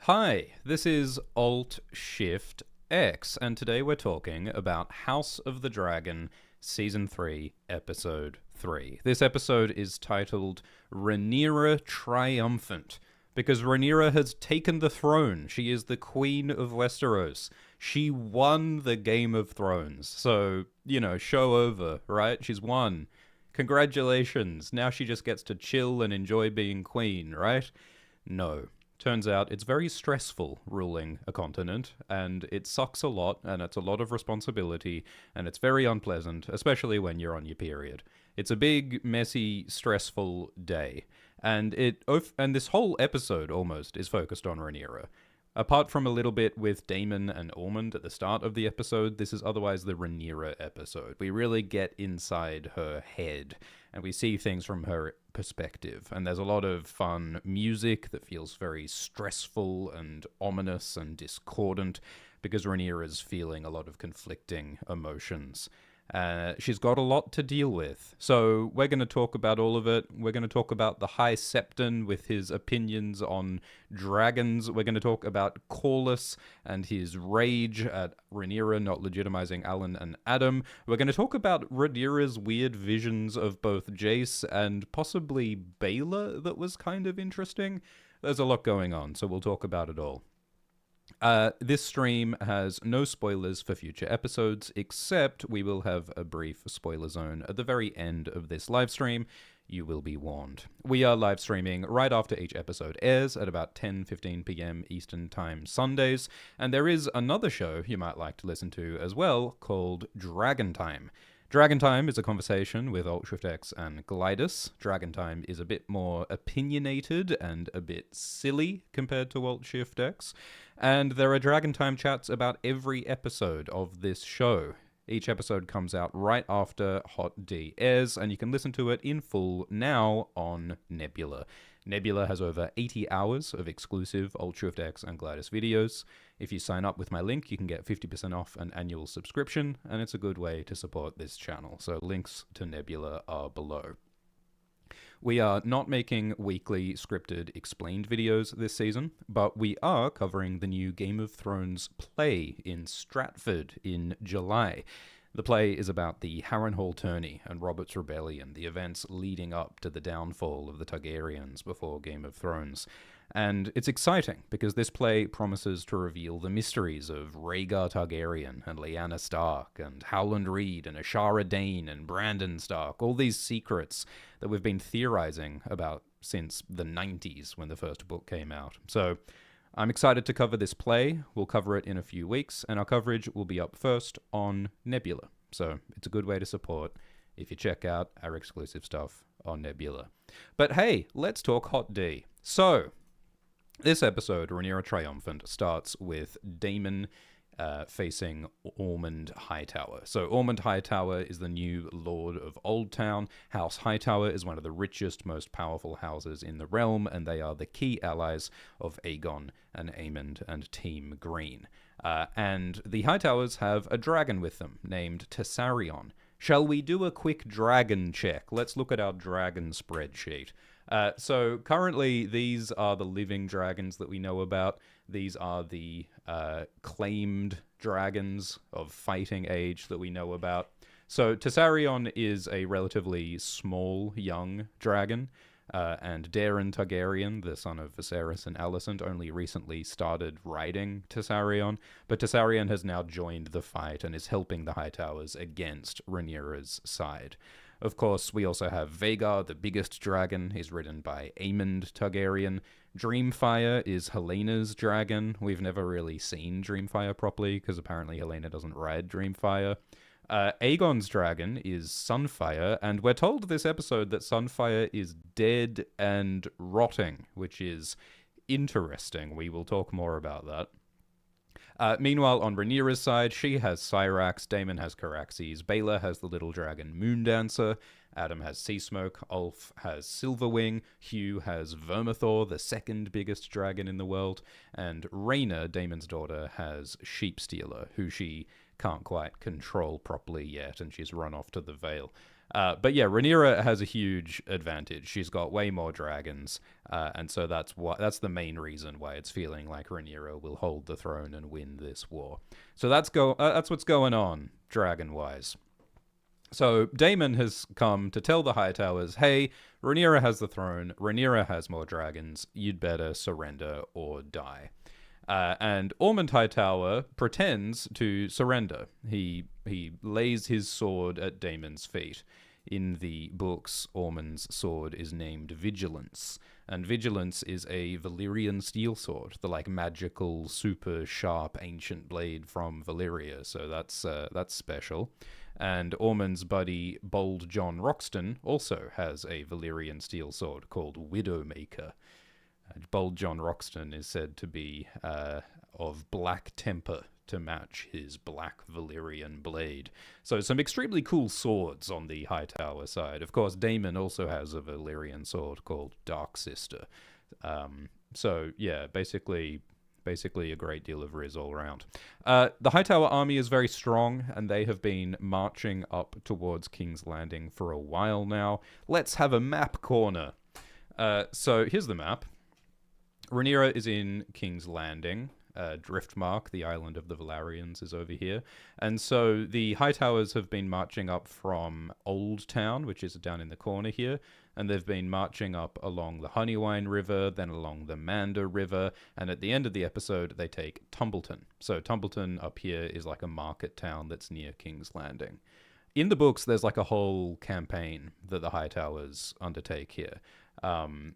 Hi, this is Alt-Shift-X, and today we're talking about House of the Dragon, Season 3, Episode 3. This episode is titled Rhaenyra Triumphant, because Rhaenyra has taken the throne. She is the Queen of Westeros. She won the Game of Thrones, so, show over, right? She's won. Congratulations. Now she just gets to chill and enjoy being queen, right? No. Turns out it's very stressful ruling a continent, and it sucks a lot, and it's a lot of responsibility, and it's very unpleasant, especially when you're on your period. It's a big, messy, stressful day, and this whole episode almost is focused on Rhaenyra. Apart from a little bit with Daemon and Ormond at the start of the episode, this is otherwise the Rhaenyra episode. We really get inside her head, and we see things from her perspective. And there's a lot of fun music that feels very stressful and ominous and discordant, because Rhaenyra's feeling a lot of conflicting emotions. She's got a lot to deal with. So we're going to talk about all of it. We're going to talk about the High Septon with his opinions on dragons. We're going to talk about Corlys and his rage at Rhaenyra not legitimizing Alan and Adam. We're going to talk about Rhaenyra's weird visions of both Jace and possibly Baela that was kind of interesting. There's a lot going on, so we'll talk about it all. This stream has no spoilers for future episodes, except we will have a brief spoiler zone at the very end of this live stream. You will be warned. We are live streaming right after each episode airs at about 10:15 p.m. Eastern Time Sundays, and there is another show you might like to listen to as well called Dragon Time. Dragon Time is a conversation with Alt-Shift-X and Glidus. Dragon Time is a bit more opinionated and a bit silly compared to Alt-Shift-X. And there are Dragon Time chats about every episode of this show. Each episode comes out right after Hot D airs, and you can listen to it in full now on Nebula. Nebula has over 80 hours of exclusive Alt-Shift-X and Glidus videos. If you sign up with my link, you can get 50% off an annual subscription, and it's a good way to support this channel. So links to Nebula are below. We are not making weekly scripted explained videos this season, but we are covering the new Game of Thrones play in Stratford in July. The play is about the Harrenhal tourney and Robert's Rebellion, the events leading up to the downfall of the Targaryens before Game of Thrones. And it's exciting, because this play promises to reveal the mysteries of Rhaegar Targaryen and Lyanna Stark and Howland Reed and Ashara Dane and Brandon Stark, all these secrets that we've been theorizing about since the 90s when the first book came out. So I'm excited to cover this play. We'll cover it in a few weeks, and our coverage will be up first on Nebula. So it's a good way to support if you check out our exclusive stuff on Nebula. But hey, let's talk Hot D. So this episode, Rhaenyra Triumphant, starts with Daemon facing Ormond Hightower. So Ormond Hightower is the new Lord of Oldtown. House Hightower is one of the richest, most powerful houses in the realm, and they are the key allies of Aegon and Aemond and Team Green. And the Hightowers have a dragon with them named Tessarion. Shall we do a quick dragon check? Let's look at our dragon spreadsheet. So currently, these are the living dragons that we know about. These are the claimed dragons of fighting age that we know about. So Tessarion is a relatively small, young dragon. And Daeron Targaryen, the son of Viserys and Alicent, only recently started riding Tessarion. But Tessarion has now joined the fight and is helping the Hightowers against Rhaenyra's side. Of course, we also have Vhagar, the biggest dragon. He's ridden by Aemond Targaryen. Dreamfire is Helena's dragon. We've never really seen Dreamfire properly, because apparently Helena doesn't ride Dreamfire. Aegon's dragon is Sunfire, and we're told this episode that Sunfire is dead and rotting, which is interesting. We will talk more about that. Meanwhile, on Rhaenyra's side, she has Syrax, Daemon has Caraxes, Baela has the little dragon Moondancer, Adam has Seasmoke, Ulf has Silverwing, Hugh has Vermithor, the second biggest dragon in the world, and Rhaena, Daemon's daughter, has Sheepstealer, who she can't quite control properly yet, and she's run off to the Vale. But yeah, Rhaenyra has a huge advantage. She's got way more dragons, and so that's the main reason why it's feeling like Rhaenyra will hold the throne and win this war. So that's what's going on, dragon-wise. So Daemon has come to tell the Hightowers, hey, Rhaenyra has the throne, Rhaenyra has more dragons, you'd better surrender or die. And Ormond Hightower pretends to surrender. He lays his sword at Daemon's feet. In the books, Ormond's sword is named Vigilance, and Vigilance is a Valyrian steel sword, the like magical, super sharp ancient blade from Valyria. So that's special. And Ormond's buddy Bold John Roxton also has a Valyrian steel sword called Widowmaker. Bold John Roxton is said to be of black temper to match his black Valyrian blade. So some extremely cool swords on the Hightower side. Of course, Daemon also has a Valyrian sword called Dark Sister. So yeah, basically a great deal of riz all around. The Hightower army is very strong, and they have been marching up towards King's Landing for a while now. Let's have a map corner. So here's the map. Rhaenyra is in King's Landing. Driftmark, the island of the Velaryons, is over here. And so the Hightowers have been marching up from Old Town, which is down in the corner here, and they've been marching up along the Honeywine River, then along the Manda River, and at the end of the episode, they take Tumbleton. So Tumbleton up here is like a market town that's near King's Landing. In the books, there's like a whole campaign that the Hightowers undertake here.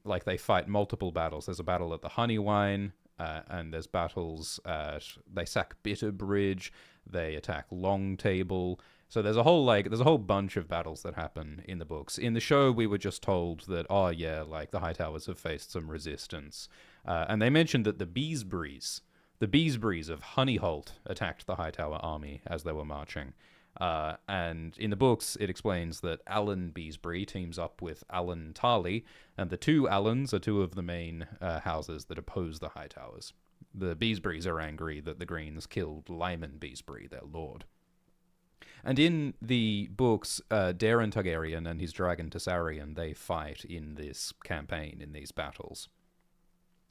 Like they fight multiple battles. There's a battle at the Honeywine, and there's battles they sack Bitterbridge, they attack Long Table. So there's a whole bunch of battles that happen in the books. In the show, we were just told that, oh yeah, like the Hightowers have faced some resistance. And they mentioned that the Beesbreeze of Honeyholt attacked the Hightower army as they were marching. And in the books, it explains that Alan Beesbury teams up with Alan Tarley, and the two Allans are two of the main houses that oppose the Hightowers. The Beesburys are angry that the Greens killed Lyman Beesbury, their lord. And in the books, Daeron Targaryen and his dragon Tessarion, they fight in this campaign, in these battles.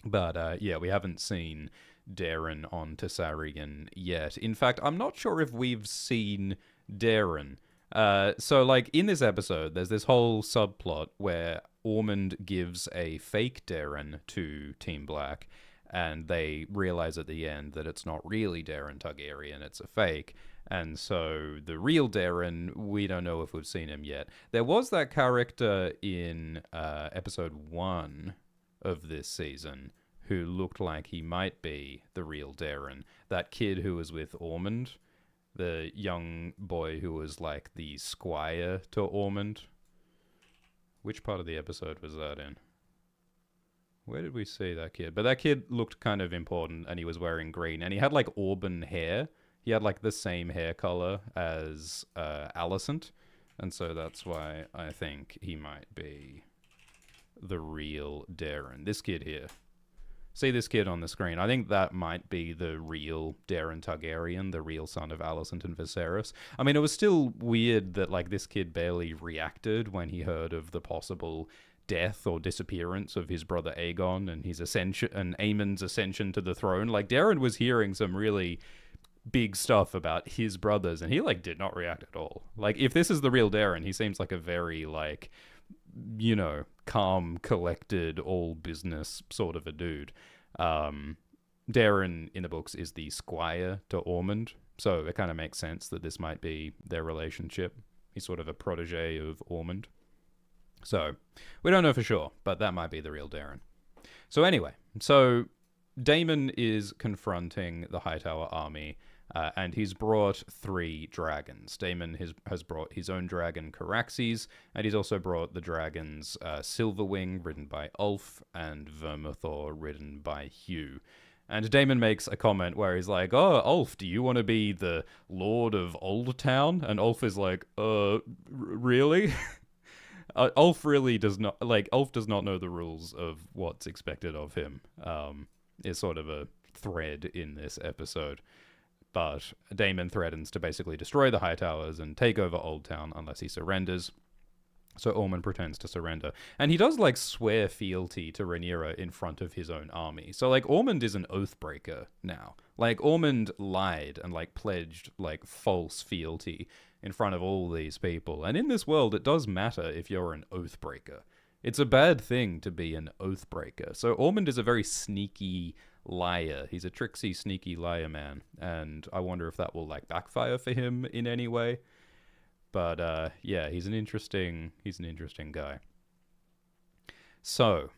But yeah, we haven't seen Daeron on Tessarion yet. In fact, I'm not sure if we've seen Daeron. So, like, in this episode, there's this whole subplot where Ormond gives a fake Daeron to Team Black, and they realize at the end that it's not really Daeron Targaryen, it's a fake. And so the real Daeron, we don't know if we've seen him yet. There was that character in episode 1 of this season who looked like he might be the real Daeron. That kid who was with Ormond, the young boy who was like the squire to Ormond. Which part of the episode was that in? Where did we see that kid? But that kid looked kind of important, and he was wearing green, and he had like auburn hair. He had like the same hair color as Alicent, and so that's why I think he might be the real Daeron. This kid here. See this kid on the screen. I think that might be the real Daeron Targaryen, the real son of Alicent and Viserys. I mean, it was still weird that like this kid barely reacted when he heard of the possible death or disappearance of his brother Aegon and his ascension and Aemon's ascension to the throne. Like Daeron was hearing some really big stuff about his brothers, and he like did not react at all. Like if this is the real Daeron, he seems like a very like, you know, calm, collected, all business sort of a dude. Daeron in the books is the squire to Ormond, so it kind of makes sense that this might be their relationship. He's sort of a protege of Ormond. So we don't know for sure, but that might be the real Daeron. So anyway, so Daemon is confronting the Hightower army, and he's brought 3 dragons. Daemon has brought his own dragon, Caraxes, and he's also brought the dragons Silverwing, ridden by Ulf, and Vermithor, ridden by Hugh. And Daemon makes a comment where he's like, oh, Ulf, do you want to be the Lord of Old Town? And Ulf is like, really? Ulf really does not, like, Ulf does not know the rules of what's expected of him. Is sort of a thread in this episode. But Daemon threatens to basically destroy the Hightowers and take over Old Town unless he surrenders. So Ormond pretends to surrender. And he does, like, swear fealty to Rhaenyra in front of his own army. So, like, Ormond is an oathbreaker now. Like, Ormond lied and, like, pledged, like, false fealty in front of all these people. And in this world, it does matter if you're an oathbreaker. It's a bad thing to be an oathbreaker. So Ormond is a very sneaky liar. He's a tricksy, sneaky liar man. And I wonder if that will, like, backfire for him in any way. But yeah, he's an interesting guy. So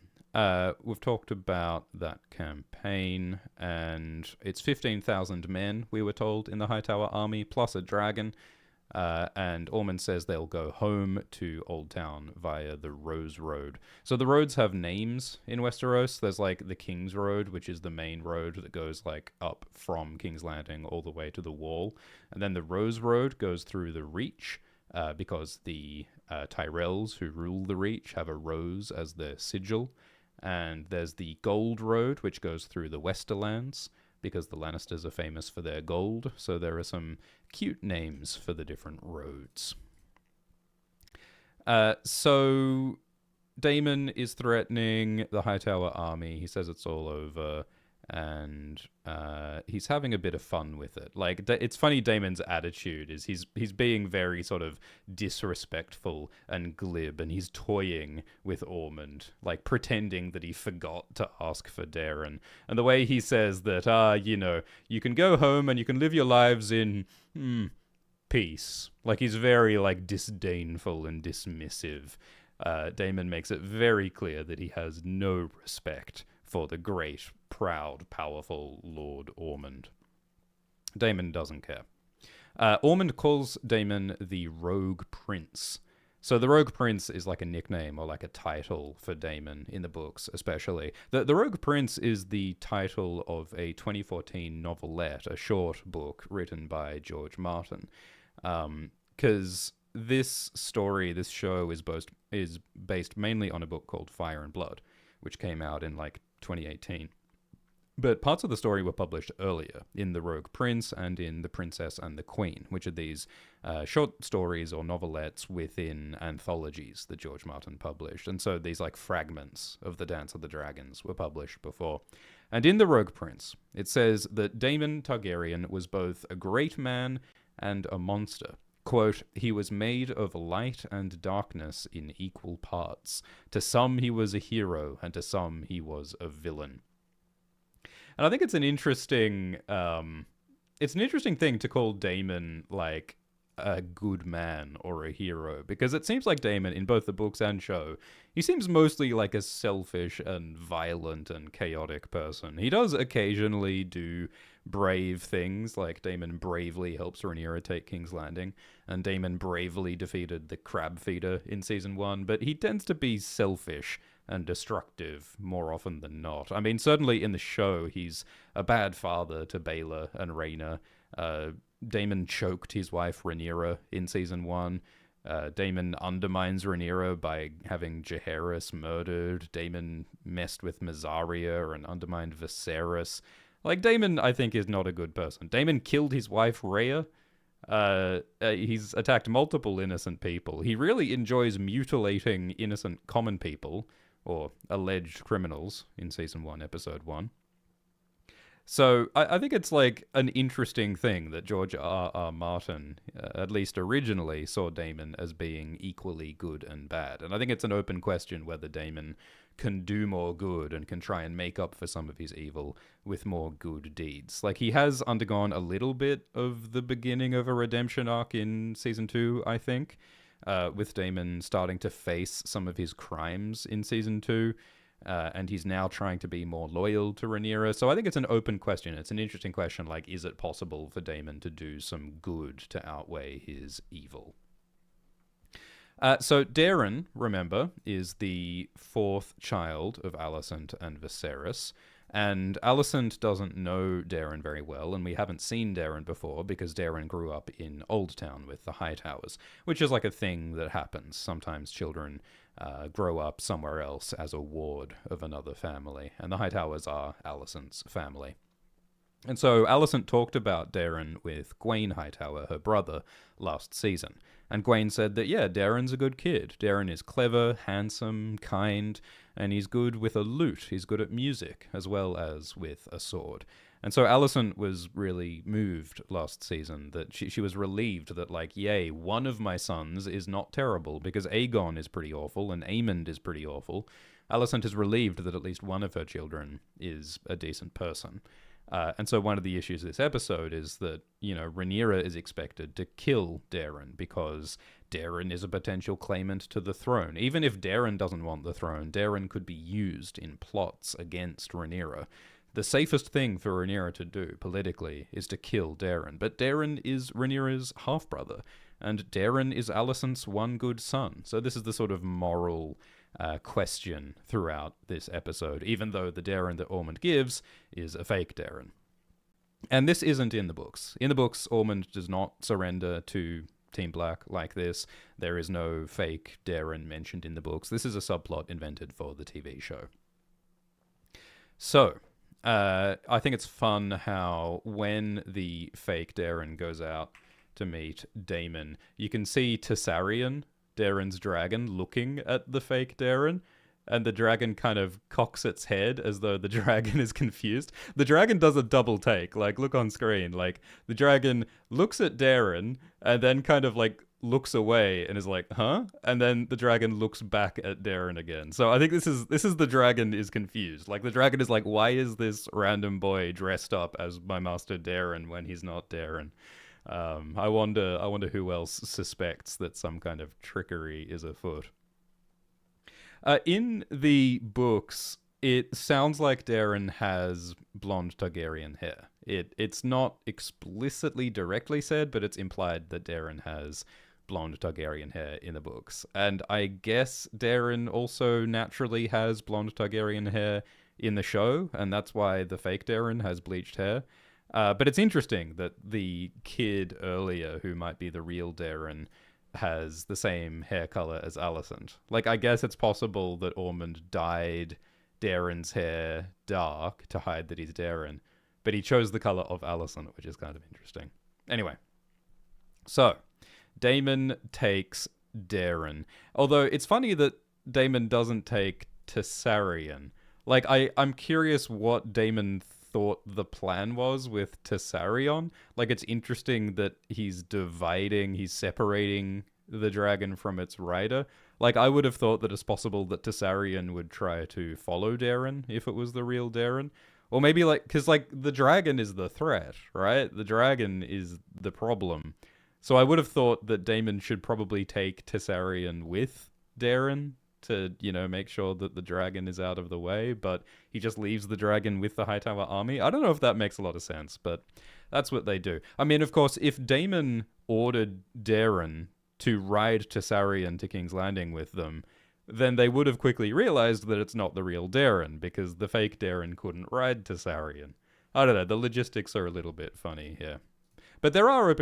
we've talked about that campaign, and it's 15,000 men, we were told, in the Hightower army, plus a dragon. And Ormond says they'll go home to Old Town via the Rose Road. So the roads have names in Westeros. There's, like, the King's Road, which is the main road that goes, like, up from King's Landing all the way to the Wall. And then the Rose Road goes through the Reach, because the Tyrells who rule the Reach have a rose as their sigil. And there's the Gold Road, which goes through the Westerlands, because the Lannisters are famous for their gold. So there are some cute names for the different roads. So Daemon is threatening the Hightower army. He says it's all over, and he's having a bit of fun with it. Like, it's funny, Daemon's attitude is he's being very sort of disrespectful and glib, and he's toying with Ormond, like pretending that he forgot to ask for Daeron. And the way he says that, you know, you can go home and you can live your lives in peace. Like, he's very, like, disdainful and dismissive. Daemon makes it very clear that he has no respect for the great, proud, powerful Lord Ormond. Daemon doesn't care. Ormond calls Daemon the Rogue Prince. So the Rogue Prince is like a nickname or like a title for Daemon in the books, especially. The Rogue Prince is the title of a 2014 novelette, a short book written by George Martin. Because this story, this show is based mainly on a book called Fire and Blood, which came out in, like, 2018. But parts of the story were published earlier in The Rogue Prince and in The Princess and the Queen, which are these short stories or novelettes within anthologies that George Martin published. And so these, like, fragments of The Dance of the Dragons were published before. And in The Rogue Prince, it says that Daemon Targaryen was both a great man and a monster. Quote, he was made of light and darkness in equal parts. To some he was a hero, and to some he was a villain. And I think it's an interesting thing to call Daemon, like, a good man or a hero, because it seems like Daemon, in both the books and show, he seems mostly like a selfish and violent and chaotic person. He does occasionally do brave things, like Daemon bravely helps Rhaenyra take King's Landing, and Daemon bravely defeated the Crab Feeder in Season 1, but he tends to be selfish and destructive more often than not. I mean, certainly in the show, he's a bad father to Baela and Rhaena. Daemon choked his wife Rhaenyra in Season 1. Daemon undermines Rhaenyra by having Jaehaerys murdered. Daemon messed with Mysaria and undermined Viserys. Like, Daemon, I think, is not a good person. Daemon killed his wife Rhea. He's attacked multiple innocent people. He really enjoys mutilating innocent common people, or alleged criminals, in Season 1, Episode 1. So I think it's, like, an interesting thing that George R.R. Martin, at least originally, saw Daemon as being equally good and bad. And I think it's an open question whether Daemon can do more good and can try and make up for some of his evil with more good deeds. Like, he has undergone a little bit of the beginning of a redemption arc in Season 2, I think, with Daemon starting to face some of his crimes in Season 2. And he's now trying to be more loyal to Rhaenyra. So I think it's an open question. It's an interesting question, like, is it possible for Daemon to do some good to outweigh his evil? So Daeron, remember, is the fourth child of Alicent and Viserys. And Alicent doesn't know Daeron very well, and we haven't seen Daeron before because Daeron grew up in Old Town with the Hightowers, which is like a thing that happens. Sometimes children grow up somewhere else as a ward of another family, and the Hightowers are Alicent's family. And so Alicent talked about Darren with Gwaine Hightower, her brother, last season. And Gwaine said that, yeah, Darren's a good kid. Darren is clever, handsome, kind, and he's good with a lute. He's good at music, as well as with a sword. And so Alicent was really moved last season that she was relieved that, like, yay, one of my sons is not terrible, because Aegon is pretty awful and Aemond is pretty awful. Alicent is relieved that at least one of her children is a decent person. And so one of the issues this episode is that, Rhaenyra is expected to kill Darren because Darren is a potential claimant to the throne. Even if Darren doesn't want the throne, Darren could be used in plots against Rhaenyra. The safest thing for Rhaenyra to do politically is to kill Darren. But Darren is Rhaenyra's half-brother, and Darren is Alicent's one good son. So this is the sort of moral question throughout this episode, even though the Darren that Ormond gives is a fake Darren. And this isn't in the books. In the books, Ormond does not surrender to Team Black like this. There is no fake Darren mentioned in the books. This is a subplot invented for the TV show. So, I think it's fun how when the fake Darren goes out to meet Daemon, you can see Tessarion, Darren's dragon, looking at the fake Darren, and the dragon kind of cocks its head as though the dragon is confused. The dragon does a double take, like, look on screen, like, the dragon looks at Darren and then kind of, like, looks away and is like, huh? And then the dragon looks back at Darren again. So I think this is the dragon is confused. Like, the dragon is like, why is this random boy dressed up as my master Darren when he's not Darren? I wonder who else suspects that some kind of trickery is afoot. In the books, it sounds like Darren has blonde Targaryen hair. It's not explicitly directly said, but it's implied that Darren has blonde Targaryen hair in the books. And I guess Darren also naturally has blonde Targaryen hair in the show, and that's why the fake Darren has bleached hair. But it's interesting that the kid earlier, who might be the real Darren, has the same hair color as Alicent. Like, I guess it's possible that Ormond dyed Darren's hair dark to hide that he's Darren, but he chose the color of Alicent, which is kind of interesting. Anyway, so Daemon takes Darren. Although it's funny that Daemon doesn't take Tessarion. Like, I'm curious what Daemon thought the plan was with Tessarion. Like, it's interesting that he's separating the dragon from its rider. Like, I would have thought that it's possible that Tessarion would try to follow Darren if it was the real Darren. Or maybe, like, because, like, the dragon is the threat, right? The dragon is the problem. So I would have thought that Daemon should probably take Tessarion with Darren to, make sure that the dragon is out of the way, but he just leaves the dragon with the Hightower army. I don't know if that makes a lot of sense, but that's what they do. I mean, of course, if Daemon ordered Darren to ride Tessarion to King's Landing with them, then they would have quickly realized that it's not the real Darren, because the fake Darren couldn't ride Tessarion. I don't know, the logistics are a little bit funny here. But there are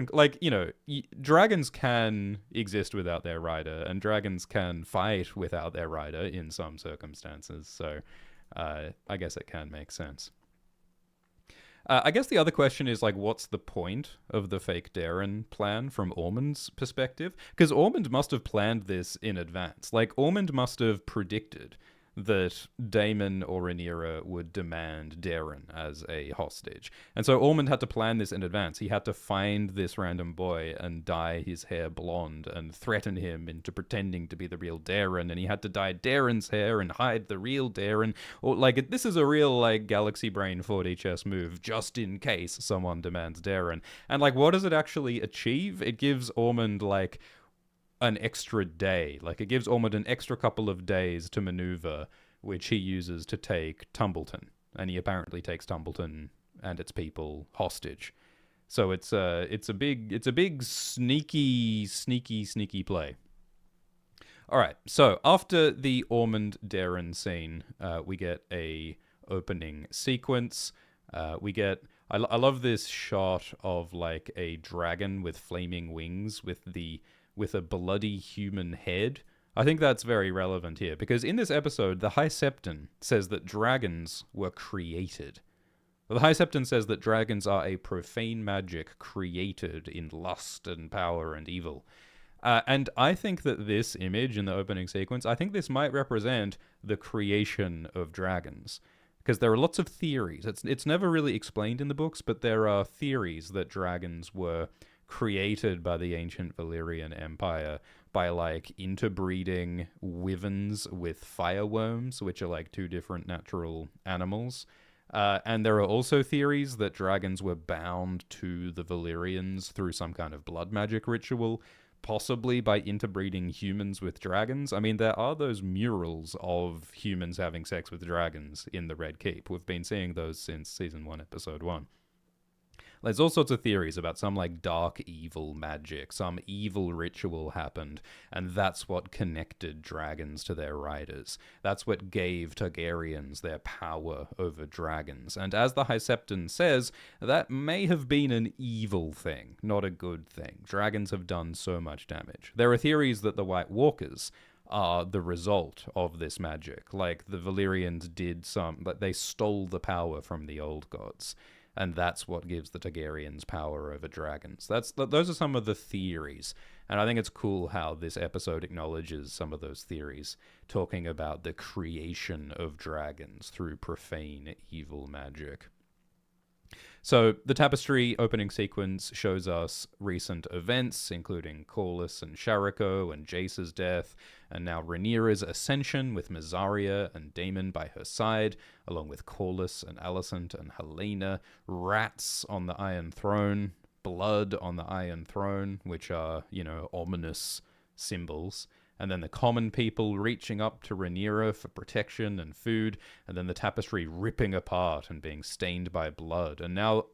dragons can exist without their rider, and dragons can fight without their rider in some circumstances, so I guess it can make sense. I guess the other question is, like, what's the point of the fake Darren plan from Ormond's perspective? Because Ormond must have planned this in advance. Like, Ormond must have predicted that Daemon or Rhaenyra would demand Darren as a hostage. And so Ormond had to plan this in advance. He had to find this random boy and dye his hair blonde and threaten him into pretending to be the real Darren, and he had to dye Darren's hair and hide the real Darren. Or, like, this is a real, like, Galaxy Brain 4D chess move, just in case someone demands Darren. And, like, what does it actually achieve? It gives Ormond, like, an extra day. Like, it gives Ormond an extra couple of days to maneuver, which he uses to take Tumbleton. And he apparently takes Tumbleton and its people hostage. So it's a big sneaky play. All right. So after the Ormond Darren scene, we get a opening sequence. I love this shot of, like, a dragon with flaming wings with a bloody human head. I think that's very relevant here, because in this episode, the High Septon says that dragons were created. The High Septon says that dragons are a profane magic created in lust and power and evil. And I think that this image in the opening sequence, I think this might represent the creation of dragons. Because there are lots of theories. It's never really explained in the books, but there are theories that dragons were created by the ancient Valyrian Empire by like interbreeding wyverns with fireworms, which are like two different natural animals. And there are also theories that dragons were bound to the Valyrians through some kind of blood magic ritual, possibly by interbreeding humans with dragons. I mean, there are those murals of humans having sex with dragons in the Red Keep. We've been seeing those since Season 1, Episode 1. There's all sorts of theories about some like dark evil magic, some evil ritual happened, and that's what connected dragons to their riders. That's what gave Targaryens their power over dragons. And as the High Septon says, that may have been an evil thing, not a good thing. Dragons have done so much damage. There are theories that the White Walkers are the result of this magic. Like the Valyrians they stole the power from the old gods. And that's what gives the Targaryens power over dragons. Those are some of the theories. And I think it's cool how this episode acknowledges some of those theories, talking about the creation of dragons through profane evil magic. So the Tapestry opening sequence shows us recent events, including Corlys and Shariko and Jace's death, and now Rhaenyra's ascension with Mysaria and Daemon by her side, along with Corlys and Alicent and Helena, rats on the Iron Throne, blood on the Iron Throne, which are, ominous symbols. And then the common people reaching up to Rhaenyra for protection and food, and then the Tapestry ripping apart and being stained by blood. And now,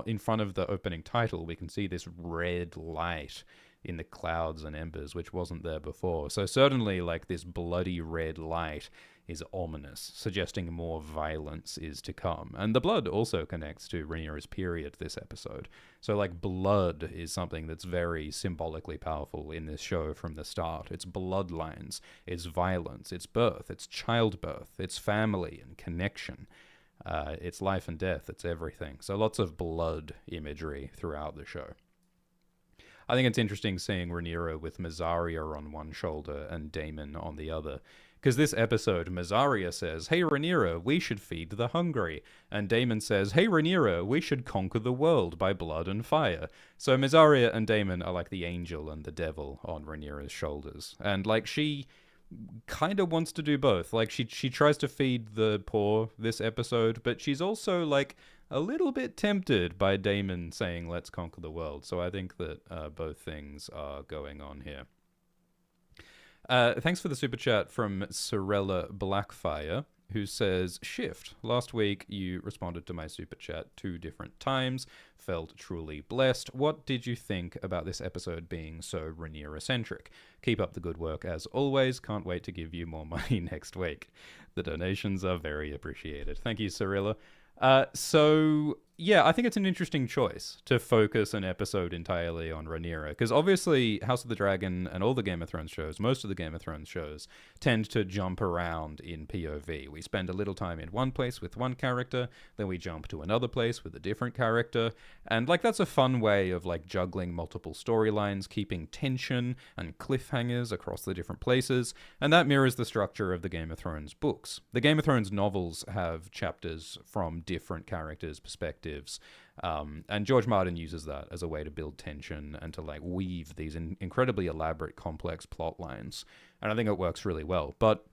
in front of the opening title, we can see this red light in the clouds and embers, which wasn't there before. So certainly, like, this bloody red light is ominous, suggesting more violence is to come. And the blood also connects to Rhaenyra's period this episode. So, like, blood is something that's very symbolically powerful in this show from the start. It's bloodlines, it's violence, it's birth, it's childbirth, it's family and connection. It's life and death, it's everything. So lots of blood imagery throughout the show. I think it's interesting seeing Rhaenyra with Mysaria on one shoulder and Daemon on the other. Because this episode, Mysaria says, "Hey Rhaenyra, we should feed the hungry." And Daemon says, "Hey Rhaenyra, we should conquer the world by blood and fire." So Mysaria and Daemon are like the angel and the devil on Rhaenyra's shoulders. And like she kind of wants to do both. Like she tries to feed the poor this episode, but she's also like a little bit tempted by Daemon saying, "Let's conquer the world." So I think that both things are going on here. Thanks for the super chat from Sorella Blackfire, who says, "Shift. Last week you responded to my super chat 2 different times. Felt truly blessed. What did you think about this episode being so Rhaenyra-centric? Keep up the good work as always. Can't wait to give you more money next week." The donations are very appreciated. Thank you, Sorella. So yeah, I think it's an interesting choice to focus an episode entirely on Rhaenyra, because obviously House of the Dragon and all the Game of Thrones shows, most of the Game of Thrones shows, tend to jump around in POV. We spend a little time in one place with one character, then we jump to another place with a different character, and like that's a fun way of like juggling multiple storylines, keeping tension and cliffhangers across the different places, and that mirrors the structure of the Game of Thrones books. The Game of Thrones novels have chapters from different characters' perspectives, and George Martin uses that as a way to build tension and to like weave these incredibly elaborate, complex plot lines, and I think it works really well. But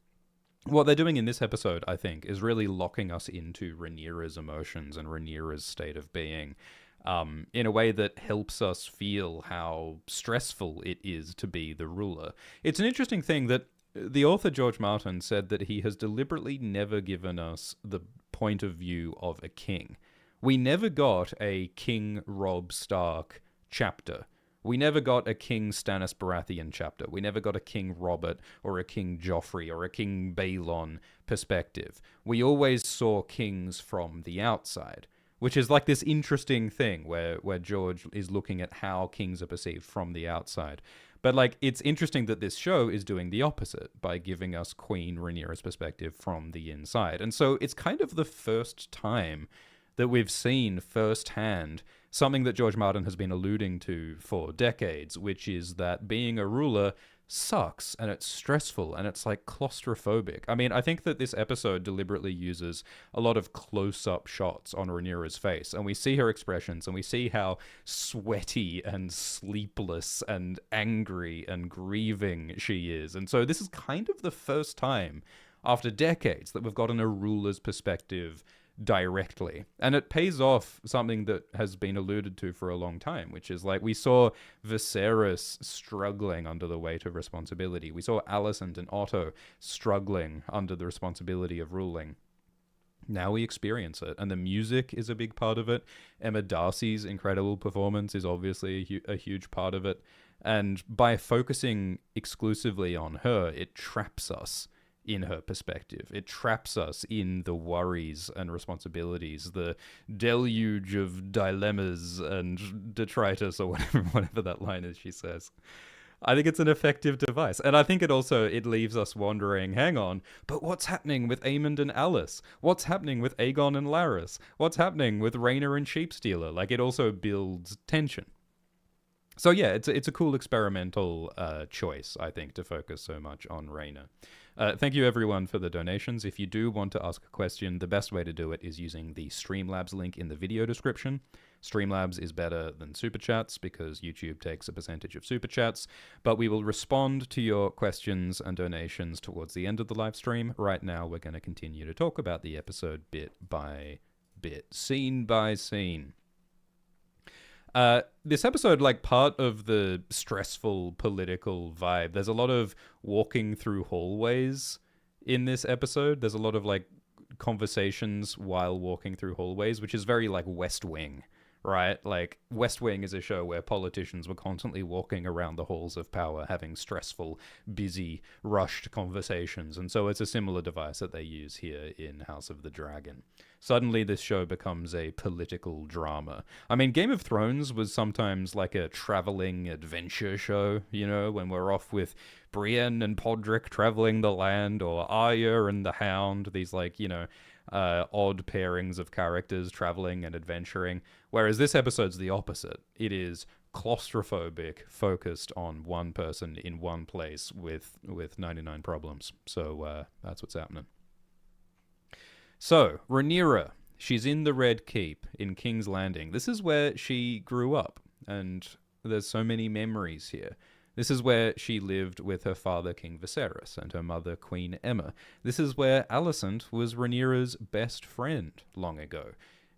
what they're doing in this episode, I think, is really locking us into Rhaenyra's emotions and Rhaenyra's state of being, in a way that helps us feel how stressful it is to be the ruler. It's an interesting thing that the author George Martin said that he has deliberately never given us the point of view of a king. We never got a King Robb Stark chapter. We never got a King Stannis Baratheon chapter. We never got a King Robert or a King Joffrey or a King Balon perspective. We always saw kings from the outside, which is like this interesting thing where George is looking at how kings are perceived from the outside. But like, it's interesting that this show is doing the opposite by giving us Queen Rhaenyra's perspective from the inside. And so it's kind of the first time that we've seen firsthand something that George Martin has been alluding to for decades, which is that being a ruler sucks and it's stressful and it's like claustrophobic. I mean, I think that this episode deliberately uses a lot of close-up shots on Rhaenyra's face, and we see her expressions and we see how sweaty and sleepless and angry and grieving she is. And so this is kind of the first time after decades that we've gotten a ruler's perspective directly, and it pays off something that has been alluded to for a long time, which is like we saw Viserys struggling under the weight of responsibility. We saw Alicent and Otto struggling under the responsibility of ruling. Now we experience it, and the music is a big part of it. Emma Darcy's incredible performance is obviously a huge part of it, and by focusing exclusively on her, it traps us in her perspective. It traps us in the worries and responsibilities, the deluge of dilemmas and detritus, or whatever that line is she says. I think it's an effective device. And I think it leaves us wondering, hang on, but what's happening with Aemond and Alice? What's happening with Aegon and Larys? What's happening with Rhaena and Sheepstealer? Like, it also builds tension. So yeah, it's a cool experimental choice, I think, to focus so much on Rhaena. Thank you everyone for the donations. If you do want to ask a question, the best way to do it is using the Streamlabs link in the video description. Streamlabs is better than Super Chats because YouTube takes a percentage of Super Chats, but we will respond to your questions and donations towards the end of the live stream. Right now, we're going to continue to talk about the episode bit by bit, scene by scene. This episode, like, part of the stressful political vibe, there's a lot of walking through hallways in this episode. There's a lot of, like, conversations while walking through hallways, which is very, like, West Wing, right? Like, West Wing is a show where politicians were constantly walking around the halls of power, having stressful, busy, rushed conversations. And so it's a similar device that they use here in House of the Dragon. Suddenly this show becomes a political drama. I mean, Game of Thrones was sometimes like a traveling adventure show, you know, when we're off with Brienne and Podrick traveling the land, or Arya and the Hound, these, like, you know, odd pairings of characters traveling and adventuring. Whereas this episode's the opposite. It is claustrophobic, focused on one person in one place with 99 problems. So that's what's happening. So, Rhaenyra, she's in the Red Keep in King's Landing. This is where she grew up, and there's so many memories here. This is where she lived with her father, King Viserys, and her mother, Queen Aemma. This is where Alicent was Rhaenyra's best friend long ago.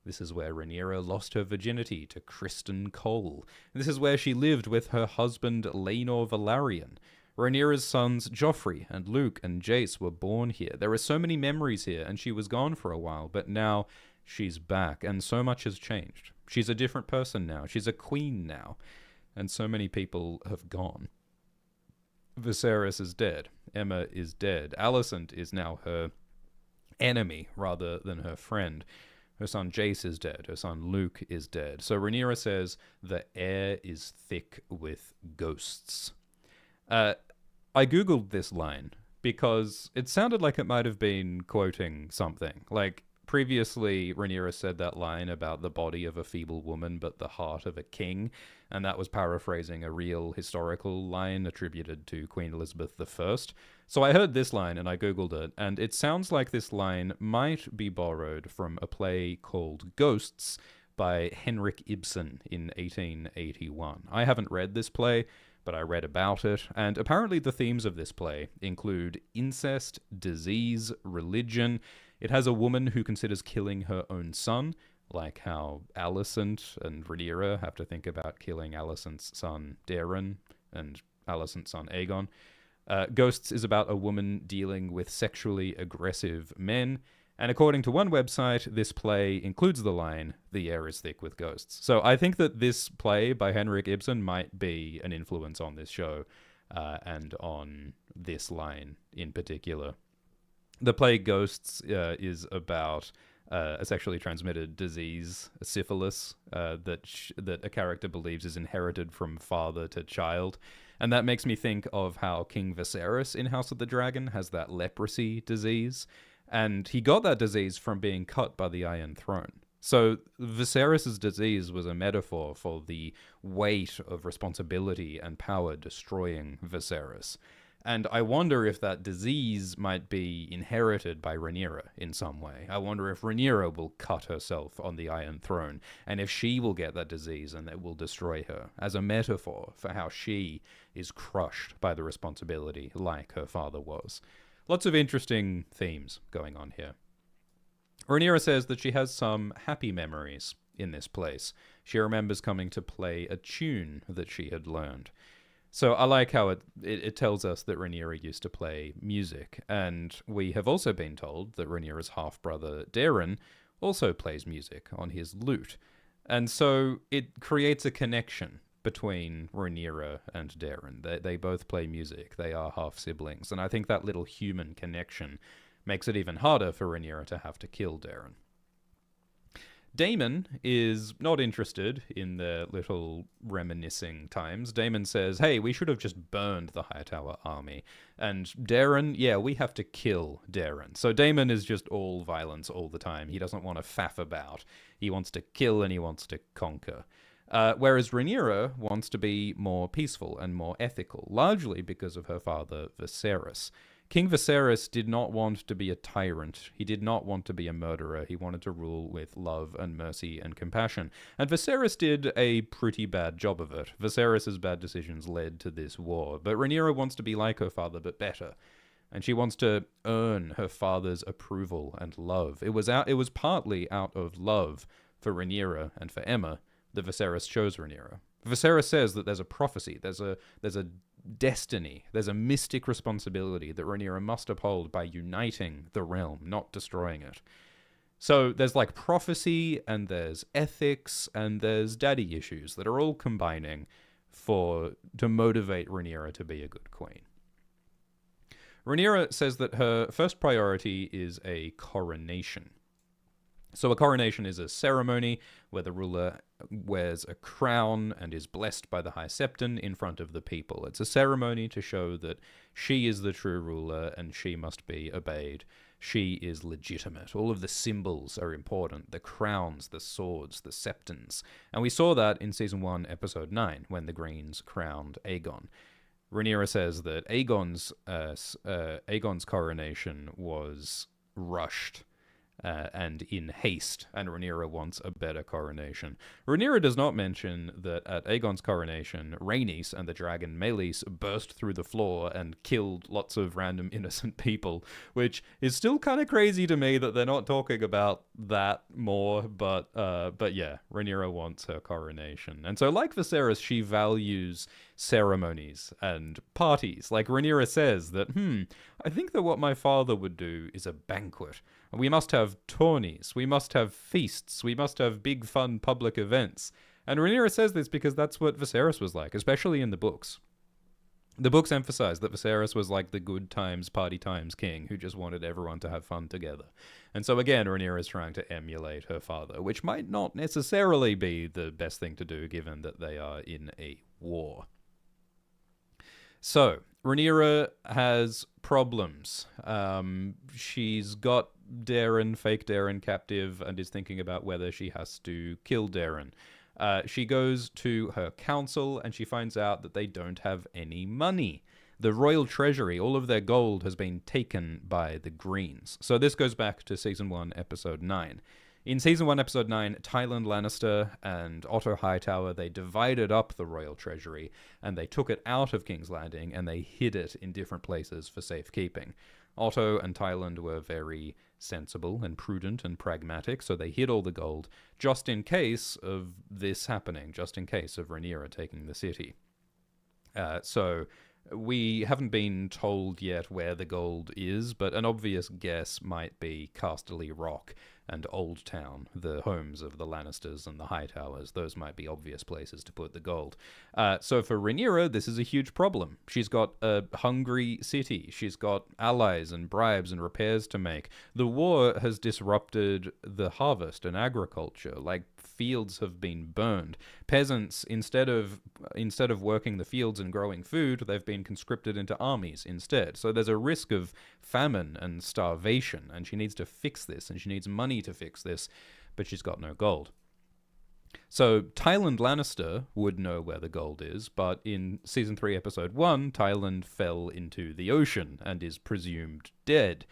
This is where Rhaenyra lost her virginity to Criston Cole. This is where she lived with her husband, Laenor Velaryon. Rhaenyra's sons, Joffrey and Luke and Jace, were born here. There are so many memories here, and she was gone for a while, but now she's back, and so much has changed. She's a different person now. She's a queen now, and so many people have gone. Viserys is dead. Aemma is dead. Alicent is now her enemy rather than her friend. Her son Jace is dead. Her son Luke is dead. So Rhaenyra says, the air is thick with ghosts. I googled this line because it sounded like it might have been quoting something. Like, previously, Rhaenyra said that line about the body of a feeble woman but the heart of a king, and that was paraphrasing a real historical line attributed to Queen Elizabeth I. So I heard this line and I googled it, and it sounds like this line might be borrowed from a play called Ghosts by Henrik Ibsen in 1881. I haven't read this play, but I read about it, and apparently the themes of this play include incest, disease, religion. It has a woman who considers killing her own son, like how Alicent and Rhaenyra have to think about killing Alicent's son Daeron and Alicent's son Aegon. Ghosts is about a woman dealing with sexually aggressive men, and according to one website, this play includes the line, the air is thick with ghosts. So I think that this play by Henrik Ibsen might be an influence on this show, and on this line in particular. The play Ghosts is about a sexually transmitted disease, syphilis, that a character believes is inherited from father to child. And that makes me think of how King Viserys in House of the Dragon has that leprosy disease. And he got that disease from being cut by the Iron Throne. So Viserys' disease was a metaphor for the weight of responsibility and power destroying Viserys. And I wonder if that disease might be inherited by Rhaenyra in some way. I wonder if Rhaenyra will cut herself on the Iron Throne, and if she will get that disease and it will destroy her, as a metaphor for how she is crushed by the responsibility like her father was. Lots of interesting themes going on here. Rhaenyra says that she has some happy memories in this place. She remembers coming to play a tune that she had learned. So I like how it tells us that Rhaenyra used to play music, and we have also been told that Rhaenyra's half-brother Daeron also plays music on his lute. And so it creates a connection between Rhaenyra and Daeron. They both play music. They are half-siblings, and I think that little human connection makes it even harder for Rhaenyra to have to kill Daeron. Daemon is not interested in their little reminiscing times. Daemon says, hey, we should have just burned the Hightower army. And Daeron, yeah, we have to kill Daeron. So Daemon is just all violence all the time. He doesn't want to faff about. He wants to kill and he wants to conquer. Whereas Rhaenyra wants to be more peaceful and more ethical, largely because of her father Viserys. King Viserys did not want to be a tyrant. He did not want to be a murderer. He wanted to rule with love and mercy and compassion. And Viserys did a pretty bad job of it. Viserys' bad decisions led to this war. But Rhaenyra wants to be like her father, but better. And she wants to earn her father's approval and love. It was partly out of love for Rhaenyra and for Aemma that Viserys chose Rhaenyra. Viserys says that there's a prophecy, there's a destiny, there's a mystic responsibility that Rhaenyra must uphold by uniting the realm, not destroying it. So there's like prophecy, and there's ethics, and there's daddy issues that are all combining to motivate Rhaenyra to be a good queen. Rhaenyra says that her first priority is a coronation. So a coronation is a ceremony where the ruler wears a crown and is blessed by the High Septon in front of the people. It's a ceremony to show that she is the true ruler and she must be obeyed. She is legitimate. All of the symbols are important. The crowns, the swords, the septons. And we saw that in Season 1, Episode 9, when the Greens crowned Aegon. Rhaenyra says that Aegon's coronation was rushed and in haste, and Rhaenyra wants a better coronation. Rhaenyra does not mention that at Aegon's coronation, Rhaenys and the dragon Meleys burst through the floor and killed lots of random innocent people, which is still kind of crazy to me that they're not talking about that more, but yeah, Rhaenyra wants her coronation. And so like Viserys, she values ceremonies and parties. Like Rhaenyra says that, I think that what my father would do is a banquet. We must have tourneys, we must have feasts, we must have big fun public events. And Rhaenyra says this because that's what Viserys was like, especially in the books. The books emphasize that Viserys was like the good times, party times king who just wanted everyone to have fun together. And so again, Rhaenyra is trying to emulate her father, which might not necessarily be the best thing to do given that they are in a war. So, Rhaenyra has problems. She's got fake Daeron captive and is thinking about whether she has to kill Daeron. She goes to her council and she finds out that they don't have any money. The royal treasury, all of their gold has been taken by the Greens. So this goes back to Season 1, Episode 9. In Season 1, Episode 9, Tywin Lannister and Otto Hightower, they divided up the royal treasury and they took it out of King's Landing and they hid it in different places for safekeeping. Otto and Tywin were very sensible and prudent and pragmatic, so they hid all the gold just in case of this happening, just in case of Rhaenyra taking the city. So we haven't been told yet where the gold is, but an obvious guess might be Casterly Rock and Old Town, the homes of the Lannisters and the Hightowers. Those might be obvious places to put the gold. So for Rhaenyra, this is a huge problem. She's got a hungry city. She's got allies and bribes and repairs to make. The war has disrupted the harvest and agriculture. Like, fields have been burned. Peasants, instead of working the fields and growing food, they've been conscripted into armies instead. So there's a risk of famine and starvation, and she needs to fix this, and she needs money to fix this. but she's got no gold. So Tywin Lannister would know where the gold is, but in Season 3, Episode 1, Tywin fell into the ocean and is presumed dead.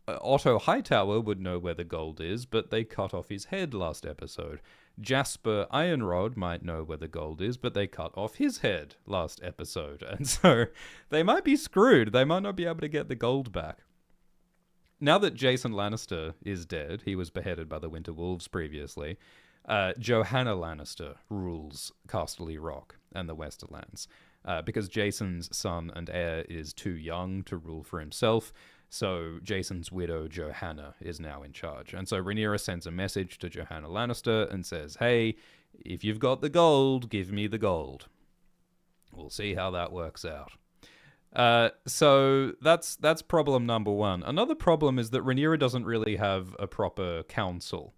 Otto Hightower would know where the gold is, but they cut off his head last episode. Jasper Ironrod might know where the gold is, but they cut off his head last episode. And so they might be screwed. They might not be able to get the gold back. Now that Jason Lannister is dead, he was beheaded by the Winter Wolves previously, Johanna Lannister rules Casterly Rock and the Westerlands. Because Jason's son and heir is too young to rule for himself, so Jason's widow, Johanna, is now in charge. And so Rhaenyra sends a message to Johanna Lannister and says, hey, if you've got the gold, give me the gold. We'll see how that works out. So that's problem number one. Another problem is that Rhaenyra doesn't really have a proper council.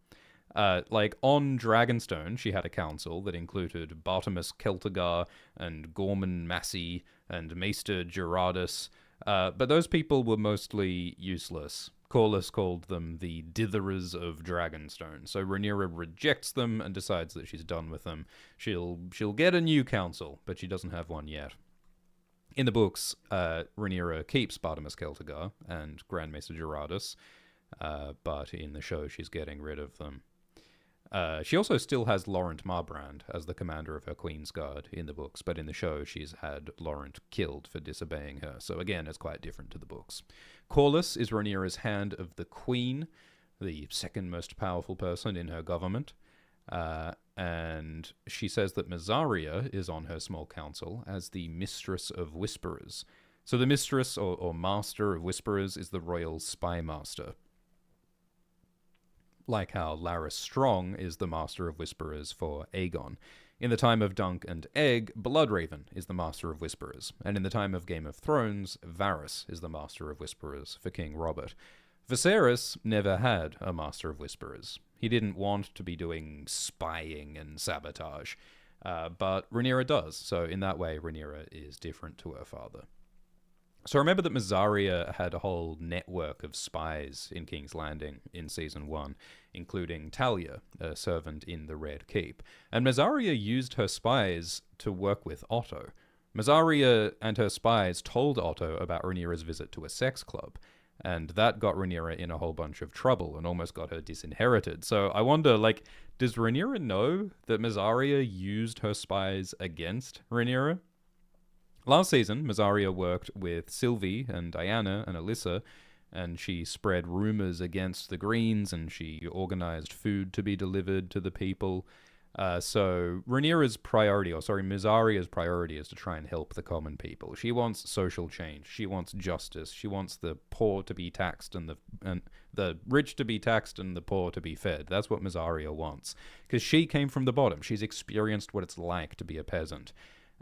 Like on Dragonstone, she had a council that included Bartimus Celtigar and Gorman Massey and Maester Gerardus, but those people were mostly useless. Corlys called them the Ditherers of Dragonstone, so Rhaenyra rejects them and decides that she's done with them. She'll get a new council, but she doesn't have one yet. In the books, Rhaenyra keeps Bartimus Celtigar and Grand Maester Gerardus, but in the show she's getting rid of them. She also still has Laurent Marbrand as the commander of her Queen's Guard in the books, but in the show she's had Laurent killed for disobeying her, so again it's quite different to the books. Corlys is Rhaenyra's Hand of the Queen, the second most powerful person in her government, and she says that Mysaria is on her small council as the Mistress of Whisperers. So the Mistress or Master of Whisperers is the Royal Spy Master. Like how Larys Strong is the Master of Whisperers for Aegon. In the time of Dunk and Egg, Bloodraven is the Master of Whisperers, and in the time of Game of Thrones, Varys is the Master of Whisperers for King Robert. Viserys never had a Master of Whisperers. He didn't want to be doing spying and sabotage, but Rhaenyra does, so in that way Rhaenyra is different to her father. So remember that Mysaria had a whole network of spies in King's Landing in Season 1, including Talia, a servant in the Red Keep. And Mysaria used her spies to work with Otto. Mysaria and her spies told Otto about Rhaenyra's visit to a sex club, and that got Rhaenyra in a whole bunch of trouble and almost got her disinherited. So I wonder, does Rhaenyra know that Mysaria used her spies against Rhaenyra? Last season, Mysaria worked with Sylvie and Diana and Alyssa, and she spread rumors against the Greens, and she organized food to be delivered to the people. So Mysaриa's priority is to try and help the common people. She wants social change. She wants justice. She wants the poor to be taxed and the rich to be taxed and the poor to be fed. That's what Mysaria wants, because she came from the bottom. She's experienced what it's like to be a peasant.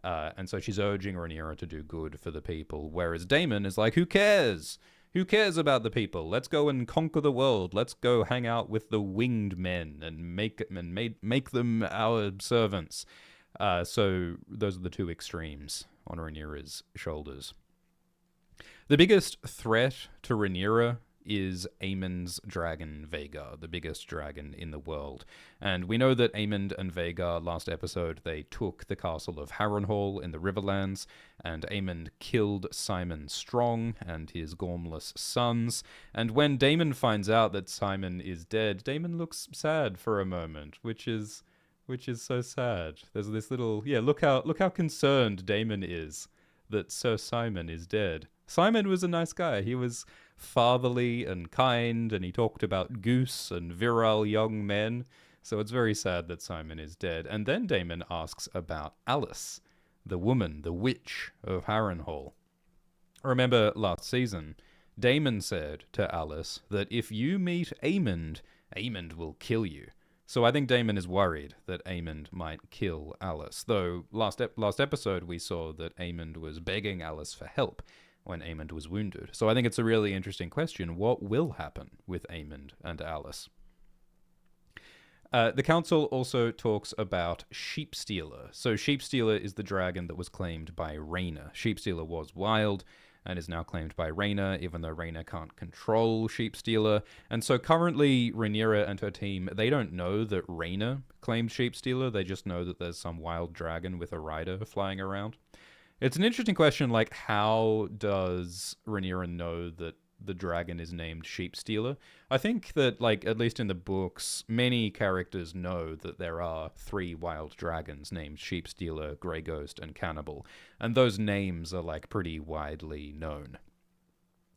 And so she's urging Rhaenyra to do good for the people, whereas Daemon is like, who cares? Who cares about the people? Let's go and conquer the world. Let's go hang out with the winged men and make them our servants. So those are the two extremes on Rhaenyra's shoulders. The biggest threat to Rhaenyra is Aemond's dragon Vhagar, the biggest dragon in the world. And we know that Aemond and Vhagar, last episode, they took the castle of Harrenhal in the Riverlands, and Aemond killed Simon Strong and his Gormless sons. And when Daemon finds out that Simon is dead, Daemon looks sad for a moment, which is so sad. There's this little, look how concerned Daemon is that Sir Simon is dead. Simon was a nice guy. He was fatherly and kind, and he talked about goose and virile young men. So it's very sad that Simon is dead. And then Daemon asks about Alice, the woman, the witch of Harrenhal. Remember last season, Daemon said to Alice that if you meet Aemond, Aemond will kill you. So I think Daemon is worried that Aemond might kill Alice, though last episode we saw that Aemond was begging Alice for help when Aemond was wounded. So I think it's a really interesting question. What will happen with Aemond and Alice? The council also talks about Sheepstealer. So Sheepstealer is the dragon that was claimed by Rhaena. Sheepstealer was wild, and is now claimed by Rhaena, even though Rhaena can't control Sheepstealer. And so currently, Rhaenyra and her team, they don't know that Rhaena claimed Sheepstealer. They just know that there's some wild dragon with a rider flying around. It's an interesting question, like, how does Rhaenyra know that the dragon is named Sheepstealer? I think that, like, at least in the books, many characters know that there are 3 wild dragons named Sheepstealer, Grey Ghost, and Cannibal, and those names are, like, pretty widely known.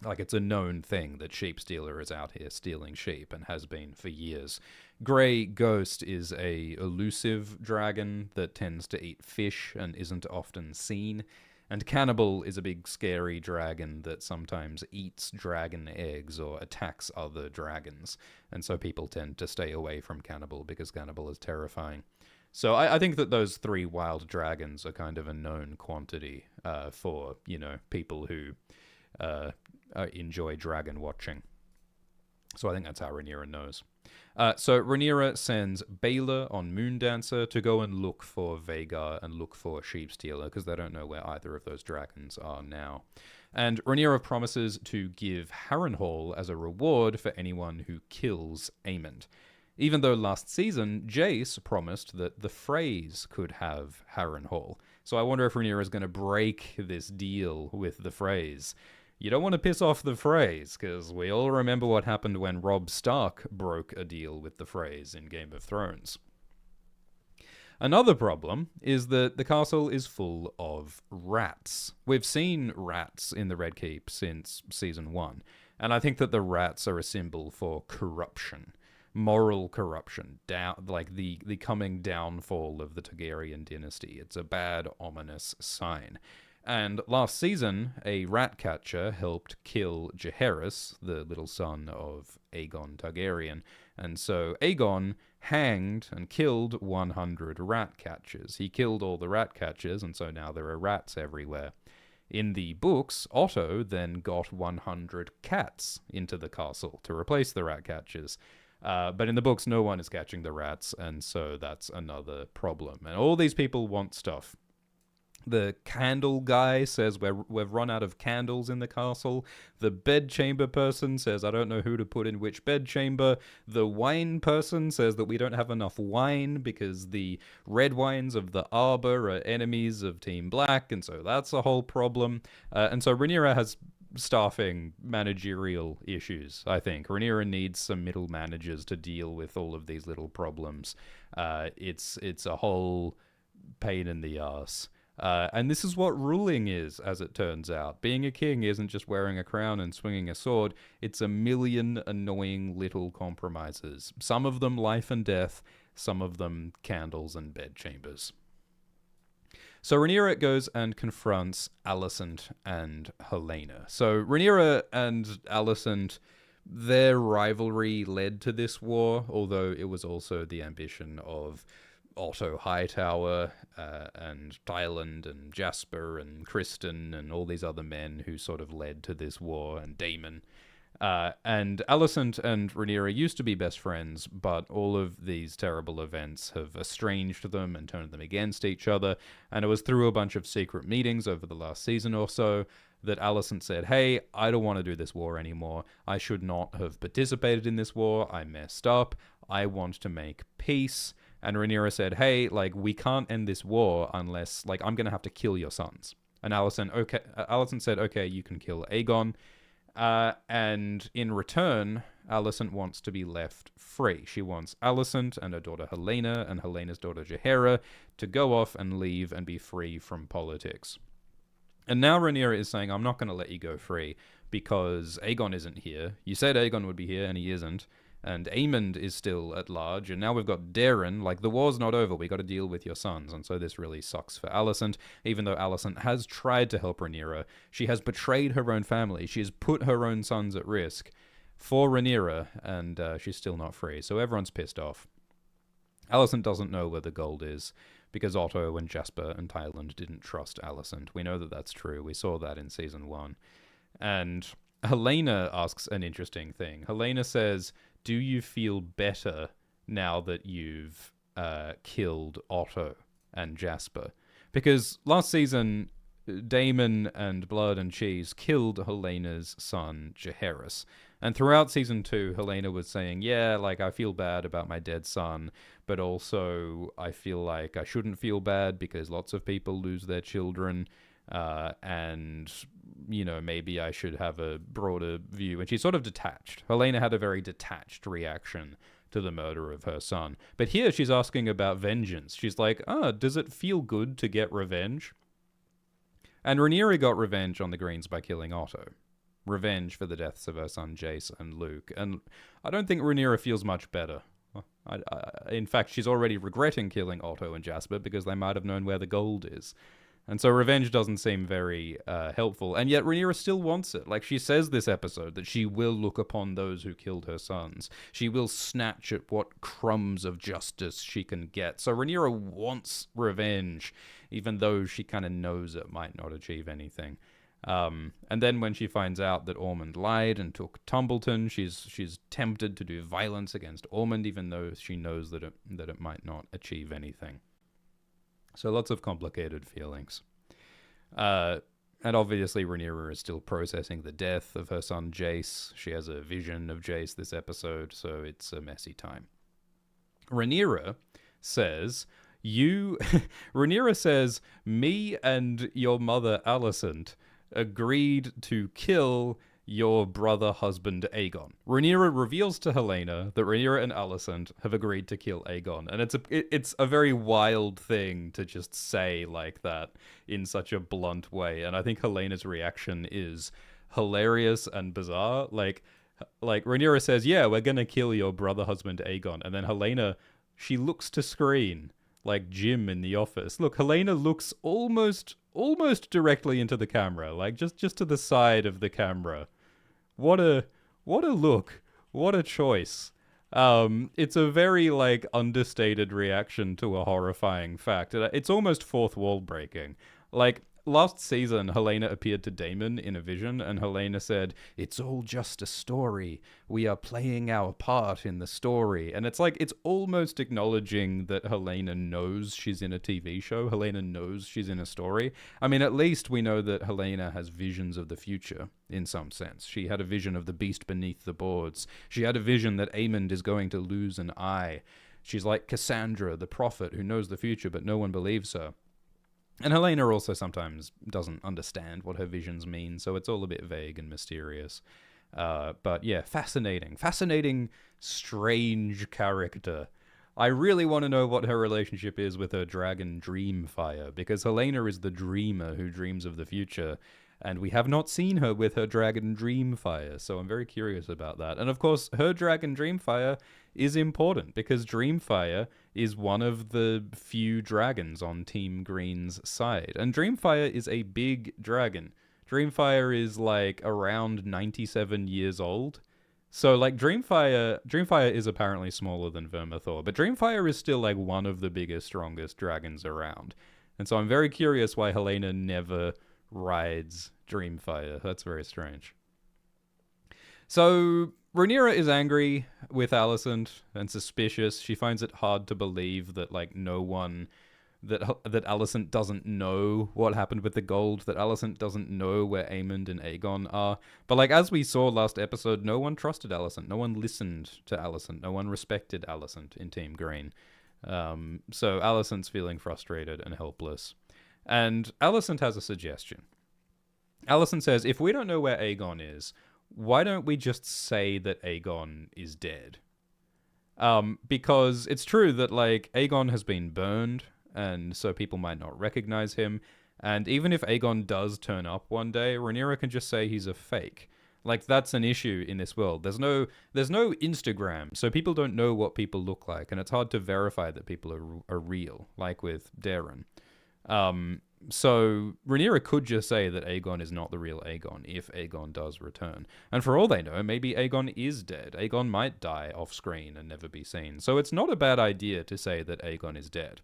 Like, it's a known thing that Sheepstealer is out here stealing sheep, and has been for years. Grey Ghost is a elusive dragon that tends to eat fish and isn't often seen. And Cannibal is a big scary dragon that sometimes eats dragon eggs or attacks other dragons. And so people tend to stay away from Cannibal because Cannibal is terrifying. So I think that those 3 wild dragons are kind of a known quantity for, people who enjoy dragon watching. So I think that's how Rhaenyra knows. So Rhaenyra sends Baelor on Moondancer to go and look for Vhagar and look for Sheepstealer, because they don't know where either of those dragons are now. And Rhaenyra promises to give Harrenhal as a reward for anyone who kills Aemond. Even though last season, Jace promised that the Freys could have Harrenhal. So I wonder if Rhaenyra is going to break this deal with the Freys. You don't want to piss off the Freys, because we all remember what happened when Robb Stark broke a deal with the Freys in Game of Thrones. Another problem is that the castle is full of rats. We've seen rats in the Red Keep since Season 1, and I think that the rats are a symbol for corruption. Moral corruption, like the coming downfall of the Targaryen dynasty. It's a bad, ominous sign. And last season, a rat catcher helped kill Jaehaerys, the little son of Aegon Targaryen. And so Aegon hanged and killed 100 rat catchers. He killed all the rat catchers, and so now there are rats everywhere. In the books, Otto then got 100 cats into the castle to replace the rat catchers. But in the books, no one is catching the rats, and so that's another problem. And all these people want stuff. The candle guy says we've run out of candles in the castle. The bedchamber person says I don't know who to put in which bedchamber. The wine person says that we don't have enough wine because the red wines of the Arbor are enemies of Team Black, and so that's a whole problem. And so Rhaenyra has staffing managerial issues, I think. Rhaenyra needs some middle managers to deal with all of these little problems. It's a whole pain in the arse. And this is what ruling is, as it turns out. Being a king isn't just wearing a crown and swinging a sword. It's a million annoying little compromises. Some of them life and death, some of them candles and bedchambers. So Rhaenyra goes and confronts Alicent and Helaena. So Rhaenyra and Alicent, their rivalry led to this war, although it was also the ambition of Otto Hightower and Tyland and Jasper and Criston and all these other men who sort of led to this war, and Daemon. And Alicent and Rhaenyra used to be best friends, but all of these terrible events have estranged them and turned them against each other, and it was through a bunch of secret meetings over the last season or so that Alicent said, hey, I don't want to do this war anymore. I should not have participated in this war. I messed up. I want to make peace. And Rhaenyra said, hey, like, we can't end this war unless, like, I'm going to have to kill your sons. And Alicent said, okay, you can kill Aegon. And in return, Alicent wants to be left free. She wants Alicent and her daughter Helaena and Helena's daughter Jaehaera to go off and leave and be free from politics. And now Rhaenyra is saying, I'm not going to let you go free because Aegon isn't here. You said Aegon would be here, and he isn't. And Aemond is still at large, and now we've got Daeron. Like, the war's not over, we got to deal with your sons, and so this really sucks for Alicent. Even though Alicent has tried to help Rhaenyra, she has betrayed her own family, she has put her own sons at risk for Rhaenyra, and she's still not free, so everyone's pissed off. Alicent doesn't know where the gold is, because Otto and Jasper and Tyland didn't trust Alicent. We know that that's true, we saw that in Season 1. And Helaena asks an interesting thing. Helaena says, do you feel better now that you've killed Otto and Jasper? Because last season, Damon and Blood and Cheese killed Helena's son, Jaehaerys. And throughout season 2, Helena was saying, yeah, like, I feel bad about my dead son, but also I feel like I shouldn't feel bad because lots of people lose their children, and, you know, maybe I should have a broader view. And she's sort of detached. Helena had a very detached reaction to the murder of her son. But here she's asking about vengeance. She's like, does it feel good to get revenge? And Rhaenyra got revenge on the Greens by killing Otto. Revenge for the deaths of her son Jace and Luke. And I don't think Rhaenyra feels much better. In fact, she's already regretting killing Otto and Jasper because they might have known where the gold is. And so revenge doesn't seem very helpful. And yet Rhaenyra still wants it. Like, she says this episode that she will look upon those who killed her sons. She will snatch at what crumbs of justice she can get. So Rhaenyra wants revenge, even though she kind of knows it might not achieve anything. And then when she finds out that Ormond lied and took Tumbleton, she's tempted to do violence against Ormond, even though she knows that it might not achieve anything. So lots of complicated feelings. And obviously Rhaenyra is still processing the death of her son Jace. She has a vision of Jace this episode, so it's a messy time. Rhaenyra says, Rhaenyra says, me and your mother Alicent agreed to kill your brother husband Aegon. Rhaenyra reveals to Helena that Rhaenyra and Alicent have agreed to kill Aegon, and it's a very wild thing to just say like that in such a blunt way. And I think Helena's reaction is hilarious and bizarre. Like Rhaenyra says, "Yeah, we're gonna kill your brother husband Aegon," and then Helena, she looks to screen like Jim in The Office. Look, Helena looks almost directly into the camera, like just to the side of the camera. What a look. What a choice. It's a very, like, understated reaction to a horrifying fact. It's almost fourth wall breaking. Like, last season, Helena appeared to Daemon in a vision, and Helena said, "It's all just a story. We are playing our part in the story." And it's like, it's almost acknowledging that Helena knows she's in a TV show. Helena knows she's in a story. I mean, at least we know that Helena has visions of the future, in some sense. She had a vision of the beast beneath the boards. She had a vision that Aemond is going to lose an eye. She's like Cassandra, the prophet, who knows the future, but no one believes her. And Helena also sometimes doesn't understand what her visions mean, so it's all a bit vague and mysterious. But yeah, fascinating, strange character. I really want to know what her relationship is with her dragon Dreamfire, because Helena is the dreamer who dreams of the future, and we have not seen her with her dragon Dreamfire, so I'm very curious about that. And of course, her dragon Dreamfire is important, because Dreamfire is one of the few dragons on Team Green's side. And Dreamfire is a big dragon. Dreamfire is, like, around 97 years old. So, like, Dreamfire is apparently smaller than Vermithor, but Dreamfire is still, like, one of the biggest, strongest dragons around. And so I'm very curious why Helena never rides Dreamfire. That's very strange. So Rhaenyra is angry with Alicent and suspicious. She finds it hard to believe that, like, that Alicent doesn't know what happened with the gold, that Alicent doesn't know where Aemond and Aegon are. But, like, as we saw last episode, no one trusted Alicent. No one listened to Alicent. No one respected Alicent in Team Green. So Alicent's feeling frustrated and helpless. And Alicent has a suggestion. Alicent says, if we don't know where Aegon is, why don't we just say that Aegon is dead? Because it's true that, like, Aegon has been burned, and so people might not recognize him. And even if Aegon does turn up one day, Rhaenyra can just say he's a fake. Like, that's an issue in this world. There's no Instagram, so people don't know what people look like, and it's hard to verify that people are real, like with Daeron. So Rhaenyra could just say that Aegon is not the real Aegon if Aegon does return. And for all they know, maybe Aegon is dead. Aegon might die off screen and never be seen. So it's not a bad idea to say that Aegon is dead.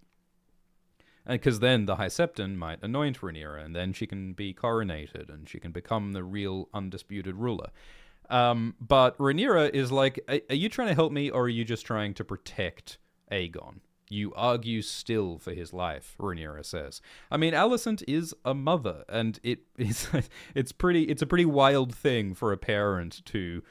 And because then the High Septon might anoint Rhaenyra, and then she can be coronated and she can become the real undisputed ruler. But Rhaenyra is like, are you trying to help me, or are you just trying to protect Aegon? You argue still for his life, Rhaenyra says. I mean, Alicent is a mother, and it's a pretty wild thing for a parent to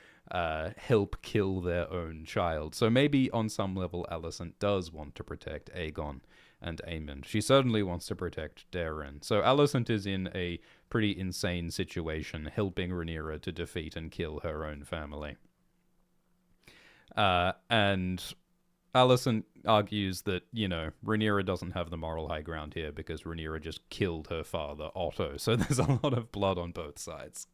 help kill their own child. So maybe on some level, Alicent does want to protect Aegon and Aemond. She certainly wants to protect Daeron. So Alicent is in a pretty insane situation, helping Rhaenyra to defeat and kill her own family. And Alicent argues that, Rhaenyra doesn't have the moral high ground here because Rhaenyra just killed her father, Otto. So there's a lot of blood on both sides.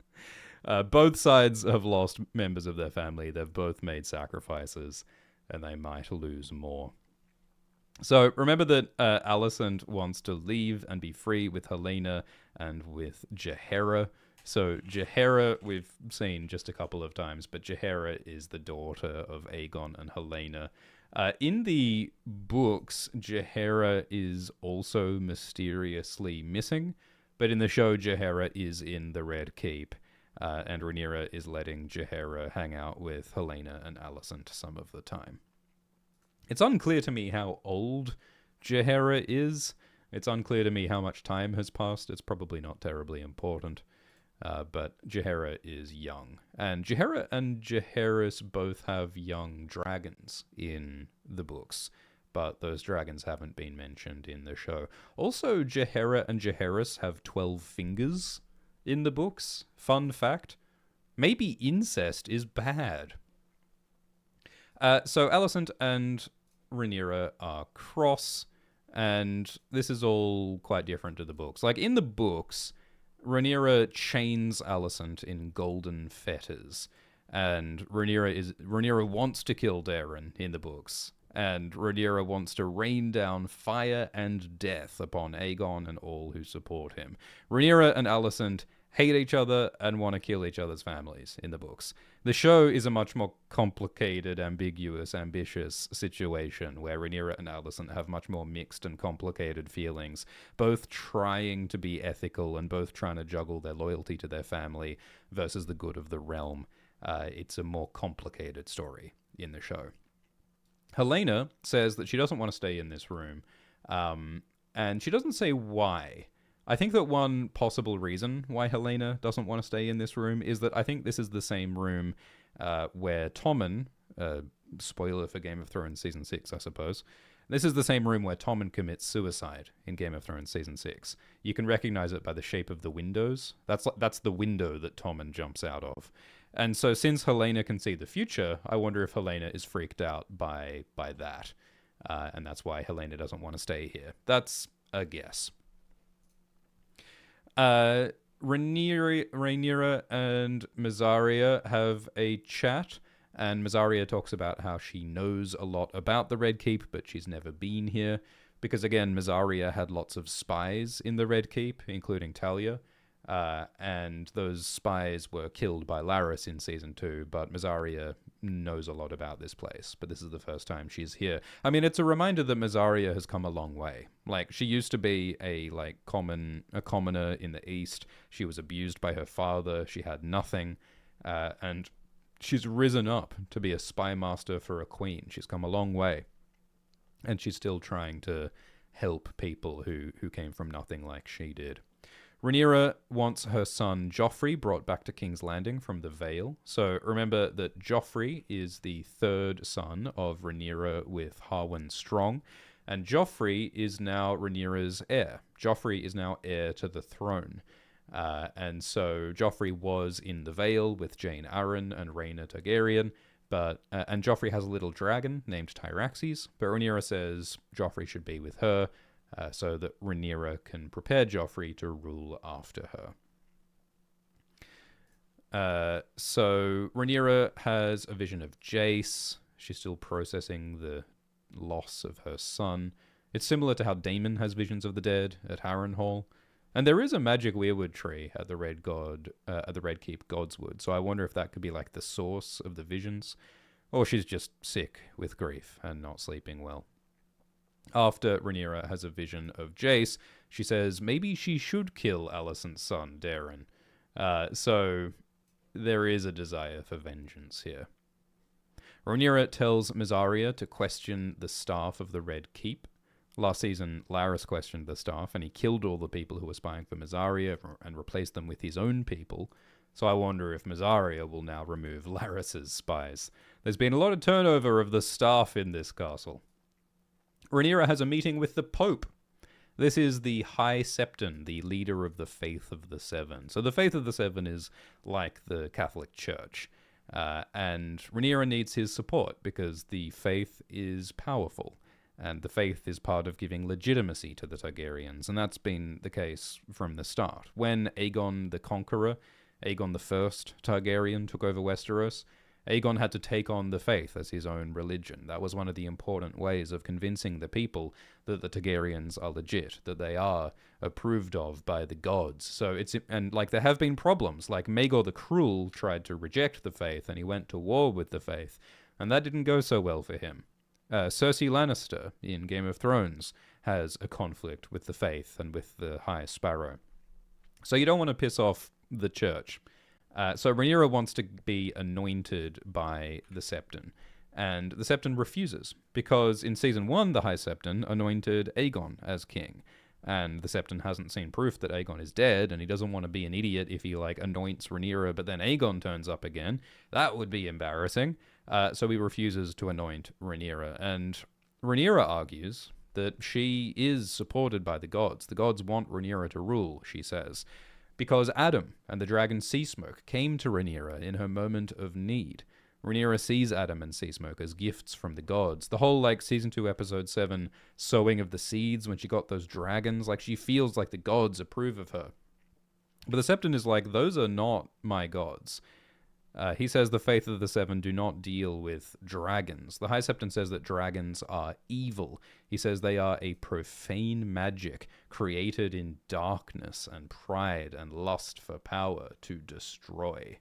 Both sides have lost members of their family. They've both made sacrifices, and they might lose more. So remember that Alicent wants to leave and be free with Helaena and with Jaehaera. So Jaehaera we've seen just a couple of times, but Jaehaera is the daughter of Aegon and Helaena. In the books, Jaehaera is also mysteriously missing, but in the show, Jaehaera is in the Red Keep, and Rhaenyra is letting Jaehaera hang out with Helaena and Alicent some of the time. It's unclear to me how old Jaehaera is. It's unclear to me how much time has passed. It's probably not terribly important. But Jaehaera is young. And Jaehaera and Jaehaerys both have young dragons in the books, but those dragons haven't been mentioned in the show. Also, Jaehaera and Jaehaerys have 12 fingers in the books. Fun fact. Maybe incest is bad. So Alicent and Rhaenyra are cross, and this is all quite different to the books. Like, in the books, Rhaenyra chains Alicent in golden fetters, and Rhaenyra wants to kill Daeron in the books, and Rhaenyra wants to rain down fire and death upon Aegon and all who support him. Rhaenyra and Alicent hate each other and want to kill each other's families in the books. The show is a much more complicated, ambiguous, ambitious situation where Rhaenyra and Alicent have much more mixed and complicated feelings, both trying to be ethical and both trying to juggle their loyalty to their family versus the good of the realm. It's a more complicated story in the show. Helaena says that she doesn't want to stay in this room, and she doesn't say why. I think that one possible reason why Helaena doesn't want to stay in this room is that I think this is the same room where Tommen, spoiler for Game of Thrones Season 6, I suppose, this is the same room where Tommen commits suicide in Game of Thrones Season 6. You can recognize it by the shape of the windows. That's the window that Tommen jumps out of. And so since Helaena can see the future, I wonder if Helaena is freaked out by that. And that's why Helaena doesn't want to stay here. That's a guess. Rhaenyra and Mysaria have a chat, and Mysaria talks about how she knows a lot about the Red Keep, but she's never been here, because again, Mysaria had lots of spies in the Red Keep, including Talia, and those spies were killed by Larys in Season 2, but Mysaria knows a lot about this place, but this is the first time she's here. I mean, it's a reminder that Mysaria has come a long way. Like, she used to be a commoner in the East. She was abused by her father. She had nothing, and she's risen up to be a spy master for a queen. She's come a long way, and she's still trying to help people who came from nothing like she did. Rhaenyra wants her son Joffrey brought back to King's Landing from the Vale. So remember that Joffrey is the third son of Rhaenyra with Harwin Strong, and Joffrey is now Rhaenyra's heir. Joffrey is now heir to the throne. And so Joffrey was in the Vale with Jane Arryn and Rhaena Targaryen, and Joffrey has a little dragon named Tyraxes, but Rhaenyra says Joffrey should be with her, so that Rhaenyra can prepare Joffrey to rule after her. So Rhaenyra has a vision of Jace. She's still processing the loss of her son. It's similar to how Daemon has visions of the dead at Harrenhal. And there is a magic weirwood tree at the Red Keep Godswood, so I wonder if that could be like the source of the visions, or she's just sick with grief and not sleeping well. After Rhaenyra has a vision of Jace, she says maybe she should kill Alicent's son, Daeron. So there is a desire for vengeance here. Rhaenyra tells Mysaria to question the staff of the Red Keep. Last season, Larys questioned the staff, and he killed all the people who were spying for Mysaria and replaced them with his own people. So I wonder if Mysaria will now remove Larys's spies. There's been a lot of turnover of the staff in this castle. Rhaenyra has a meeting with the Pope. This is the High Septon, the leader of the Faith of the Seven. So the Faith of the Seven is like the Catholic Church. And Rhaenyra needs his support because the faith is powerful. And the faith is part of giving legitimacy to the Targaryens. And that's been the case from the start. When Aegon the Conqueror, Aegon the First Targaryen, took over Westeros, Aegon had to take on the faith as his own religion. That was one of the important ways of convincing the people that the Targaryens are legit, that they are approved of by the gods. So there have been problems, like Maegor the Cruel tried to reject the faith and he went to war with the faith, and that didn't go so well for him. Cersei Lannister in Game of Thrones has a conflict with the faith and with the High Sparrow. So you don't want to piss off the church. So Rhaenyra wants to be anointed by the Septon, and the Septon refuses, because in Season 1, the High Septon anointed Aegon as king, and the Septon hasn't seen proof that Aegon is dead, and he doesn't want to be an idiot if he, anoints Rhaenyra, but then Aegon turns up again. That would be embarrassing. So he refuses to anoint Rhaenyra, and Rhaenyra argues that she is supported by the gods. The gods want Rhaenyra to rule, she says, because Adam and the dragon Seasmoke came to Rhaenyra in her moment of need. Rhaenyra sees Adam and Seasmoke as gifts from the gods. The whole, Season 2, Episode 7 sowing of the seeds when she got those dragons, she feels like the gods approve of her. But the Septon is those are not my gods. He says the Faith of the Seven do not deal with dragons. The High Septon says that dragons are evil. He says they are a profane magic created in darkness and pride and lust for power to destroy.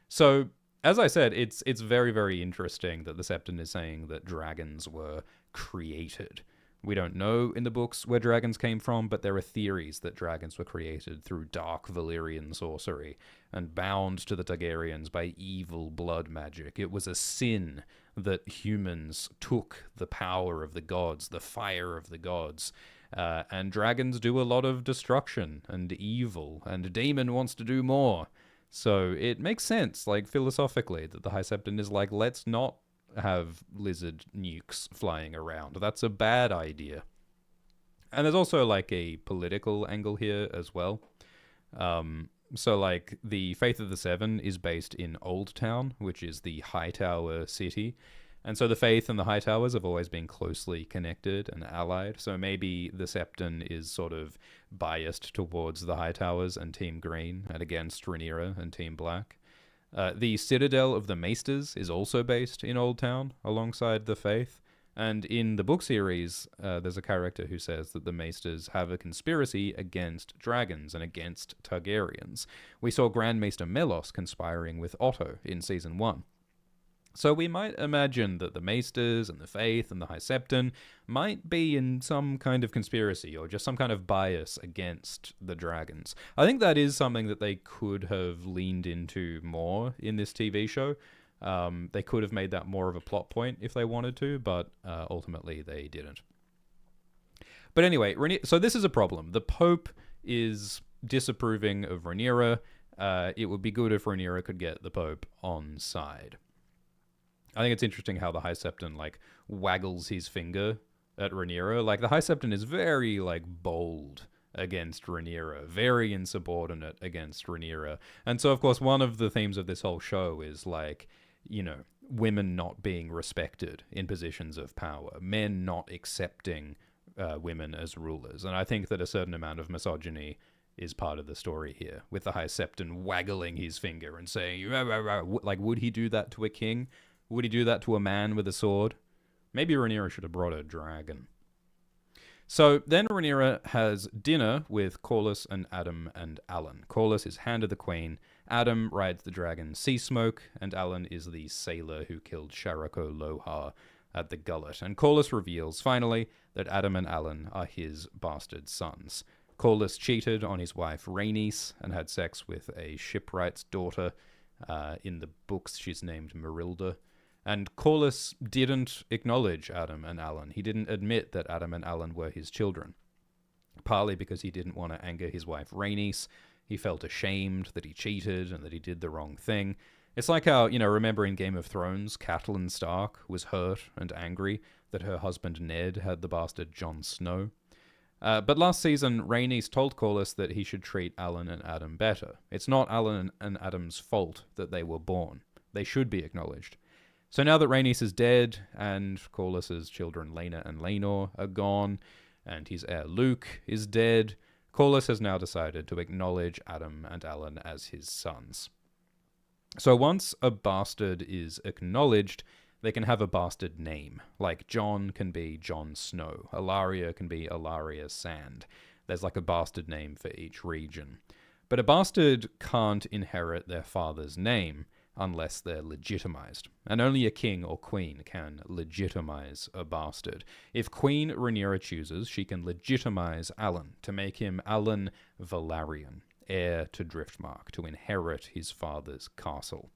So, as I said, it's very, very interesting that the Septon is saying that dragons were created. We don't know in the books where dragons came from, but there are theories that dragons were created through dark Valyrian sorcery and bound to the Targaryens by evil blood magic. It was a sin that humans took the power of the gods, the fire of the gods, and dragons do a lot of destruction and evil, and Daemon wants to do more. So it makes sense, philosophically, that the High Septon is let's not have lizard nukes flying around. That's a bad idea. And there's also a political angle here as well. So the Faith of the Seven is based in Old Town, which is the Hightower city. And so the Faith and the Hightowers have always been closely connected and allied. So maybe the Septon is sort of biased towards the Hightowers and Team Green and against Rhaenyra and Team Black. The Citadel of the Maesters is also based in Old Town, alongside the Faith. And in the book series, there's a character who says that the Maesters have a conspiracy against dragons and against Targaryens. We saw Grand Maester Melos conspiring with Otto in Season 1. So we might imagine that the Maesters and the Faith and the High Septon might be in some kind of conspiracy or just some kind of bias against the dragons. I think that is something that they could have leaned into more in this TV show. They could have made that more of a plot point if they wanted to, but ultimately they didn't. But anyway, so this is a problem. The Pope is disapproving of Rhaenyra. It would be good if Rhaenyra could get the Pope on side. I think it's interesting how the High Septon, waggles his finger at Rhaenyra. The High Septon is very, bold against Rhaenyra, very insubordinate against Rhaenyra. And so, of course, one of the themes of this whole show is, women not being respected in positions of power, men not accepting women as rulers. And I think that a certain amount of misogyny is part of the story here, with the High Septon waggling his finger and saying, rah, rah, rah. Would he do that to a king? Would he do that to a man with a sword? Maybe Rhaenyra should have brought a dragon. So then Rhaenyra has dinner with Corlys and Adam and Alan. Corlys is Hand of the Queen, Adam rides the dragon Seasmoke, and Alan is the sailor who killed Sharako Lohar at the Gullet. And Corlys reveals, finally, that Adam and Alan are his bastard sons. Corlys cheated on his wife Rhaenys and had sex with a shipwright's daughter. In the books, she's named Merilda. And Corlys didn't acknowledge Adam and Alan. He didn't admit that Adam and Alan were his children, partly because he didn't want to anger his wife Rhaenys. He felt ashamed that he cheated and that he did the wrong thing. It's like how, remember in Game of Thrones, Catelyn Stark was hurt and angry that her husband Ned had the bastard Jon Snow. But last season, Rhaenys told Corlys that he should treat Alan and Adam better. It's not Alan and Adam's fault that they were born. They should be acknowledged. So now that Rhaenys is dead, and Corlys's children Laena and Laenor are gone, and his heir Luke is dead, Corlys has now decided to acknowledge Adam and Alan as his sons. So once a bastard is acknowledged, they can have a bastard name. Like Jon can be Jon Snow. Ilaria can be Ilaria Sand. There's like a bastard name for each region. But a bastard can't inherit their father's name unless they're legitimized. And only a king or queen can legitimize a bastard. If Queen Rhaenyra chooses, she can legitimize Alan to make him Alan Velaryon, heir to Driftmark, to inherit his father's castle.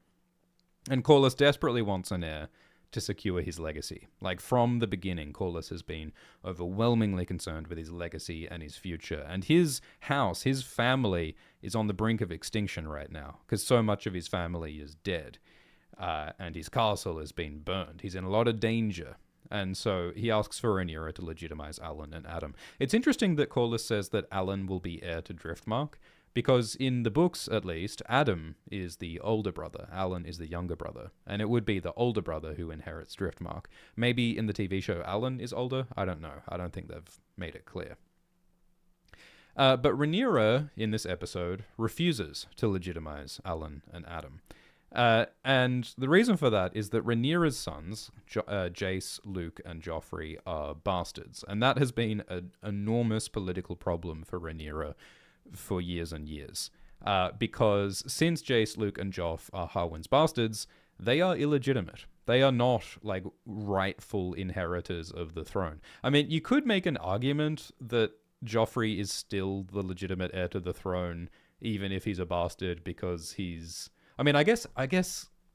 And Corlys desperately wants an heir to secure his legacy. Like, from the beginning, Corlys has been overwhelmingly concerned with his legacy and his future. And his house, his family, is on the brink of extinction right now, because so much of his family is dead. And his castle has been burned. He's in a lot of danger. And so he asks for Rhaenyra to legitimize Alan and Adam. It's interesting that Corlys says that Alan will be heir to Driftmark, because in the books, at least, Adam is the older brother, Alan is the younger brother, and it would be the older brother who inherits Driftmark. Maybe in the TV show Alan is older? I don't know. I don't think they've made it clear. But Rhaenyra, in this episode, refuses to legitimize Alan and Adam. And the reason for that is that Rhaenyra's sons, Jace, Luke, and Joffrey, are bastards, and that has been an enormous political problem for Rhaenyra for years and years. Because since Jace, Luke, and Joff are Harwin's bastards, they are illegitimate. They are not, like, rightful inheritors of the throne. I mean, you could make an argument that Joffrey is still the legitimate heir to the throne, even if he's a bastard, because he's... I mean, I guess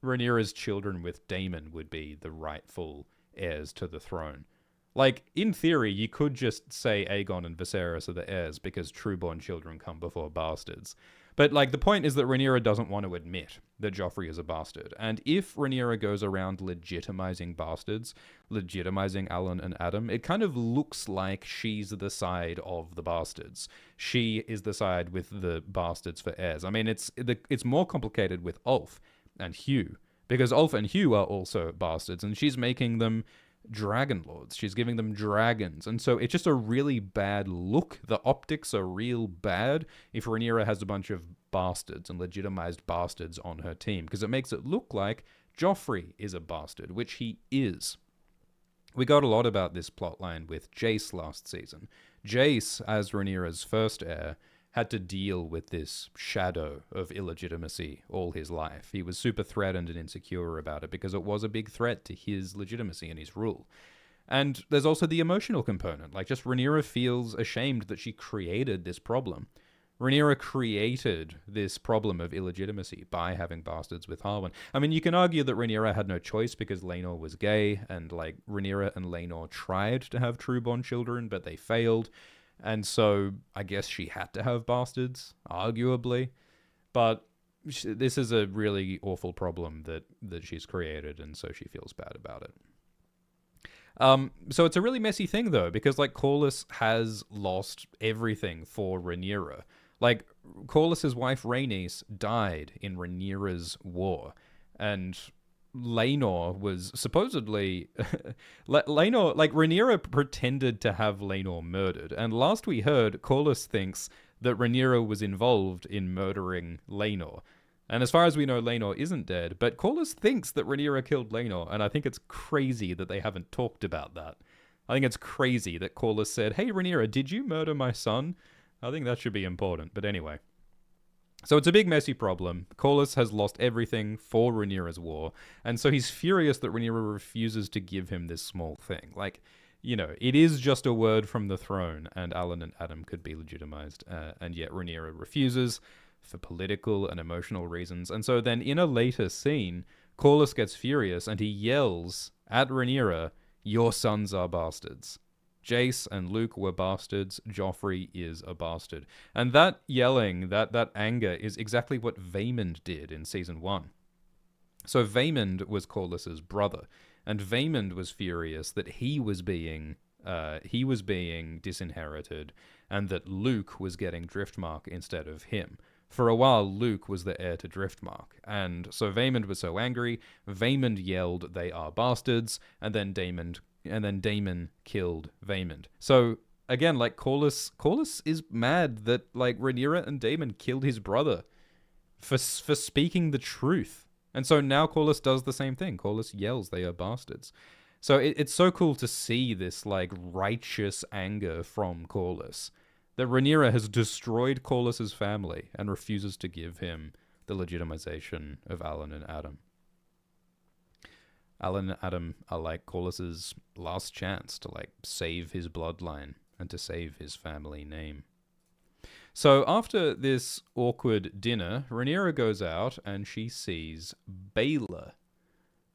Rhaenyra's children with Daemon would be the rightful heirs to the throne. Like, in theory, you could just say Aegon and Viserys are the heirs because true-born children come before bastards. But, like, the point is that Rhaenyra doesn't want to admit that Joffrey is a bastard. And if Rhaenyra goes around legitimizing bastards, legitimizing Alan and Adam, it kind of looks like she's the side of the bastards. She is the side with the bastards for heirs. I mean, it's more complicated with Ulf and Hugh, because Ulf and Hugh are also bastards, and she's making them dragon lords. She's giving them dragons. And so it's just a really bad look. The optics are real bad if Rhaenyra has a bunch of bastards and legitimized bastards on her team, because it makes it look like Joffrey is a bastard, which he is. We got a lot about this plotline with Jace last season. Jace, as Rhaenyra's first heir, had to deal with this shadow of illegitimacy all his life. He was super threatened and insecure about it because it was a big threat to his legitimacy and his rule. And there's also the emotional component. Like, just Rhaenyra feels ashamed that she created this problem. Rhaenyra created this problem of illegitimacy by having bastards with Harwin. I mean, you can argue that Rhaenyra had no choice because Laenor was gay, and, like, Rhaenyra and Laenor tried to have true-born children, but they failed. And so I guess she had to have bastards, arguably. But this is a really awful problem that she's created, and so she feels bad about it. So it's a really messy thing, though, because, like, Corlys has lost everything for Rhaenyra. Like, Corlys's wife Rhaenys died in Rhaenyra's war, and Laenor was supposedly... Laenor, like, Rhaenyra pretended to have Laenor murdered, and last we heard, Corlys thinks that Rhaenyra was involved in murdering Laenor. And as far as we know, Laenor isn't dead, but Corlys thinks that Rhaenyra killed Laenor, and I think it's crazy that they haven't talked about that. I think it's crazy that Corlys said, "Hey Rhaenyra, did you murder my son?" I think that should be important, but anyway. So it's a big messy problem. Corlys has lost everything for Rhaenyra's war, and so he's furious that Rhaenyra refuses to give him this small thing. Like, you know, it is just a word from the throne, and Alan and Adam could be legitimized, and yet Rhaenyra refuses for political and emotional reasons. And so then in a later scene, Corlys gets furious and he yells at Rhaenyra, "Your sons are bastards. Jace and Luke were bastards. Joffrey is a bastard." And that yelling, that anger is exactly what Vaemond did in season 1. So Vaemond was Corlys's brother, and Vaemond was furious that he was being disinherited, and that Luke was getting Driftmark instead of him. For a while, Luke was the heir to Driftmark, and so Vaemond was so angry. Vaemond yelled, "They are bastards," and then Daemon killed Vaemond. So again, like Corlys is mad that like Rhaenyra and Daemon killed his brother for speaking the truth. And so now Corlys does the same thing. Corlys yells, "They are bastards." So it's so cool to see this like righteous anger from Corlys, that Rhaenyra has destroyed Corlys's family and refuses to give him the legitimization of Alan and Adam. Alan and Adam are like Corlys's last chance to like save his bloodline and to save his family name. So after this awkward dinner, Rhaenyra goes out and she sees Baela.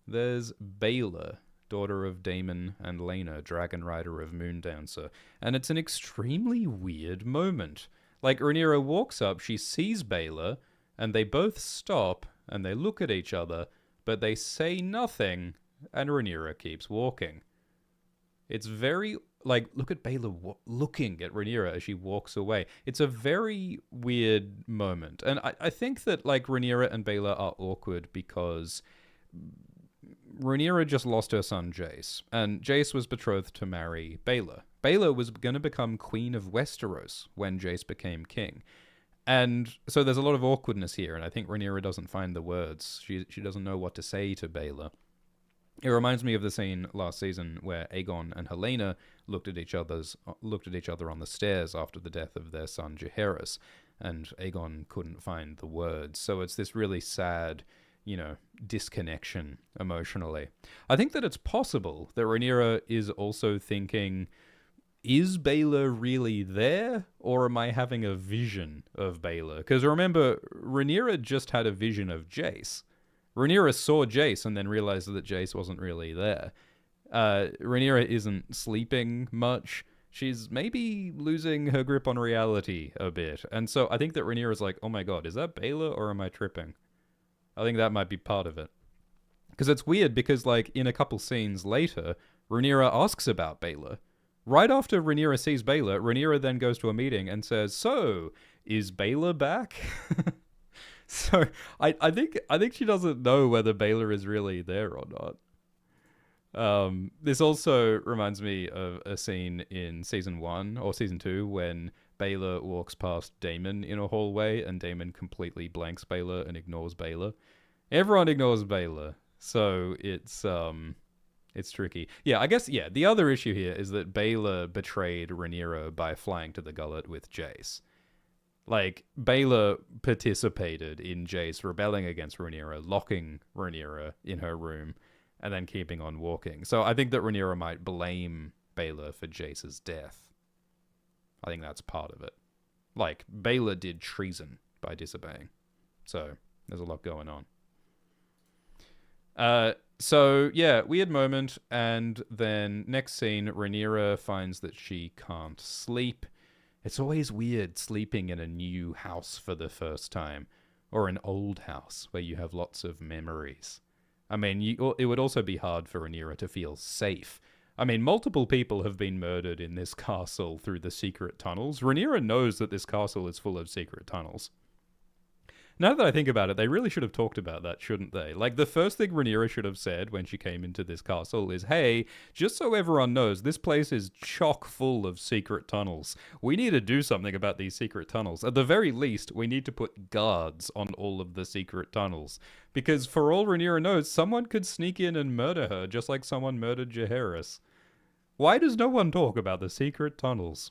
There's Baela, daughter of Daemon and Laena, dragon rider of Moondancer, and it's an extremely weird moment. Like, Rhaenyra walks up, she sees Baela, and they both stop, and they look at each other, but they say nothing, and Rhaenyra keeps walking. It's very, like, look at Baela looking at Rhaenyra as she walks away. It's a very weird moment, and I think that, like, Rhaenyra and Baela are awkward because Rhaenyra just lost her son Jace, and Jace was betrothed to marry Baela. Baela was going to become Queen of Westeros when Jace became king. And so there's a lot of awkwardness here, and I think Rhaenyra doesn't find the words. She doesn't know what to say to Baela. It reminds me of the scene last season where Aegon and Helena looked at each other on the stairs after the death of their son Jaehaerys, and Aegon couldn't find the words. So it's this really sad, disconnection emotionally. I think that it's possible that Rhaenyra is also thinking, is Baela really there, or am I having a vision of Baela? Because remember, Rhaenyra just had a vision of Jace. Rhaenyra saw Jace and then realized that Jace wasn't really there. Rhaenyra isn't sleeping much. She's maybe losing her grip on reality a bit. And so I think that Rhaenyra's like, oh my god, is that Baela or am I tripping? I think that might be part of it. Because it's weird because, like, in a couple scenes later, Rhaenyra asks about Baela. Right after Rhaenyra sees Baela, Rhaenyra then goes to a meeting and says, "So, is Baela back?" So, I think she doesn't know whether Baela is really there or not. This also reminds me of a scene in season 1 or season 2 when Baela walks past Daemon in a hallway and Daemon completely blanks Baela and ignores Baela. Everyone ignores Baela, so it's tricky. Yeah, I guess, the other issue here is that Baela betrayed Rhaenyra by flying to the Gullet with Jace. Like, Baela participated in Jace rebelling against Rhaenyra, locking Rhaenyra in her room, and then keeping on walking. So I think that Rhaenyra might blame Baela for Jace's death. I think that's part of it. Like, Baela did treason by disobeying. So, there's a lot going on. Weird moment, and then next scene, Rhaenyra finds that she can't sleep. It's always weird sleeping in a new house for the first time, or an old house where you have lots of memories. I mean, it would also be hard for Rhaenyra to feel safe. I mean, multiple people have been murdered in this castle through the secret tunnels. Rhaenyra knows that this castle is full of secret tunnels. Now that I think about it, they really should have talked about that, shouldn't they? Like, the first thing Rhaenyra should have said when she came into this castle is, hey, just so everyone knows, this place is chock full of secret tunnels. We need to do something about these secret tunnels. At the very least, we need to put guards on all of the secret tunnels. Because for all Rhaenyra knows, someone could sneak in and murder her, just like someone murdered Jaehaerys. Why does no one talk about the secret tunnels?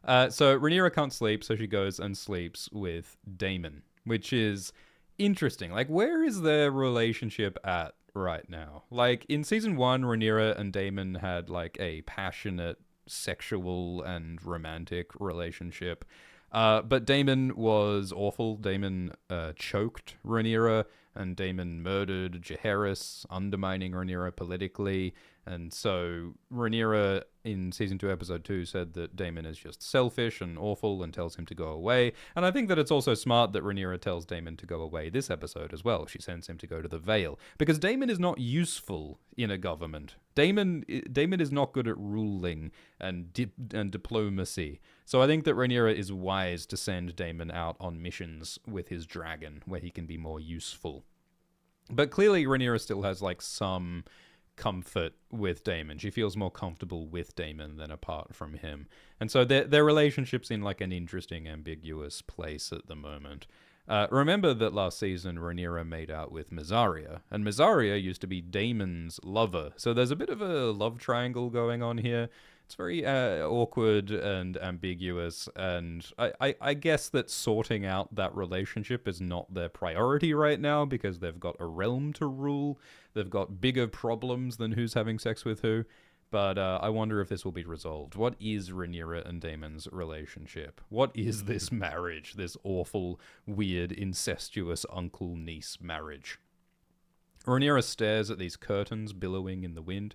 So Rhaenyra can't sleep, so she goes and sleeps with Daemon, which is interesting. Like, where is their relationship at right now? Like, in season 1, Rhaenyra and Daemon had, like, a passionate sexual and romantic relationship. But Daemon was awful. Daemon choked Rhaenyra and Daemon murdered Jaehaerys, undermining Rhaenyra politically. And so Rhaenyra in season 2 episode 2 said that Daemon is just selfish and awful and tells him to go away. And I think that it's also smart that Rhaenyra tells Daemon to go away this episode as well. She sends him to go to the Vale because Daemon is not useful in a government. Daemon is not good at ruling and diplomacy. So I think that Rhaenyra is wise to send Daemon out on missions with his dragon where he can be more useful. But clearly Rhaenyra still has like some comfort with Daemon. She feels more comfortable with Daemon than apart from him. And so their relationship's in like an interesting, ambiguous place at the moment. Remember that last season Rhaenyra made out with Mysaria, and Mysaria used to be Daemon's lover. So there's a bit of a love triangle going on here. It's very awkward and ambiguous, and I guess that sorting out that relationship is not their priority right now because they've got a realm to rule. They've got bigger problems than who's having sex with who. But I wonder if this will be resolved. What is Rhaenyra and Daemon's relationship? What is this marriage? This awful, weird, incestuous uncle-niece marriage? Rhaenyra stares at these curtains billowing in the wind,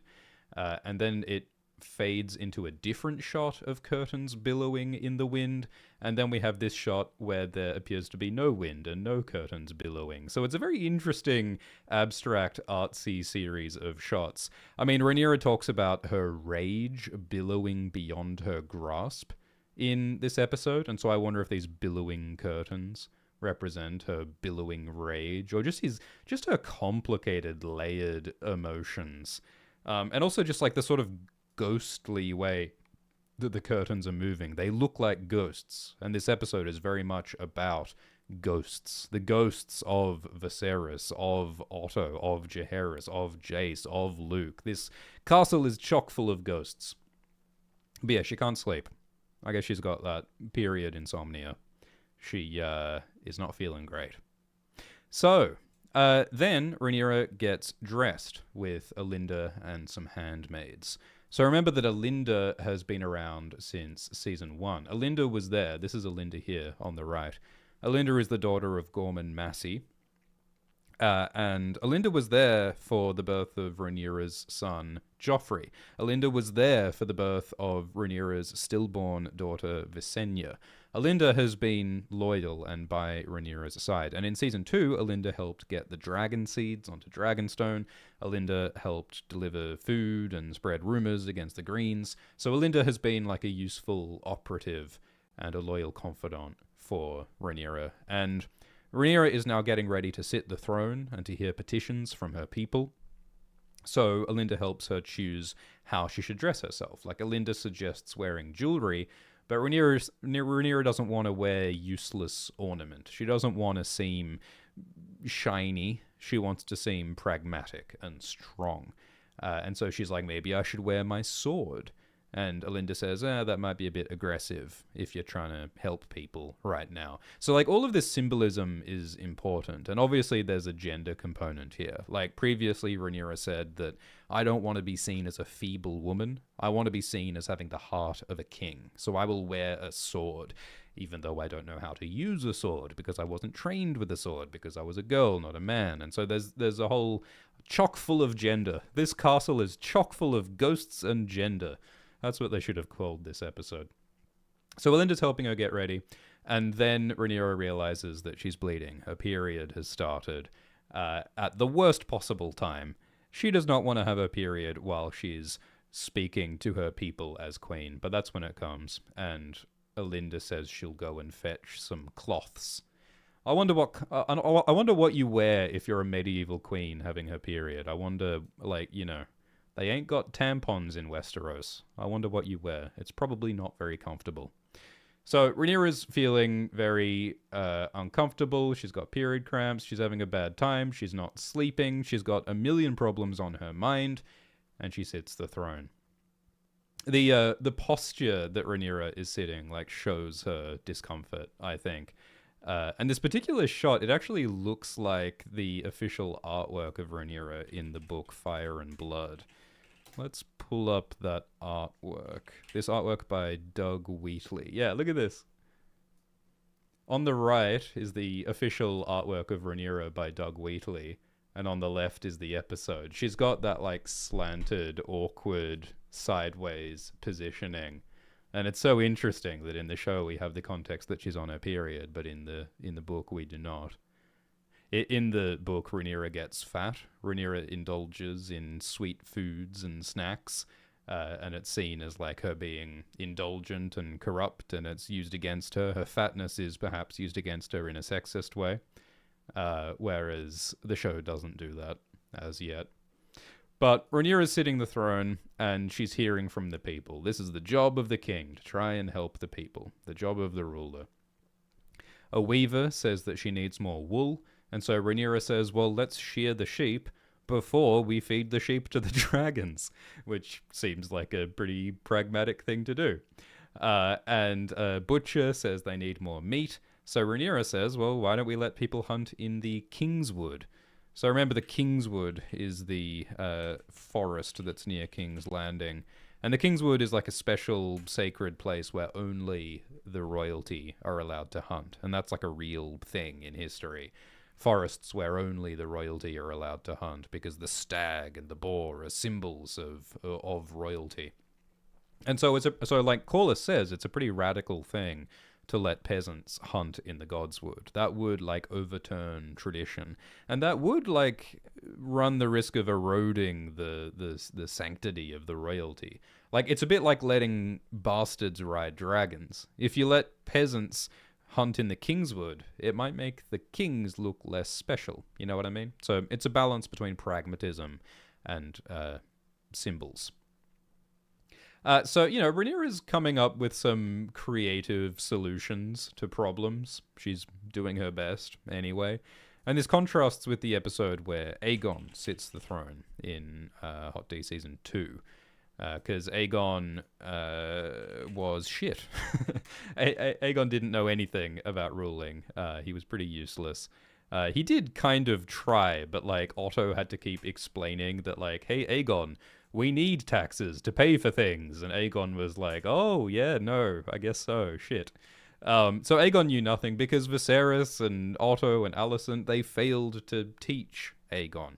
and then it fades into a different shot of curtains billowing in the wind, and then we have this shot where there appears to be no wind and no curtains billowing. So it's a very interesting, abstract, artsy series of shots. I mean, Rhaenyra talks about her rage billowing beyond her grasp in this episode, and so I wonder if these billowing curtains represent her billowing rage, or just her complicated, layered emotions. And also just like the sort of ghostly way that the curtains are moving. They look like ghosts, and this episode is very much about ghosts. The ghosts of Viserys, of Otto, of Jaehaerys, of Jace, of Luke. This castle is chock full of ghosts. But yeah, she can't sleep. I guess she's got that period insomnia. She is not feeling great. So, then Rhaenyra gets dressed with Alinda and some handmaids. So remember that Alinda has been around since season 1. Alinda was there. This is Alinda here on the right. Alinda is the daughter of Gorman Massey. And Alinda was there for the birth of Rhaenyra's son, Joffrey. Alinda was there for the birth of Rhaenyra's stillborn daughter, Visenya. Alinda has been loyal and by Rhaenyra's side. And in season 2, Alinda helped get the dragon seeds onto Dragonstone. Alinda helped deliver food and spread rumors against the Greens. So Alinda has been like a useful operative and a loyal confidant for Rhaenyra. And Rhaenyra is now getting ready to sit the throne and to hear petitions from her people. So Alinda helps her choose how she should dress herself. Like Alinda suggests wearing jewelry, but Rhaenyra doesn't want to wear useless ornament. She doesn't want to seem shiny. She wants to seem pragmatic and strong. And so she's like, maybe I should wear my sword. And Alinda says, that might be a bit aggressive if you're trying to help people right now. So, like, all of this symbolism is important. And obviously there's a gender component here. Like, previously Rhaenyra said that I don't want to be seen as a feeble woman. I want to be seen as having the heart of a king. So I will wear a sword, even though I don't know how to use a sword, because I wasn't trained with a sword, because I was a girl, not a man. And so there's a whole chock full of gender. This castle is chock full of ghosts and gender. That's what they should have called this episode. So Alinda's helping her get ready, and then Rhaenyra realizes that she's bleeding. Her period has started at the worst possible time. She does not want to have a period while she's speaking to her people as queen, but that's when it comes, and Alinda says she'll go and fetch some cloths. I wonder what you wear if you're a medieval queen having her period. I wonder, like, you know, they ain't got tampons in Westeros. I wonder what you wear. It's probably not very comfortable. So Rhaenyra's feeling very uncomfortable. She's got period cramps. She's having a bad time. She's not sleeping. She's got a million problems on her mind, and she sits the throne. The posture that Rhaenyra is sitting like shows her discomfort, I think. And this particular shot, it actually looks like the official artwork of Rhaenyra in the book Fire and Blood. Let's pull up that artwork. This artwork by Doug Wheatley. Yeah, look at this. On the right is the official artwork of Rhaenyra by Doug Wheatley, and on the left is the episode. She's got that like slanted, awkward, sideways positioning. And it's so interesting that in the show we have the context that she's on her period, but in the book we do not. In the book, Rhaenyra gets fat. Rhaenyra indulges in sweet foods and snacks, and it's seen as like her being indulgent and corrupt, and it's used against her. Her fatness is perhaps used against her in a sexist way, whereas the show doesn't do that as yet. But Rhaenyra's sitting the throne, and she's hearing from the people. This is the job of the king, to try and help the people. The job of the ruler. A weaver says that she needs more wool, and so Rhaenyra says, well, let's shear the sheep before we feed the sheep to the dragons, which seems like a pretty pragmatic thing to do. And a butcher says they need more meat, so Rhaenyra says, well, why don't we let people hunt in the Kingswood? So remember, the Kingswood is the forest that's near King's Landing. And the Kingswood is like a special sacred place where only the royalty are allowed to hunt. And that's like a real thing in history. Forests where only the royalty are allowed to hunt, because the stag and the boar are symbols of royalty. And so like Corlys says, it's a pretty radical thing to let peasants hunt in the Godswood. That would like overturn tradition, and that would like run the risk of eroding the sanctity of the royalty. Like, it's a bit like letting bastards ride dragons. If you let peasants hunt in the Kingswood, it might make the kings look less special. You know what I mean? So it's a balance between pragmatism and symbols. So, Rhaenyra's coming up with some creative solutions to problems. She's doing her best anyway. And this contrasts with the episode where Aegon sits the throne in Hot D Season 2. Because Aegon was shit. Aegon didn't know anything about ruling. He was pretty useless. He did kind of try, but like Otto had to keep explaining that like, hey, Aegon, we need taxes to pay for things. And Aegon was like, oh, yeah, no, I guess so, shit. So Aegon knew nothing because Viserys and Otto and Alicent, they failed to teach Aegon.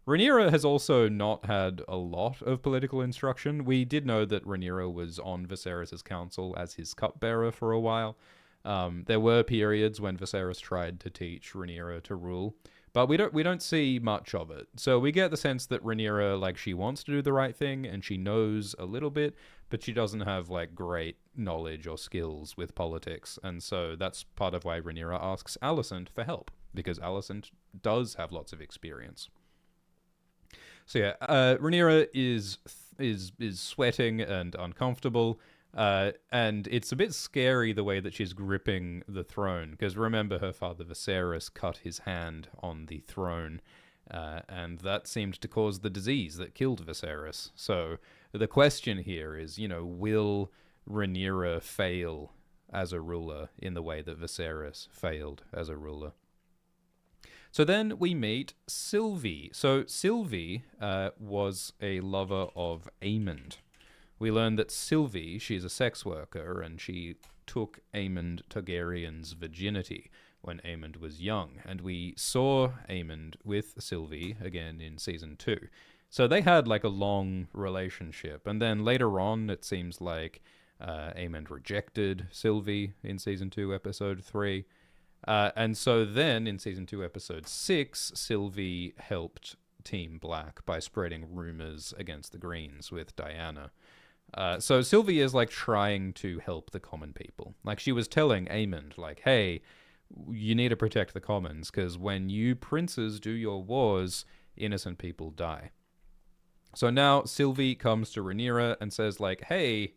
Rhaenyra has also not had a lot of political instruction. We did know that Rhaenyra was on Viserys' council as his cupbearer for a while. There were periods when Viserys tried to teach Rhaenyra to rule, but we don't see much of it. So we get the sense that Rhaenyra, like, she wants to do the right thing and she knows a little bit, but she doesn't have like great knowledge or skills with politics. And so that's part of why Rhaenyra asks Alicent for help, because Alicent does have lots of experience. So yeah, Rhaenyra is sweating and uncomfortable, and it's a bit scary the way that she's gripping the throne, because remember, her father Viserys cut his hand on the throne, and that seemed to cause the disease that killed Viserys. So the question here is, will Rhaenyra fail as a ruler in the way that Viserys failed as a ruler? So then we meet Sylvie. So Sylvie was a lover of Aemond. We learn that Sylvie, she's a sex worker, and she took Aemond Targaryen's virginity when Aemond was young. And we saw Aemond with Sylvie again in Season 2. So they had like a long relationship. And then later on, it seems like Aemond rejected Sylvie in Season 2, Episode 3. And so then, in Season 2, Episode 6, Sylvie helped Team Black by spreading rumors against the Greens with Diana. So Sylvie is, like, trying to help the common people. Like, she was telling Aemond, like, hey, you need to protect the commons, because when you princes do your wars, innocent people die. So now Sylvie comes to Rhaenyra and says, like, hey,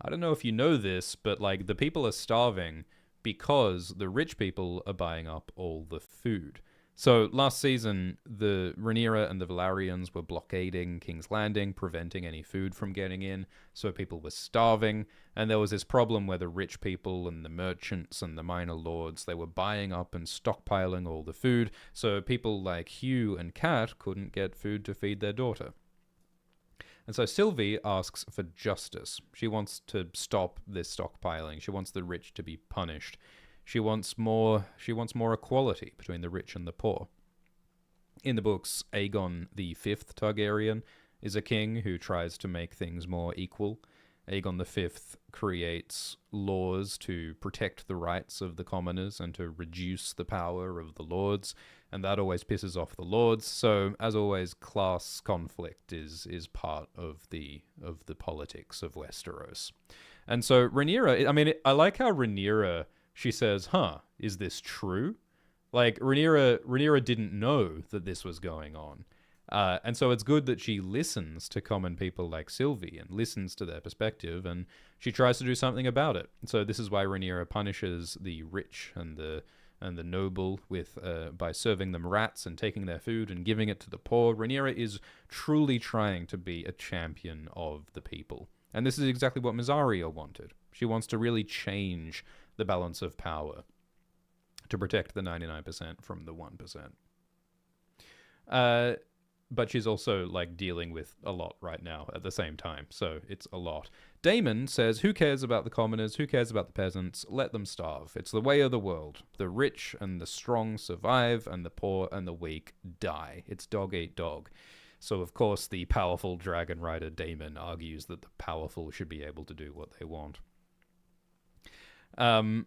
I don't know if you know this, but, like, the people are starving because the rich people are buying up all the food. So last season, the Rhaenyra and the Velaryons were blockading King's Landing, preventing any food from getting in, so people were starving, and there was this problem where the rich people and the merchants and the minor lords, they were buying up and stockpiling all the food, so people like Hugh and Kat couldn't get food to feed their daughter. And so Sylvie asks for justice. She wants to stop this stockpiling. She wants the rich to be punished. She wants more equality between the rich and the poor. In the books, Aegon the Fifth Targaryen is a king who tries to make things more equal. Aegon the Fifth creates laws to protect the rights of the commoners and to reduce the power of the lords, and that always pisses off the lords. So, as always, class conflict is part of the politics of Westeros. And so Rhaenyra, I mean, I like how Rhaenyra, she says, is this true? Like, Rhaenyra didn't know that this was going on. And so it's good that she listens to common people like Sylvie and listens to their perspective, and she tries to do something about it. So this is why Rhaenyra punishes the rich and the noble by serving them rats and taking their food and giving it to the poor. Rhaenyra is truly trying to be a champion of the people. And this is exactly what Mysaria wanted. She wants to really change the balance of power to protect the 99% from the 1%. But she's also, like, dealing with a lot right now at the same time, so it's a lot. Daemon says, who cares about the commoners? Who cares about the peasants? Let them starve. It's the way of the world. The rich and the strong survive, and the poor and the weak die. It's dog eat dog. So, of course, the powerful dragon rider Daemon argues that the powerful should be able to do what they want. And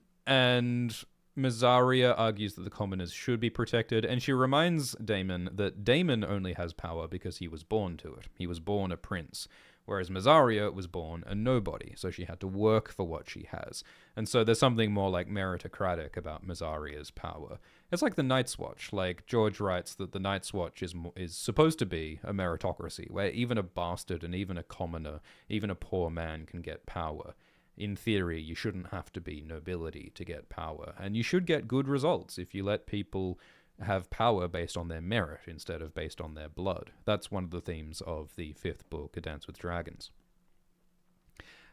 Mysaria argues that the commoners should be protected, and she reminds Daemon that Daemon only has power because he was born to it. He was born a prince, whereas Mysaria was born a nobody, so she had to work for what she has. And so there's something more like meritocratic about Mysaria's power. It's like the Night's Watch. Like, George writes that the Night's Watch is supposed to be a meritocracy, where even a bastard and even a commoner, even a poor man can get power. In theory, you shouldn't have to be nobility to get power, and you should get good results if you let people have power based on their merit instead of based on their blood. That's one of the themes of the fifth book, A Dance with Dragons.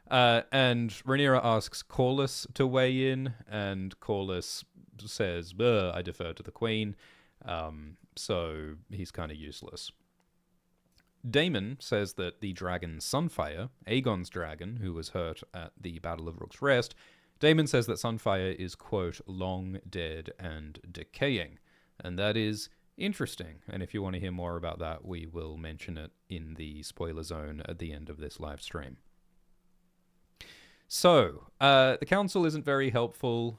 And Rhaenyra asks Corlys to weigh in, and Corlys says, I defer to the queen, so he's kind of useless. Daemon says that the dragon Sunfire, Aegon's dragon, who was hurt at the Battle of Rook's Rest, Daemon says that Sunfire is, quote, long dead and decaying. And that is interesting. And if you want to hear more about that, we will mention it in the spoiler zone at the end of this live stream. So, the council isn't very helpful.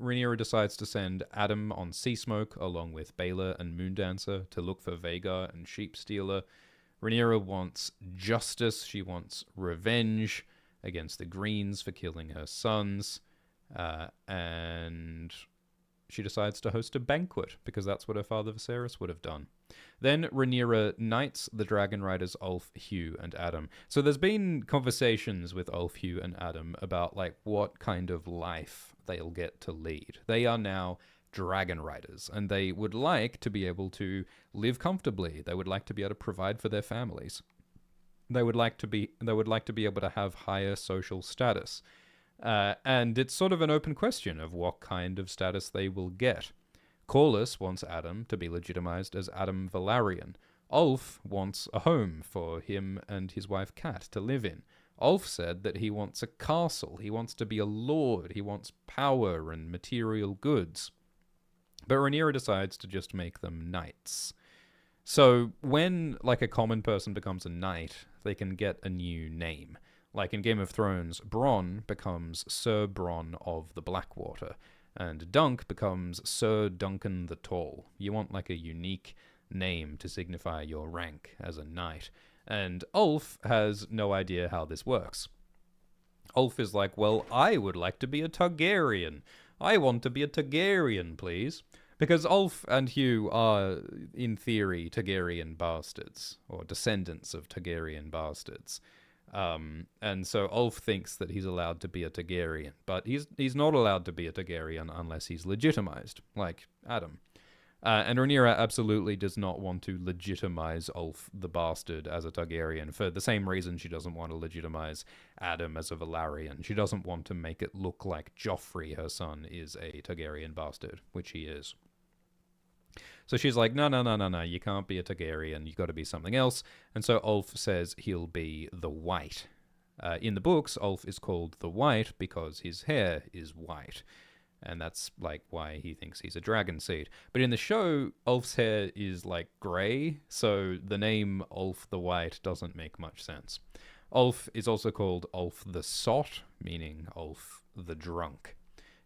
Rhaenyra decides to send Adam on Sea Smoke along with Baelor and Moondancer to look for Vhagar and Sheepstealer. Rhaenyra wants justice. She wants revenge against the Greens for killing her sons. And she decides to host a banquet because that's what her father Viserys would have done. Then Rhaenyra knights the dragon riders Ulf, Hugh, and Adam. So there's been conversations with Ulf, Hugh, and Adam about, like, what kind of life they'll get to lead. They are now dragon riders, and they would like to be able to live comfortably. They would like to be able to provide for their families. They would like to be able to have higher social status. And it's sort of an open question of what kind of status they will get. Corlys wants Adam to be legitimized as Adam Velaryon. Ulf wants a home for him and his wife Kat to live in. Ulf said that he wants a castle. He wants to be a lord. He wants power and material goods. But Rhaenyra decides to just make them knights. So when, like, a common person becomes a knight, they can get a new name. Like in Game of Thrones, Bronn becomes Sir Bronn of the Blackwater, and Dunk becomes Sir Duncan the Tall. You want, like, a unique name to signify your rank as a knight. And Ulf has no idea how this works. Ulf is like, well, I would like to be a Targaryen. I want to be a Targaryen, please. Because Ulf and Hugh are, in theory, Targaryen bastards, or descendants of Targaryen bastards. And so Ulf thinks that he's allowed to be a Targaryen, but he's not allowed to be a Targaryen unless he's legitimized, like Adam. And Rhaenyra absolutely does not want to legitimize Ulf the Bastard as a Targaryen for the same reason she doesn't want to legitimize Adam as a Velaryon. She doesn't want to make it look like Joffrey, her son, is a Targaryen bastard, which he is. So she's like, no, you can't be a Targaryen, you got to be something else. And so Ulf says he'll be the White. In the books, Ulf is called the White because his hair is white. and that's like why he thinks he's a dragon seed. But in the show, Ulf's hair is like grey, so the name Ulf the White doesn't make much sense. Ulf is also called Ulf the Sot, meaning Ulf the Drunk.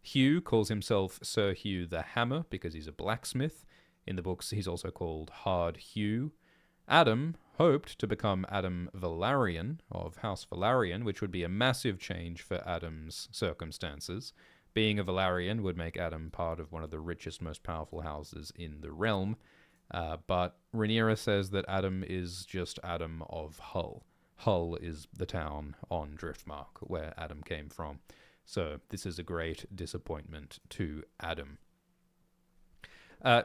Hugh calls himself Sir Hugh the Hammer because he's a blacksmith. In the books, he's also called Hard Hugh. Adam hoped to become Adam Velaryon of House Velaryon, which would be a massive change for Adam's circumstances. Being a Velaryon would make Adam part of one of the richest, most powerful houses in the realm. But Rhaenyra says that Adam is just Adam of Hull. Hull is the town on Driftmark where Adam came from. So this is a great disappointment to Adam.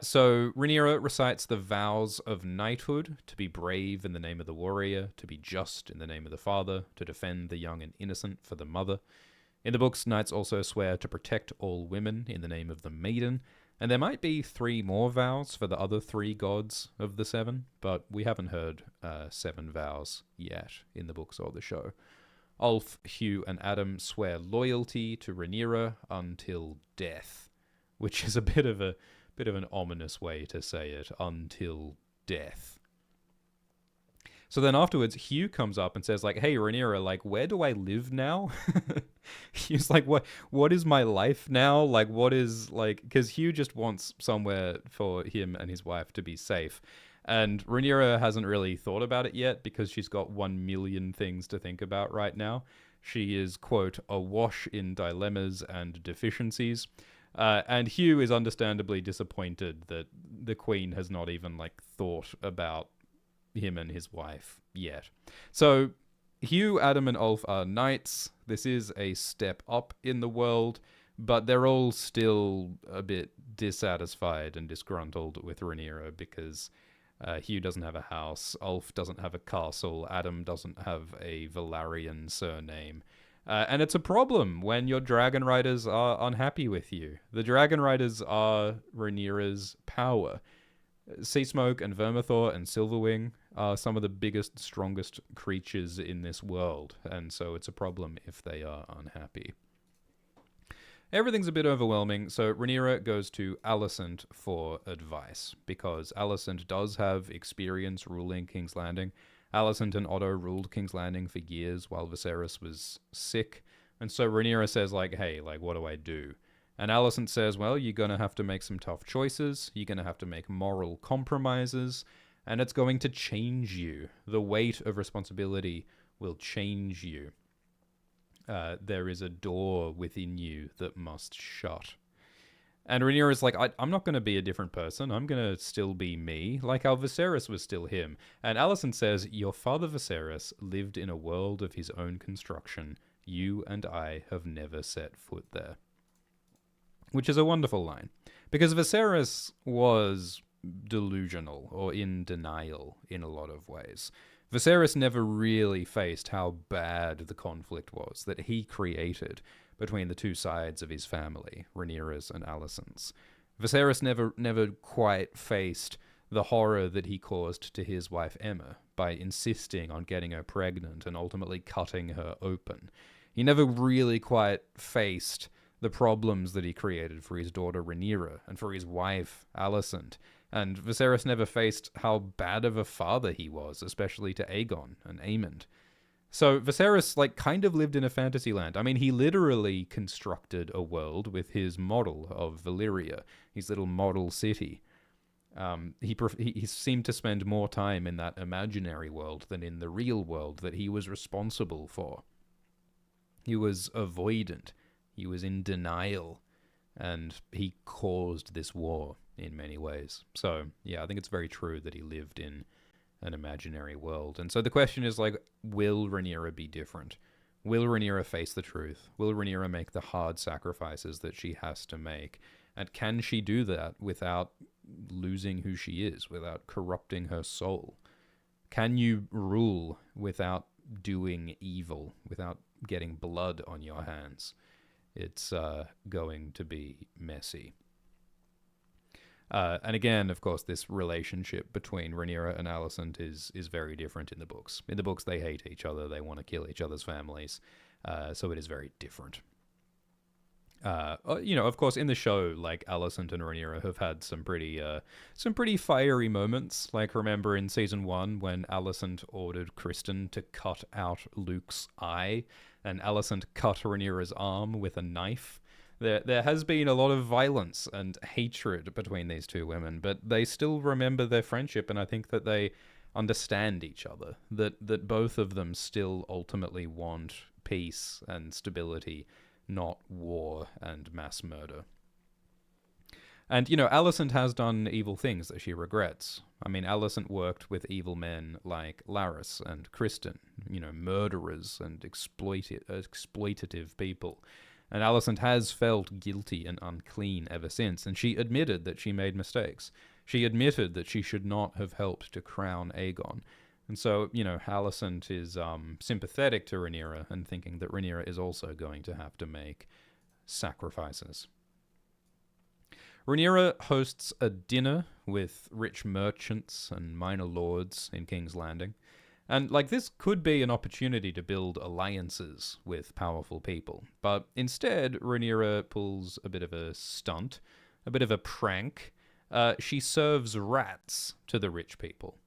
So Rhaenyra recites the vows of knighthood: to be brave in the name of the warrior, to be just in the name of the father, to defend the young and innocent for the mother. In the books, knights also swear to protect all women in the name of the maiden, and there might be 3 more vows for the other 3 gods of the 7, but we haven't heard 7 vows yet in the books or the show. Ulf, Hugh, and Adam swear loyalty to Rhaenyra until death, which is a bit of an ominous way to say it, until death. So then afterwards, Hugh comes up and says, like, hey, Rhaenyra, like, where do I live now? He's like, what is my life now? Like, what is, like, because Hugh just wants somewhere for him and his wife to be safe. And Rhaenyra hasn't really thought about it yet because she's got 1 million things to think about right now. She is, quote, awash in dilemmas and deficiencies. And Hugh is understandably disappointed that the Queen has not even, like, thought about him and his wife yet. So Hugh, Adam, and Ulf are knights. This is a step up in the world, but they're all still a bit dissatisfied and disgruntled with Rhaenyra because Hugh doesn't have a house, Ulf doesn't have a castle, Adam doesn't have a Velaryon surname. And it's a problem when your dragon riders are unhappy with you. The dragon riders are Rhaenyra's power. Seasmoke and Vermithor and Silverwing are some of the biggest, strongest creatures in this world, and so it's a problem if they are unhappy. Everything's a bit overwhelming, so Rhaenyra goes to Alicent for advice, because Alicent does have experience ruling King's Landing. Alicent and Otto ruled King's Landing for years while Viserys was sick, and so Rhaenyra says, like, hey, like, what do I do? And Alicent says, well, you're going to have to make some tough choices, you're going to have to make moral compromises, and it's going to change you. The weight of responsibility will change you. There is a door within you that must shut. And Rhaenyra is like, I'm not going to be a different person. I'm going to still be me, like how Viserys was still him. And Alicent says, your father Viserys lived in a world of his own construction. You and I have never set foot there. Which is a wonderful line. Because Viserys was delusional, or in denial in a lot of ways. Viserys never really faced how bad the conflict was that he created between the two sides of his family, Rhaenyra's and Alicent's. Viserys never quite faced the horror that he caused to his wife Aemma by insisting on getting her pregnant and ultimately cutting her open. He never really quite faced the problems that he created for his daughter Rhaenyra and for his wife Alicent. And Viserys never faced how bad of a father he was, especially to Aegon and Aemond. So Viserys, like, kind of lived in a fantasy land. I mean, he literally constructed a world with his model of Valyria, his little model city. He seemed to spend more time in that imaginary world than in the real world that he was responsible for. He was avoidant. He was in denial, and he caused this war in many ways. So, yeah, I think it's very true that he lived in an imaginary world. And so the question is, like, will Rhaenyra be different? Will Rhaenyra face the truth? Will Rhaenyra make the hard sacrifices that she has to make? And can she do that without losing who she is, without corrupting her soul? Can you rule without doing evil, without getting blood on your hands? It's going to be messy. And again, of course, this relationship between Rhaenyra and Alicent is very different in the books. In the books, they hate each other. They want to kill each other's families. So it is very different. Of course, in the show, like Alicent and Rhaenyra have had some pretty fiery moments. Like, remember in season 1 when Alicent ordered Kristen to cut out Luke's eye, and Alicent cut Rhaenyra's arm with a knife. There has been a lot of violence and hatred between these two women, but they still remember their friendship, and I think that they understand each other. That both of them still ultimately want peace and stability, not war and mass murder. And, Alicent has done evil things that she regrets. I mean, Alicent worked with evil men like Larys and Kristen, murderers and exploitative people. And Alicent has felt guilty and unclean ever since, and she admitted that she made mistakes. She admitted that she should not have helped to crown Aegon. And so, Alicent is sympathetic to Rhaenyra and thinking that Rhaenyra is also going to have to make sacrifices. Rhaenyra hosts a dinner with rich merchants and minor lords in King's Landing. And, this could be an opportunity to build alliances with powerful people. But instead, Rhaenyra pulls a bit of a stunt, a bit of a prank. She serves rats to the rich people.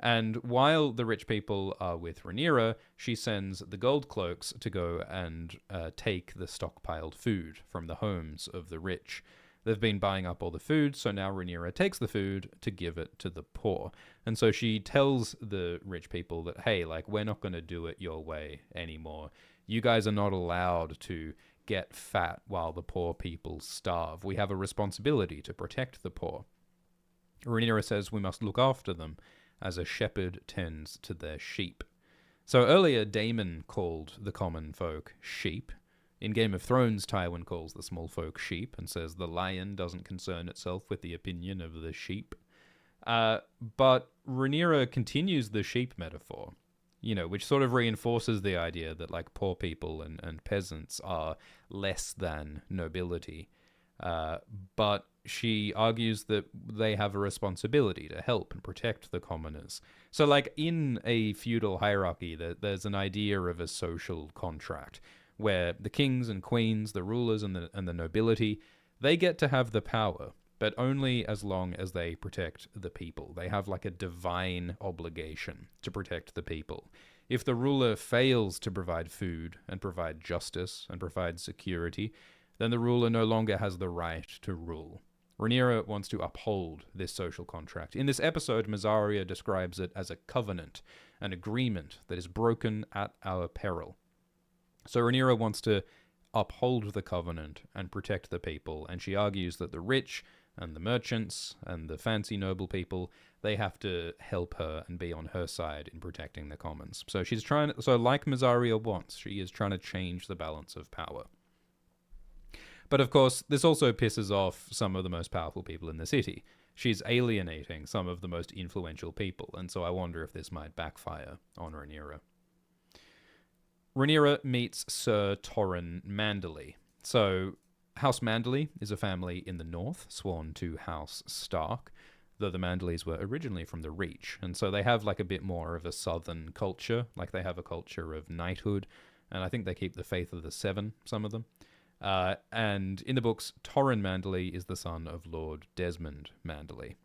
And while the rich people are with Rhaenyra, she sends the gold cloaks to go and take the stockpiled food from the homes of the rich. They've been buying up all the food, so now Rhaenyra takes the food to give it to the poor. And so she tells the rich people that, hey, we're not going to do it your way anymore. You guys are not allowed to get fat while the poor people starve. We have a responsibility to protect the poor. Rhaenyra says we must look after them as a shepherd tends to their sheep. So earlier, Daemon called the common folk sheep. In Game of Thrones, Tywin calls the small folk sheep and says the lion doesn't concern itself with the opinion of the sheep. But Rhaenyra continues the sheep metaphor, which sort of reinforces the idea that poor people and peasants are less than nobility. But she argues that they have a responsibility to help and protect the commoners. So in a feudal hierarchy, there's an idea of a social contract where the kings and queens, the rulers and the nobility, they get to have the power, but only as long as they protect the people. They have a divine obligation to protect the people. If the ruler fails to provide food and provide justice and provide security, then the ruler no longer has the right to rule. Rhaenyra wants to uphold this social contract. In this episode, Mysaria describes it as a covenant, an agreement that is broken at our peril. So Rhaenyra wants to uphold the covenant and protect the people, and she argues that the rich and the merchants and the fancy noble people, they have to help her and be on her side in protecting the commons. So like Mysaria wants, she is trying to change the balance of power. But of course, this also pisses off some of the most powerful people in the city. She's alienating some of the most influential people, and so I wonder if this might backfire on Rhaenyra. Rhaenyra meets Sir Torrhen Manderly. So, House Manderly is a family in the north, sworn to House Stark, though the Manderlys were originally from the Reach, and so they have a bit more of a southern culture, they have a culture of knighthood, and I think they keep the Faith of the Seven, some of them. And in the books, Torrhen Manderly is the son of Lord Desmond Manderly.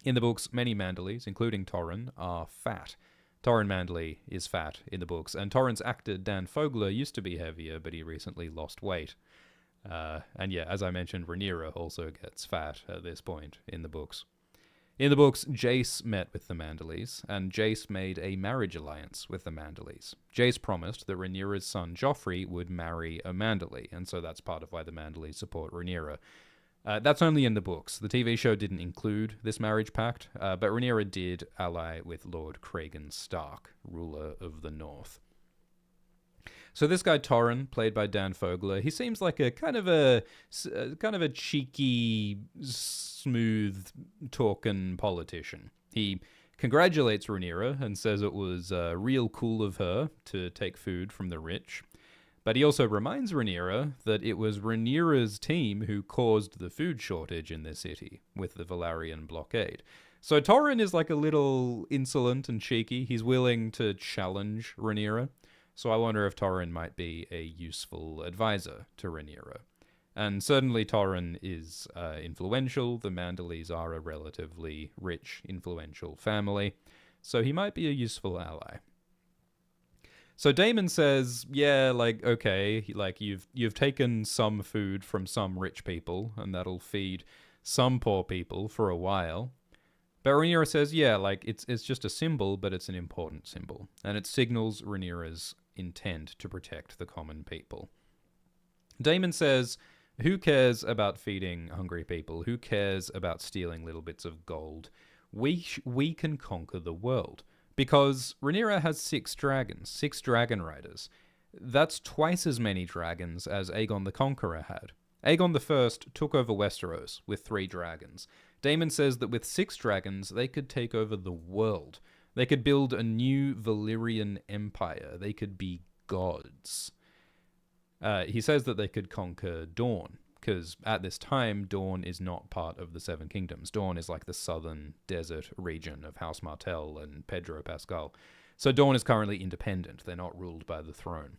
In the books, many Manderlys, including Torrhen, are fat. Torrhen Manderly is fat in the books, and Torrhen's actor Dan Fogler used to be heavier, but he recently lost weight. And yeah, as I mentioned, Rhaenyra also gets fat at this point in the books. In the books, Jace met with the Manderlys, and Jace made a marriage alliance with the Manderlys. Jace promised that Rhaenyra's son Joffrey would marry a Manderly, and so that's part of why the Manderlys support Rhaenyra. That's only in the books. The TV show didn't include this marriage pact, but Rhaenyra did ally with Lord Cragen Stark, ruler of the North. So this guy Torrhen, played by Dan Fogler, he seems like a kind of a cheeky, smooth-talking politician. He congratulates Rhaenyra and says it was real cool of her to take food from the rich. But he also reminds Rhaenyra that it was Rhaenyra's team who caused the food shortage in the city with the Valyrian blockade. So Torrhen is a little insolent and cheeky. He's willing to challenge Rhaenyra. So I wonder if Torrin might be a useful advisor to Rhaenyra. And certainly Torrin is influential. The Manderleys are a relatively rich, influential family. So he might be a useful ally. So Daemon says, yeah, like, okay, like you've taken some food from some rich people, and that'll feed some poor people for a while. But Rhaenyra says, yeah, like, it's just a symbol, but it's an important symbol. And it signals Rhaenyra's intent to protect the common people. Daemon says, who cares about feeding hungry people? Who cares about stealing little bits of gold? We can conquer the world. Because Rhaenyra has 6 dragons, 6 dragon riders. That's twice as many dragons as Aegon the Conqueror had. Aegon I took over Westeros with 3 dragons. Daemon says that with 6 dragons, they could take over the world. They could build a new Valyrian empire. They could be gods. He says that they could conquer Dorne, because at this time, Dorne is not part of the Seven Kingdoms. Dorne is like the southern desert region of House Martell and Pedro Pascal. So Dorne is currently independent. They're not ruled by the throne.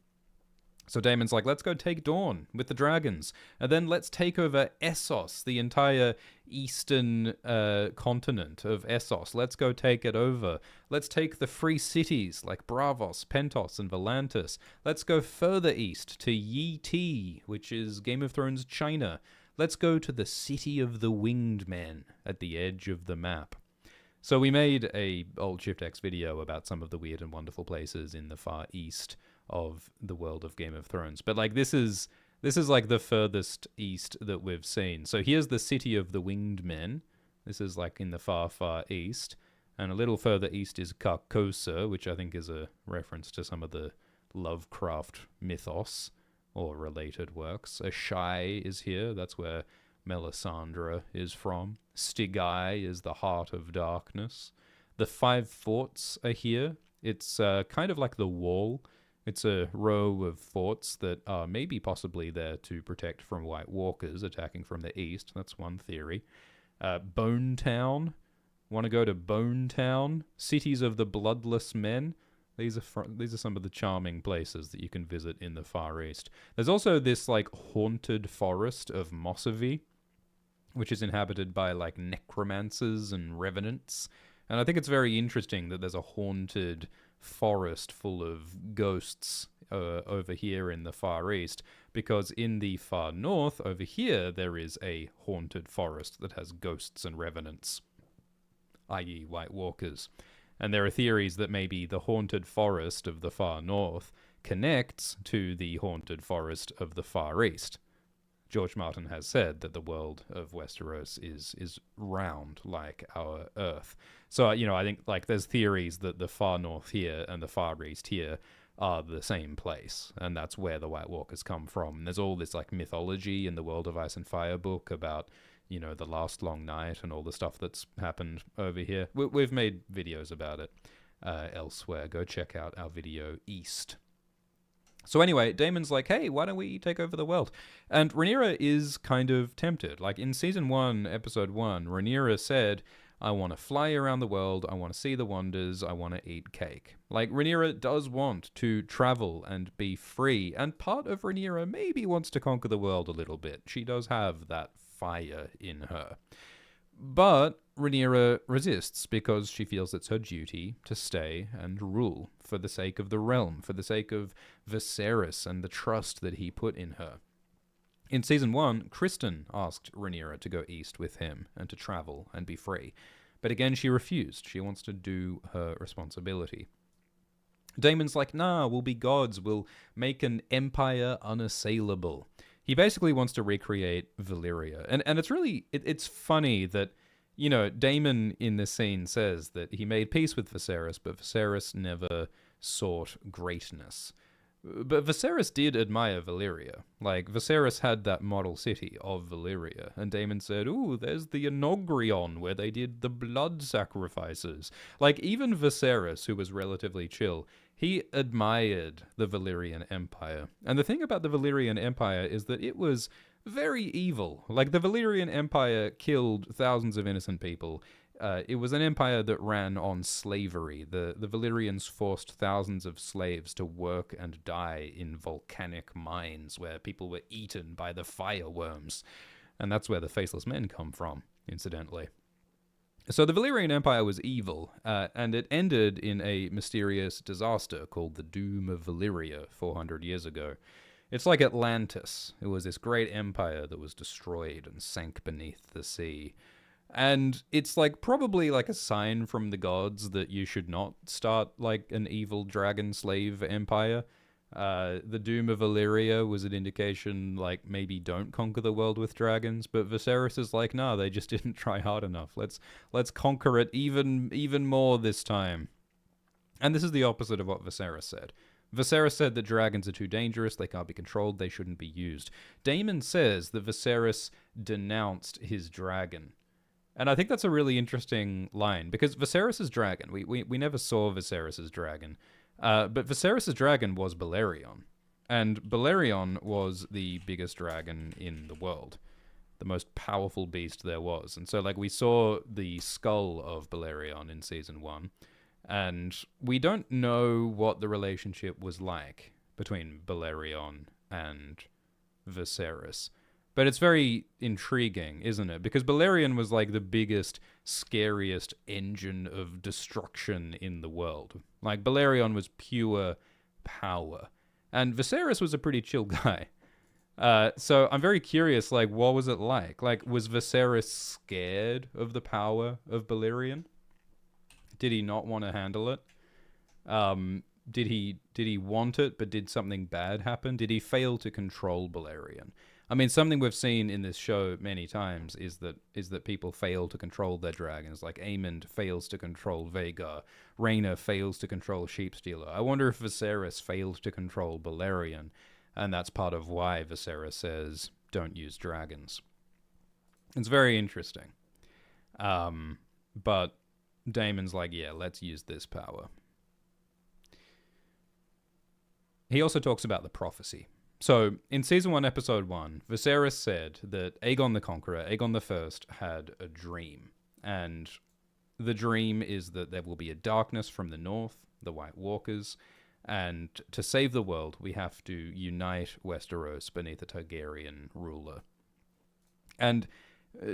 So Daemon's like, let's go take Dorne with the dragons. And then let's take over Essos, the entire eastern continent of Essos. Let's go take it over. Let's take the free cities like Braavos, Pentos, and Volantis. Let's go further east to Yi Ti, which is Game of Thrones China. Let's go to the City of the Winged Men at the edge of the map. So we made a old Shift X video about some of the weird and wonderful places in the far east of the world of Game of Thrones. But like this is like the furthest east that we've seen. So here's the City of the Winged Men. This is like in the far, far east. And a little further east is Carcosa, which I think is a reference to some of the Lovecraft mythos or related works. Asshai is here. That's where Melisandre is from. Stygia is the heart of darkness. The 5 forts are here. It's kind of like the Wall. It's a row of forts that are maybe possibly there to protect from White Walkers attacking from the east. That's one theory. Bone Town. Want to go to Bone Town? Cities of the Bloodless Men. These are some of the charming places that you can visit in the Far East. There's also this like haunted forest of Mosavie, which is inhabited by like necromancers and revenants. And I think it's very interesting that there's a haunted forest full of ghosts over here in the Far East, because in the far north over here there is a haunted forest that has ghosts and revenants, i.e. White Walkers. And there are theories that maybe the haunted forest of the far north connects to the haunted forest of the Far East. George Martin has said that the world of Westeros is round like our Earth. So, you know, I think like there's theories that the far north here and the far east here are the same place, and that's where the White Walkers come from. And there's all this like mythology in the World of Ice and Fire book about, you know, the last long night and all the stuff that's happened over here. We've made videos about it elsewhere. Go check out our video East. So anyway, Daemon's like, hey, why don't we take over the world? And Rhaenyra is kind of tempted. Like in Season 1, Episode 1, Rhaenyra said, I want to fly around the world, I want to see the wonders, I want to eat cake. Like, Rhaenyra does want to travel and be free, and part of Rhaenyra maybe wants to conquer the world a little bit. She does have that fire in her. But Rhaenyra resists because she feels it's her duty to stay and rule for the sake of the realm, for the sake of Viserys and the trust that he put in her. In Season 1, Kristen asked Rhaenyra to go east with him and to travel and be free. But again, she refused. She wants to do her responsibility. Daemon's like, nah, we'll be gods. We'll make an empire unassailable. He basically wants to recreate Valyria. And it's really, it's funny that, you know, Daemon in this scene says that he made peace with Viserys, but Viserys never sought greatness. But Viserys did admire Valyria. Like, Viserys had that model city of Valyria. And Daemon said, ooh, there's the Inogrion, where they did the blood sacrifices. Like, even Viserys, who was relatively chill, he admired the Valyrian Empire. And the thing about the Valyrian Empire is that it was very evil. Like, the Valyrian Empire killed thousands of innocent people. it was an empire that ran on slavery. The Valyrians forced thousands of slaves to work and die in volcanic mines where people were eaten by the fireworms. And that's where the Faceless Men come from, incidentally. So the Valyrian Empire was evil, and it ended in a mysterious disaster called the Doom of Valyria 400 years ago. It's like Atlantis. It was this great empire that was destroyed and sank beneath the sea. And it's like probably like a sign from the gods that you should not start like an evil dragon slave empire. The Doom of Valyria was an indication like maybe don't conquer the world with dragons, but Viserys is like, nah, they just didn't try hard enough. Let's conquer it even more this time. And this is the opposite of what Viserys said. Viserys said that dragons are too dangerous, they can't be controlled, they shouldn't be used. Daemon says that Viserys denounced his dragon. And I think that's a really interesting line, because Viserys' dragon, we never saw Viserys' dragon, but Viserys' dragon was Balerion. And Balerion was the biggest dragon in the world, the most powerful beast there was. And so, like, we saw the skull of Balerion in Season 1, and we don't know what the relationship was like between Balerion and Viserys. But it's very intriguing, isn't it? Because Balerion was like the biggest, scariest engine of destruction in the world. Like, Balerion was pure power. And Viserys was a pretty chill guy. So I'm very curious, like, what was it like? Like, was Viserys scared of the power of Balerion? Did he not want to handle it? Did he want it, but did something bad happen? Did he fail to control Balerion? I mean, something we've seen in this show many times is that people fail to control their dragons. Like Aemond fails to control Vhagar. Rhaena fails to control Sheepstealer. I wonder if Viserys failed to control Balerion, and that's part of why Viserys says, don't use dragons. It's very interesting. But Daemon's like, yeah, let's use this power. He also talks about the prophecy. So, in Season 1, Episode 1, Viserys said that Aegon the Conqueror, Aegon the First, had a dream. And the dream is that there will be a darkness from the north, the White Walkers, and to save the world, we have to unite Westeros beneath a Targaryen ruler. And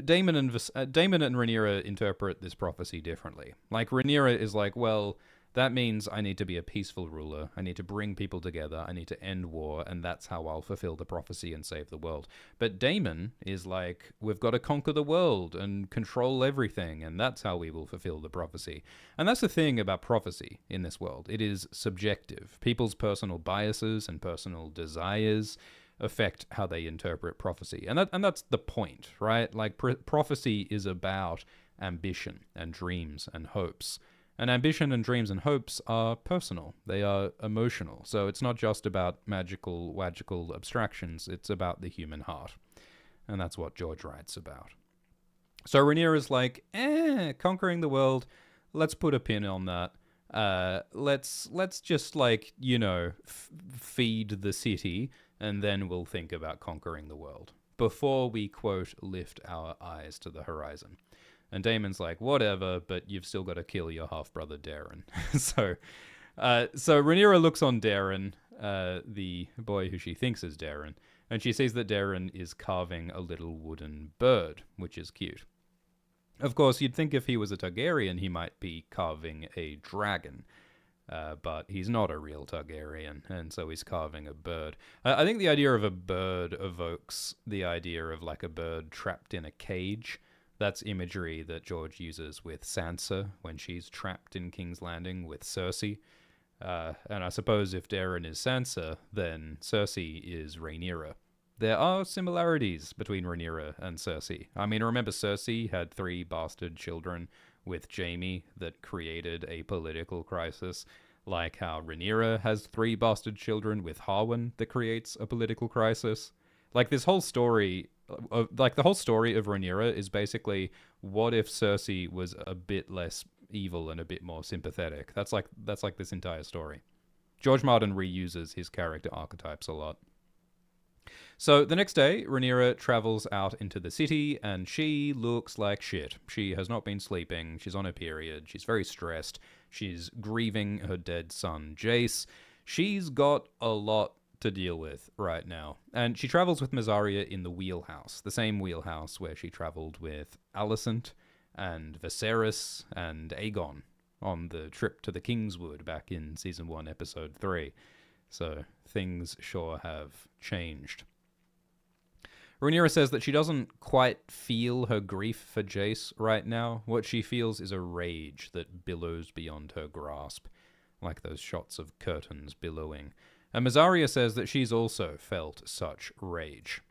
Daemon and Rhaenyra interpret this prophecy differently. Like, Rhaenyra is like, well, that means I need to be a peaceful ruler. I need to bring people together. I need to end war, and that's how I'll fulfill the prophecy and save the world. But Daemon is like, we've got to conquer the world and control everything, and that's how we will fulfill the prophecy. And that's the thing about prophecy in this world. It is subjective. People's personal biases and personal desires affect how they interpret prophecy. And that's the point, right? Like, prophecy is about ambition and dreams and hopes. And ambition and dreams and hopes are personal. They are emotional. So it's not just about magical, wagical abstractions. It's about the human heart. And that's what George writes about. So Rhaenyra's like, conquering the world, let's put a pin on that. Let's just, like, you know, feed the city, and then we'll think about conquering the world. Before we, quote, lift our eyes to the horizon. And Daemon's like, whatever, but you've still got to kill your half-brother Daeron. So Rhaenyra looks on Daeron, the boy who she thinks is Daeron, and she sees that Daeron is carving a little wooden bird, which is cute. Of course, you'd think if he was a Targaryen, he might be carving a dragon. But he's not a real Targaryen, and so he's carving a bird. I think the idea of a bird evokes the idea of, like, a bird trapped in a cage. That's imagery that George uses with Sansa when she's trapped in King's Landing with Cersei. And I suppose if Daeron is Sansa, then Cersei is Rhaenyra. There are similarities between Rhaenyra and Cersei. I mean, remember Cersei had 3 bastard children with Jaime that created a political crisis, like how Rhaenyra has 3 bastard children with Harwin that creates a political crisis. Like, this whole story, like, the whole story of Rhaenyra is basically, what if Cersei was a bit less evil and a bit more sympathetic? That's like this entire story. George Martin reuses his character archetypes a lot. So the next day, Rhaenyra travels out into the city, and she looks like shit. She has not been sleeping. She's on her period. She's very stressed. She's grieving her dead son, Jace. She's got a lot to deal with right now. And she travels with Mysaria in the wheelhouse, the same wheelhouse where she traveled with Alicent and Viserys and Aegon on the trip to the Kingswood back in Season 1, Episode 3. So things sure have changed. Rhaenyra says that she doesn't quite feel her grief for Jace right now. What she feels is a rage that billows beyond her grasp, like those shots of curtains billowing. And Mysaria says that she's also felt such rage.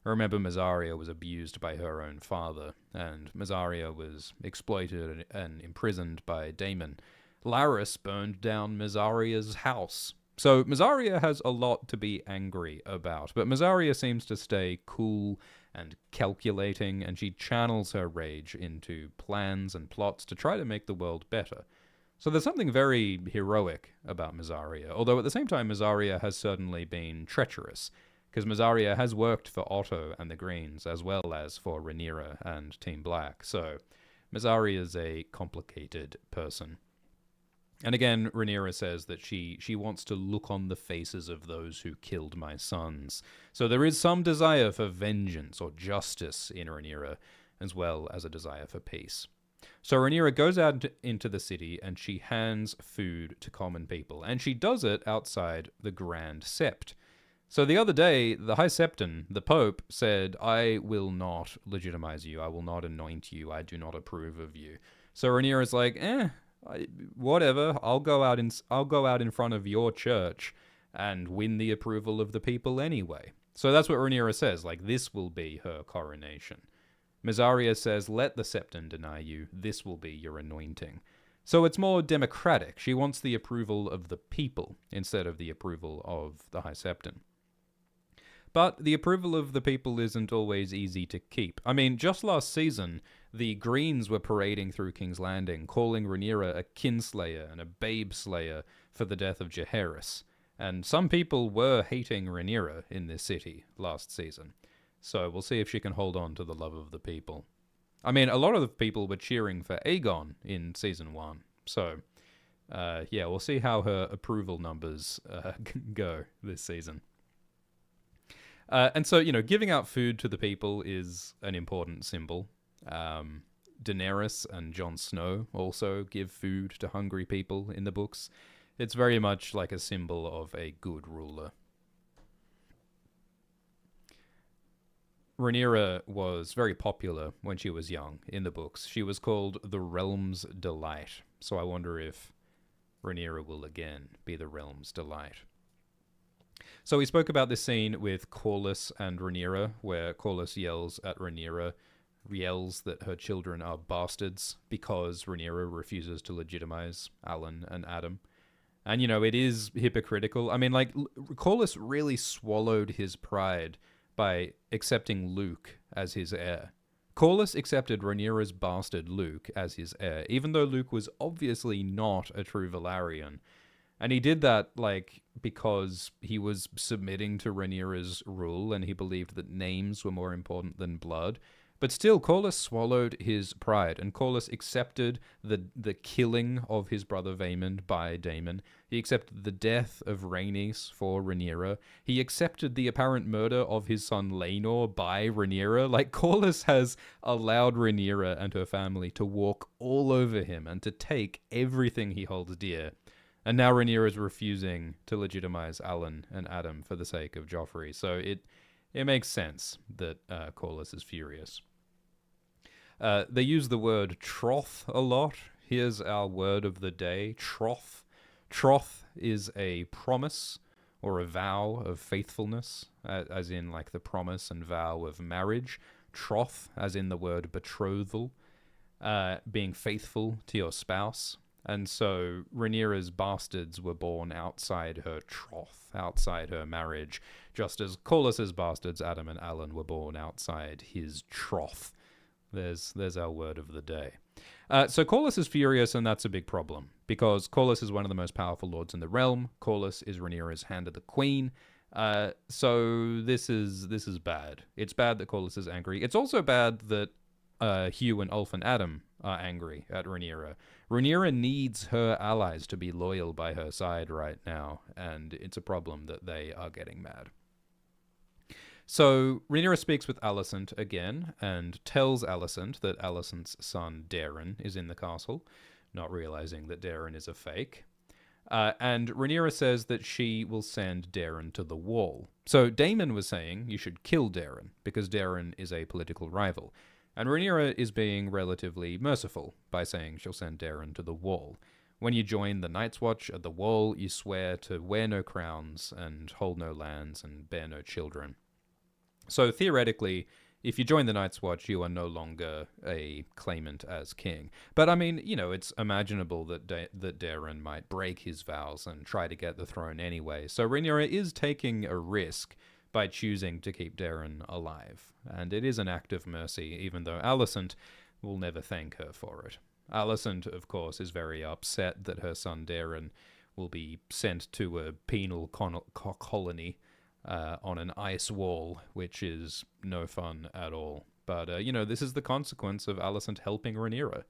Remember, Mysaria was abused by her own father, and Mysaria was exploited and imprisoned by Daemon. Larys burned down Mysaria's house. So Mysaria has a lot to be angry about, but Mysaria seems to stay cool and calculating, and she channels her rage into plans and plots to try to make the world better. So there's something very heroic about Mysaria, although at the same time Mysaria has certainly been treacherous, because Mysaria has worked for Otto and the Greens, as well as for Rhaenyra and Team Black, so Mysaria is a complicated person. And again, Rhaenyra says that she wants to look on the faces of those who killed my sons. So there is some desire for vengeance or justice in Rhaenyra, as well as a desire for peace. So Rhaenyra goes out into the city and she hands food to common people, and she does it outside the Grand Sept. So the other day, the High Septon, the Pope, said, "I will not legitimize you, I will not anoint you, I do not approve of you." So Rhaenyra's like, whatever, I'll go out in front of your church and win the approval of the people anyway. So that's what Rhaenyra says, like, this will be her coronation. Mysaria says, let the Septon deny you, this will be your anointing. So it's more democratic. She wants the approval of the people instead of the approval of the High Septon. But the approval of the people isn't always easy to keep. I mean, just last season, the Greens were parading through King's Landing, calling Rhaenyra a kinslayer and a babe-slayer for the death of Jaehaerys. And some people were hating Rhaenyra in this city last season. So we'll see if she can hold on to the love of the people. I mean, a lot of the people were cheering for Aegon in Season 1. So, yeah, we'll see how her approval numbers go this season. And so, giving out food to the people is an important symbol. Daenerys and Jon Snow also give food to hungry people in the books. It's very much like a symbol of a good ruler. Rhaenyra was very popular when she was young in the books. She was called the Realm's Delight. So I wonder if Rhaenyra will again be the Realm's Delight. So we spoke about this scene with Corlys and Rhaenyra, where Corlys yells at Rhaenyra, yells that her children are bastards because Rhaenyra refuses to legitimize Alan and Adam. And, it is hypocritical. I mean, Corlys really swallowed his pride by accepting Luke as his heir. Corlys accepted Rhaenyra's bastard Luke as his heir, even though Luke was obviously not a true Valyrian. And he did that, because he was submitting to Rhaenyra's rule, and he believed that names were more important than blood. But still, Corlys swallowed his pride, and Corlys accepted the killing of his brother Vaemond by Daemon. He accepted the death of Rhaenys for Rhaenyra. He accepted the apparent murder of his son Laenor by Rhaenyra. Corlys has allowed Rhaenyra and her family to walk all over him and to take everything he holds dear. And now Rhaenyra is refusing to legitimize Alan and Adam for the sake of Joffrey. So it makes sense that Corlys is furious. They use the word troth a lot. Here's our word of the day, troth. Troth is a promise or a vow of faithfulness, as in the promise and vow of marriage. Troth, as in the word betrothal, being faithful to your spouse. And so Rhaenyra's bastards were born outside her troth, outside her marriage, just as Corlys's bastards, Adam and Alan, were born outside his troth. There's our word of the day. So Corlys is furious, and that's a big problem, because Corlys is one of the most powerful lords in the realm. Corlys is Rhaenyra's hand of the queen, So this is bad. It's bad that Corlys is angry. It's also bad that Hugh and Ulf and Adam are angry at Rhaenyra. Rhaenyra needs her allies to be loyal by her side right now, and it's a problem that they are getting mad. So Rhaenyra speaks with Alicent again and tells Alicent that Alicent's son Daeron is in the castle, not realizing that Daeron is a fake. And Rhaenyra says that she will send Daeron to the wall. So Daemon was saying you should kill Daeron because Daeron is a political rival. And Rhaenyra is being relatively merciful by saying she'll send Daeron to the wall. When you join the Night's Watch at the wall, you swear to wear no crowns and hold no lands and bear no children. So theoretically, if you join the Night's Watch, you are no longer a claimant as king. But I mean, you know, it's imaginable that that Daeron might break his vows and try to get the throne anyway. So Rhaenyra is taking a risk by choosing to keep Daeron alive. And it is an act of mercy, even though Alicent will never thank her for it. Alicent, of course, is very upset that her son Daeron will be sent to a penal colony on an ice wall, which is no fun at all. But, you know, this is the consequence of Alicent helping Rhaenyra.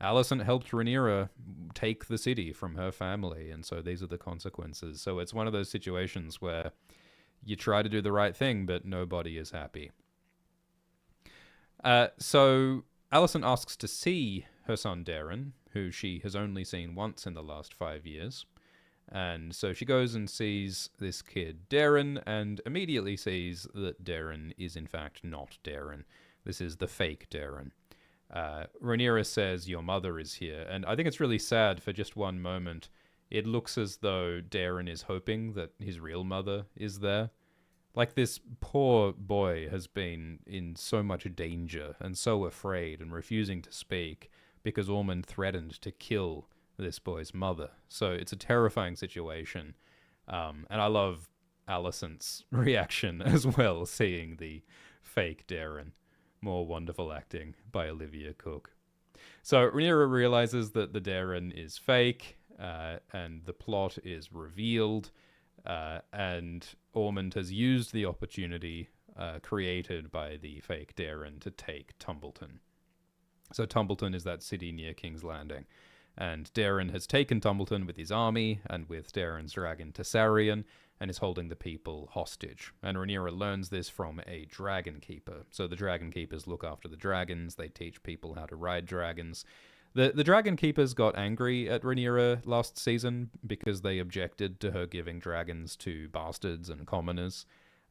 Alicent helped Rhaenyra take the city from her family, and so these are the consequences. So it's one of those situations where you try to do the right thing, but nobody is happy. So Alicent asks to see her son Daeron, who she has only seen once in the last 5 years. And so she goes and sees this kid, Daeron, and immediately sees that Daeron is in fact not Daeron. This is the fake Daeron. Rhaenyra says, your mother is here. And I think it's really sad for just one moment. It looks as though Daeron is hoping that his real mother is there. Like, this poor boy has been in so much danger and so afraid and refusing to speak because Ormond threatened to kill this boy's mother. So it's a terrifying situation. And I love Alicent's reaction as well, seeing the fake Daeron. More wonderful acting by Olivia Cook. So Rhaenyra realizes that the Daeron is fake, and the plot is revealed, and Ormond has used the opportunity created by the fake Daeron to take Tumbleton. So Tumbleton is that city near King's Landing. And Daeron has taken Tumbleton with his army and with Daeron's dragon Tessarion and is holding the people hostage. And Rhaenyra learns this from a dragon keeper. So the dragon keepers look after the dragons. They teach people how to ride dragons. The dragon keepers got angry at Rhaenyra last season because they objected to her giving dragons to bastards and commoners.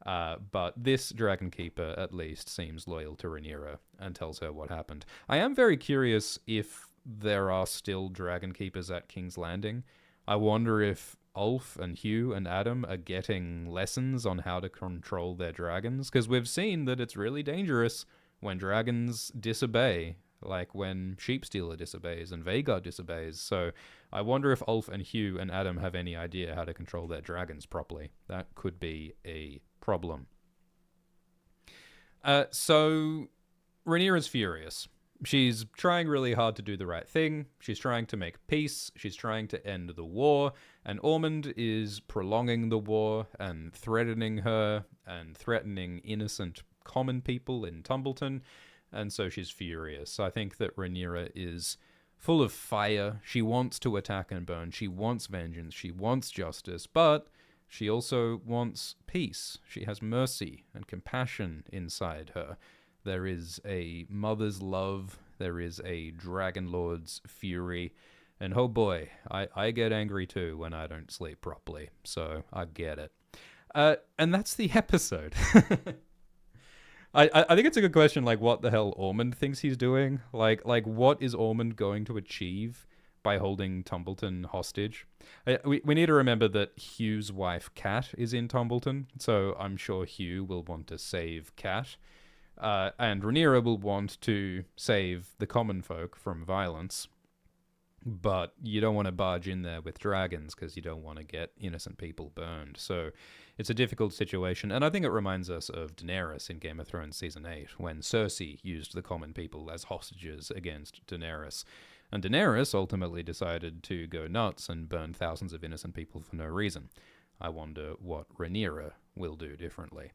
But this dragon keeper at least seems loyal to Rhaenyra and tells her what happened. I am very curious if there are still dragon keepers at King's Landing. I wonder if Ulf and Hugh and Adam are getting lessons on how to control their dragons, because we've seen that it's really dangerous when dragons disobey, like when Sheepstealer disobeys and Vhagar disobeys. So I wonder if Ulf and Hugh and Adam have any idea how to control their dragons properly. That could be a problem. So Rhaenyra's furious. She's trying really hard to do the right thing. She's trying to make peace. She's trying to end the war. And Ormond is prolonging the war and threatening her and threatening innocent common people in Tumbleton. And so she's furious. I think that Rhaenyra is full of fire. She wants to attack and burn. She wants vengeance. She wants justice. But she also wants peace. She has mercy and compassion inside her. There is a mother's love. There is a dragon lord's fury. And oh boy, I get angry too when I don't sleep properly. So I get it. And that's the episode. I think it's a good question, like, what the hell Ormond thinks he's doing. Like what is Ormond going to achieve by holding Tumbleton hostage? We need to remember that Hugh's wife, Cat, is in Tumbleton. So I'm sure Hugh will want to save Cat. And Rhaenyra will want to save the common folk from violence, but you don't want to barge in there with dragons because you don't want to get innocent people burned. So it's a difficult situation, and I think it reminds us of Daenerys in Game of Thrones Season 8, when Cersei used the common people as hostages against Daenerys. And Daenerys ultimately decided to go nuts and burn thousands of innocent people for no reason. I wonder what Rhaenyra will do differently.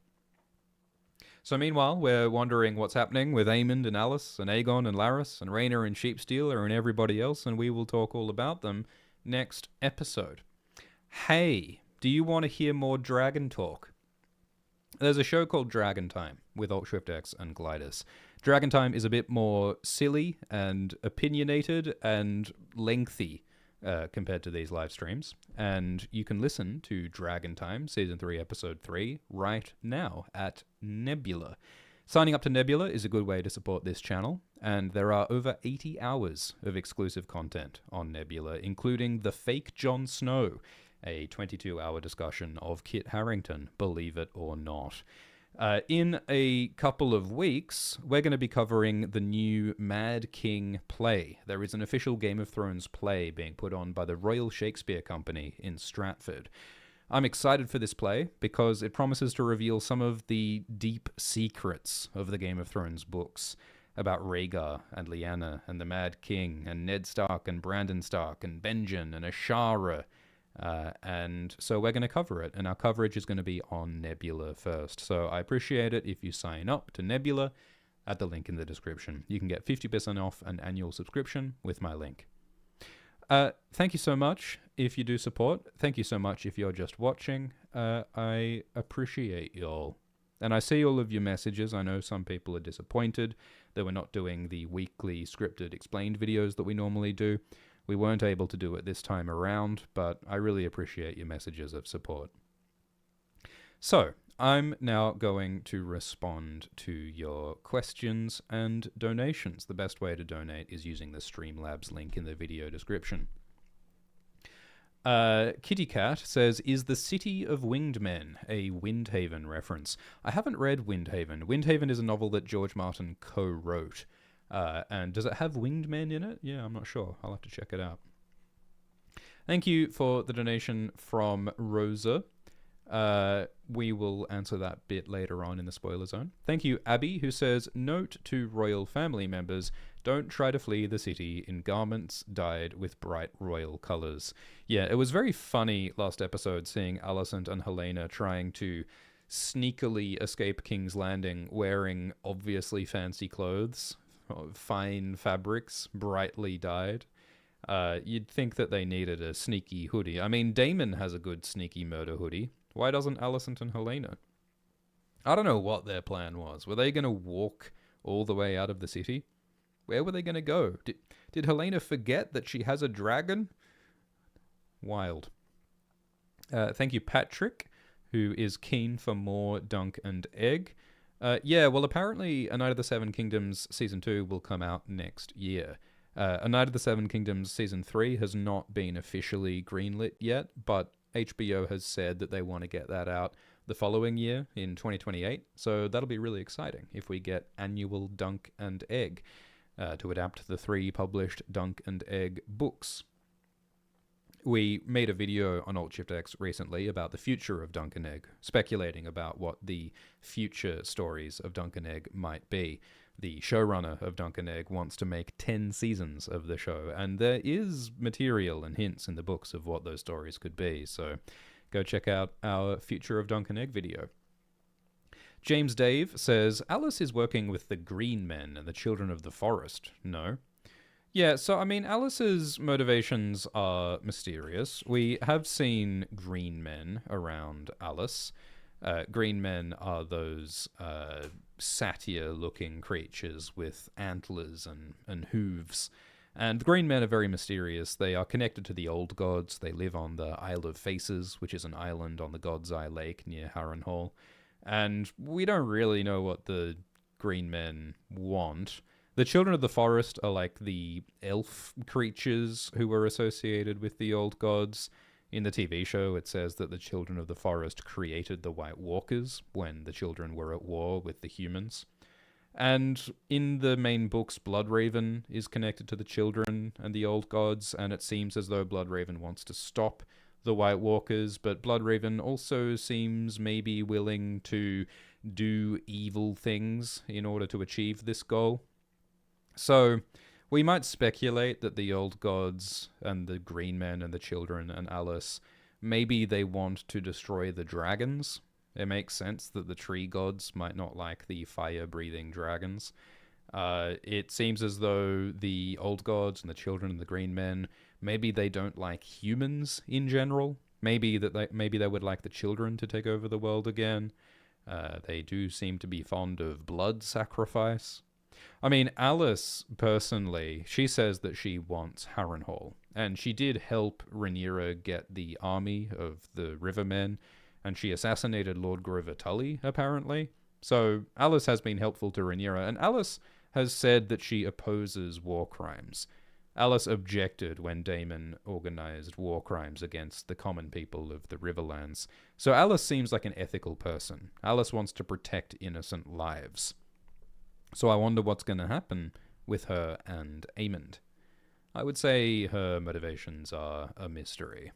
So meanwhile, we're wondering what's happening with Aemond and Alice and Aegon and Larys and Rhaena and Sheepstealer and everybody else, and we will talk all about them next episode. Hey, do you want to hear more dragon talk? There's a show called Dragon Time with AltShiftX and Glidus. Dragon Time is a bit more silly and opinionated and lengthy compared to these live streams. And you can listen to Dragon Time Season 3, Episode 3 right now at Nebula. Signing up to Nebula is a good way to support this channel, and there are over 80 hours of exclusive content on Nebula, including The Fake Jon Snow, a 22-hour discussion of Kit Harington, believe it or not. In a couple of weeks, we're going to be covering the new Mad King play. There is an official Game of Thrones play being put on by the Royal Shakespeare Company in Stratford. I'm excited for this play because it promises to reveal some of the deep secrets of the Game of Thrones books about Rhaegar and Lyanna and the Mad King and Ned Stark and Brandon Stark and Benjen and Ashara. And so we're going to cover it, and our coverage is going to be on Nebula first. So I appreciate it if you sign up to Nebula at the link in the description. You can get 50% off an annual subscription with my link. Thank you so much if you do support. Thank you so much if you're just watching. I appreciate y'all. And I see all of your messages. I know some people are disappointed that we're not doing the weekly scripted explained videos that we normally do. We weren't able to do it this time around, but I really appreciate your messages of support. So, I'm now going to respond to your questions and donations. The best way to donate is using the Streamlabs link in the video description. Kitty Cat says, is the City of Winged Men a Windhaven reference? I haven't read Windhaven. Windhaven is a novel that George Martin co-wrote. And does it have winged men in it? Yeah, I'm not sure. I'll have to check it out. Thank you for the donation from Rosa. We will answer that bit later on in the spoiler zone. Thank you, Abby, who says, note to royal family members, don't try to flee the city in garments dyed with bright royal colors. Yeah, it was very funny last episode seeing Alicent and Helena trying to sneakily escape King's Landing wearing obviously fancy clothes. Fine fabrics, brightly dyed. You'd think that they needed a sneaky hoodie. I mean, Daemon has a good sneaky murder hoodie. Why doesn't Alicent and Helena? I don't know what their plan was. Were they going to walk all the way out of the city? Where were they going to go? Did Helena forget that she has a dragon? Wild. Thank you, Patrick, who is keen for more Dunk and Egg. Yeah, well, apparently A Night of the Seven Kingdoms Season 2 will come out next year. A Night of the Seven Kingdoms Season 3 has not been officially greenlit yet, but HBO has said that they want to get that out the following year in 2028, so that'll be really exciting if we get annual Dunk and Egg to adapt the 3 published Dunk and Egg books. We made a video on AltShiftX recently about the future of Dunk and Egg, speculating about what the future stories of Dunk and Egg might be. The showrunner of Dunk and Egg wants to make 10 seasons of the show, and there is material and hints in the books of what those stories could be, so go check out our Future of Dunk and Egg video. James Dave says, Alice is working with the Green Men and the Children of the Forest. No. Yeah, so, I mean, Alice's motivations are mysterious. We have seen green men around Alice. Green men are those satyr-looking creatures with antlers and hooves. And the green men are very mysterious. They are connected to the old gods. They live on the Isle of Faces, which is an island on the God's Eye Lake near Harrenhal. And we don't really know what the green men want. The Children of the Forest are like the elf creatures who were associated with the old gods. In the TV show, it says that the Children of the Forest created the White Walkers when the children were at war with the humans. And in the main books, Bloodraven is connected to the children and the old gods, and it seems as though Bloodraven wants to stop the White Walkers, but Bloodraven also seems maybe willing to do evil things in order to achieve this goal. So, we might speculate that the old gods and the green men and the children and Alice, maybe they want to destroy the dragons It makes sense that the tree gods might not like the fire-breathing dragons. It seems as though the old gods and the children and the green men, maybe they don't like humans in general. Maybe they would like the children to take over the world again. They do seem to be fond of blood sacrifice. I mean, Alice, personally, she says that she wants Harrenhal, and she did help Rhaenyra get the army of the Rivermen, and she assassinated Lord Grover Tully, apparently. So Alice has been helpful to Rhaenyra, and Alice has said that she opposes war crimes. Alice objected when Daemon organized war crimes against the common people of the Riverlands. So Alice seems like an ethical person. Alice wants to protect innocent lives. So I wonder what's going to happen with her and Aemond. I would say her motivations are a mystery.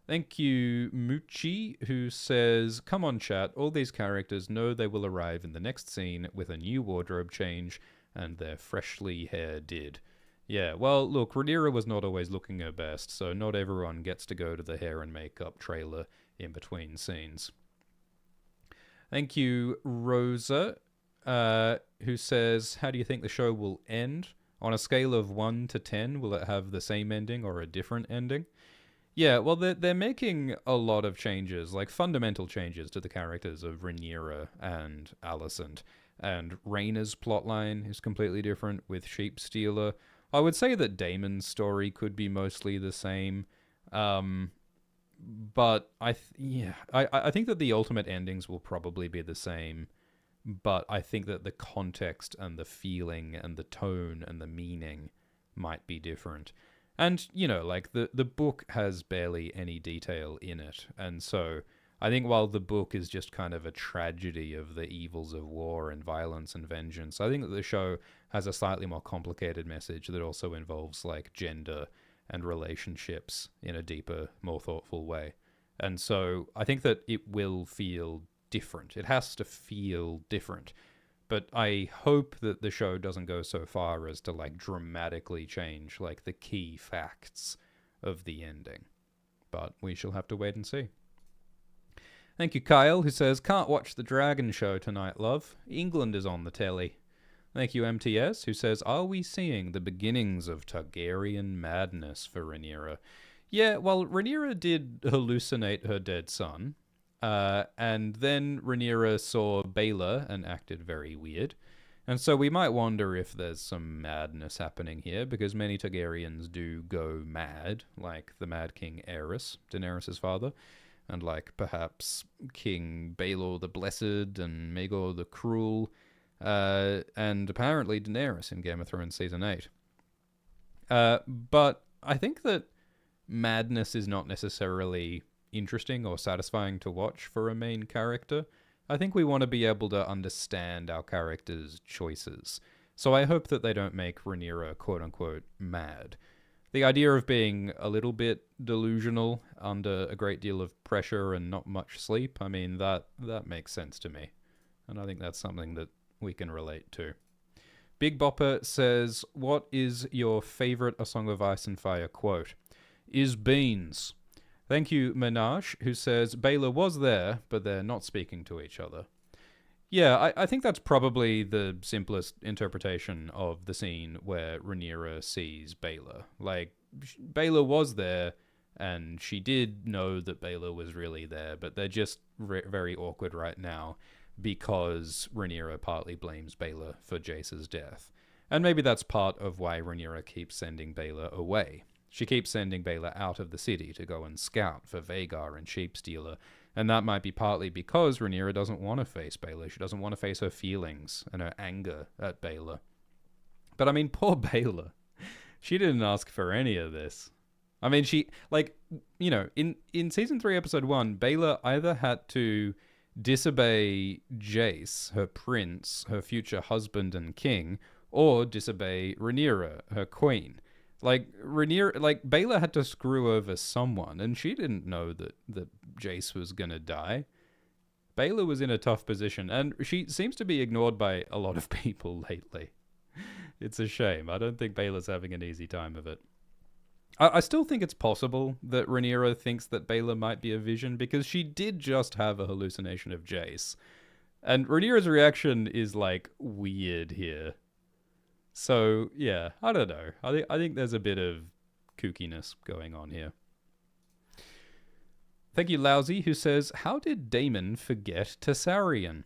Thank you, Muchi, who says, "Come on, chat, all these characters know they will arrive in the next scene with a new wardrobe change, and their freshly hair did." Yeah, well, look, Rhaenyra was not always looking her best, so not everyone gets to go to the hair and makeup trailer in between scenes. Thank you, Rosa, who says, "How do you think the show will end? On a scale of 1 to 10, will it have the same ending or a different ending?" Yeah, well, they're making a lot of changes, like fundamental changes to the characters of Rhaenyra and Alicent. And Rhaenyra's plotline is completely different with Sheep Stealer. I would say that Daemon's story could be mostly the same. But I think that the ultimate endings will probably be the same. But I think that the context and the feeling and the tone and the meaning might be different. And, you know, like, the book has barely any detail in it. And so I think while the book is just kind of a tragedy of the evils of war and violence and vengeance, I think that the show has a slightly more complicated message that also involves, like, gender and relationships in a deeper, more thoughtful way. And so I think that it will feel different. It has to feel different. But I hope that the show doesn't go so far as to, like, dramatically change, like, the key facts of the ending. But we shall have to wait and see. Thank you, Kyle, who says, "Can't watch the Dragon show tonight, love. England is on the telly." Thank you, MTS, who says, "Are we seeing the beginnings of Targaryen madness for Rhaenyra?" Yeah, well, Rhaenyra did hallucinate her dead son. And then Rhaenyra saw Baelor and acted very weird. And so we might wonder if there's some madness happening here, because many Targaryens do go mad, like the Mad King Aerys, Daenerys' father, and like perhaps King Baelor the Blessed and Maegor the Cruel, and apparently Daenerys in Game of Thrones Season 8. But I think that madness is not necessarily interesting or satisfying to watch for a main character. I think we want to be able to understand our characters' choices. So I hope that they don't make Rhaenyra quote-unquote mad. The idea of being a little bit delusional under a great deal of pressure and not much sleep, I mean, that makes sense to me. And I think that's something that we can relate to. Big Bopper says, "What is your favorite A Song of Ice and Fire quote?" Is beans. Thank you, Menage, who says, "Baelor was there, but they're not speaking to each other." Yeah, I think that's probably the simplest interpretation of the scene where Rhaenyra sees Baelor. Like, Baelor was there, and she did know that Baelor was really there, but they're just very awkward right now because Rhaenyra partly blames Baelor for Jace's death. And maybe that's part of why Rhaenyra keeps sending Baelor away. She keeps sending Baelor out of the city to go and scout for Vhagar and Sheep Stealer, and that might be partly because Rhaenyra doesn't want to face Baelor. She doesn't want to face her feelings and her anger at Baelor. But I mean, poor Baelor. She didn't ask for any of this. I mean, she, like, you know, in Season 3, Episode 1, Baelor either had to disobey Jace, her prince, her future husband and king, or disobey Rhaenyra, her queen. Like, Baelor had to screw over someone, and she didn't know that Jace was gonna die. Baelor was in a tough position, and she seems to be ignored by a lot of people lately. It's a shame. I don't think Baelor's having an easy time of it. I still think it's possible that Rhaenyra thinks that Baela might be a vision because she did just have a hallucination of Jace. And Rhaenyra's reaction is, like, weird here. So, yeah, I don't know. I think there's a bit of kookiness going on here. Thank you, Lousy, who says, how did Daemon forget Tessarion?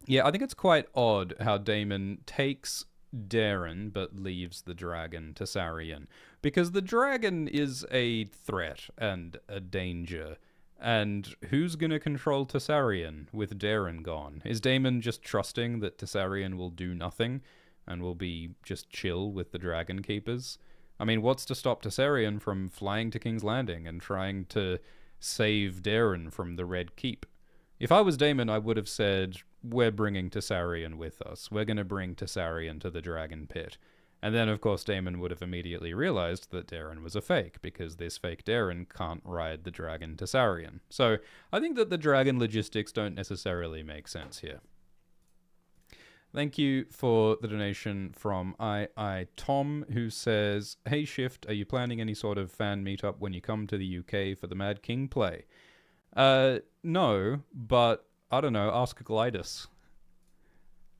Yeah, I think it's quite odd how Daemon takes Darren but leaves the dragon Tessarion. Because the dragon is a threat and a danger. And who's going to control Tessarion with Darren gone? Is Daemon just trusting that Tessarion will do nothing and will be just chill with the dragon keepers? I mean, what's to stop Tessarion from flying to King's Landing and trying to save Darren from the Red Keep? If I was Daemon, I would have said, we're bringing Tessarion with us. We're going to bring Tessarion to the Dragon Pit. And then, of course, Daemon would have immediately realized that Darren was a fake, because this fake Darren can't ride the dragon Tessarion. So I think that the dragon logistics don't necessarily make sense here. Thank you for the donation from I Tom, who says, hey Shift, are you planning any sort of fan meetup when you come to the UK for the Mad King play? No, but I don't know, ask Glidus.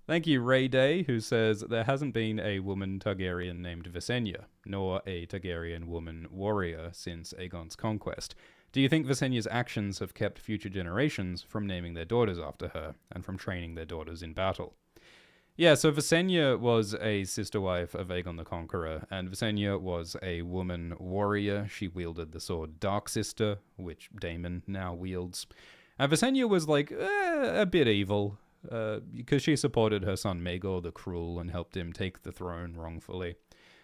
Thank you, Ray Day, who says, there hasn't been a woman Targaryen named Visenya, nor a Targaryen woman warrior since Aegon's conquest. Do you think Visenya's actions have kept future generations from naming their daughters after her, and from training their daughters in battle? Yeah, so Visenya was a sister wife of Aegon the Conqueror, and Visenya was a woman warrior. She wielded the sword Darksister, which Daemon now wields. And Visenya was like a bit evil, because she supported her son Maegor the Cruel and helped him take the throne wrongfully.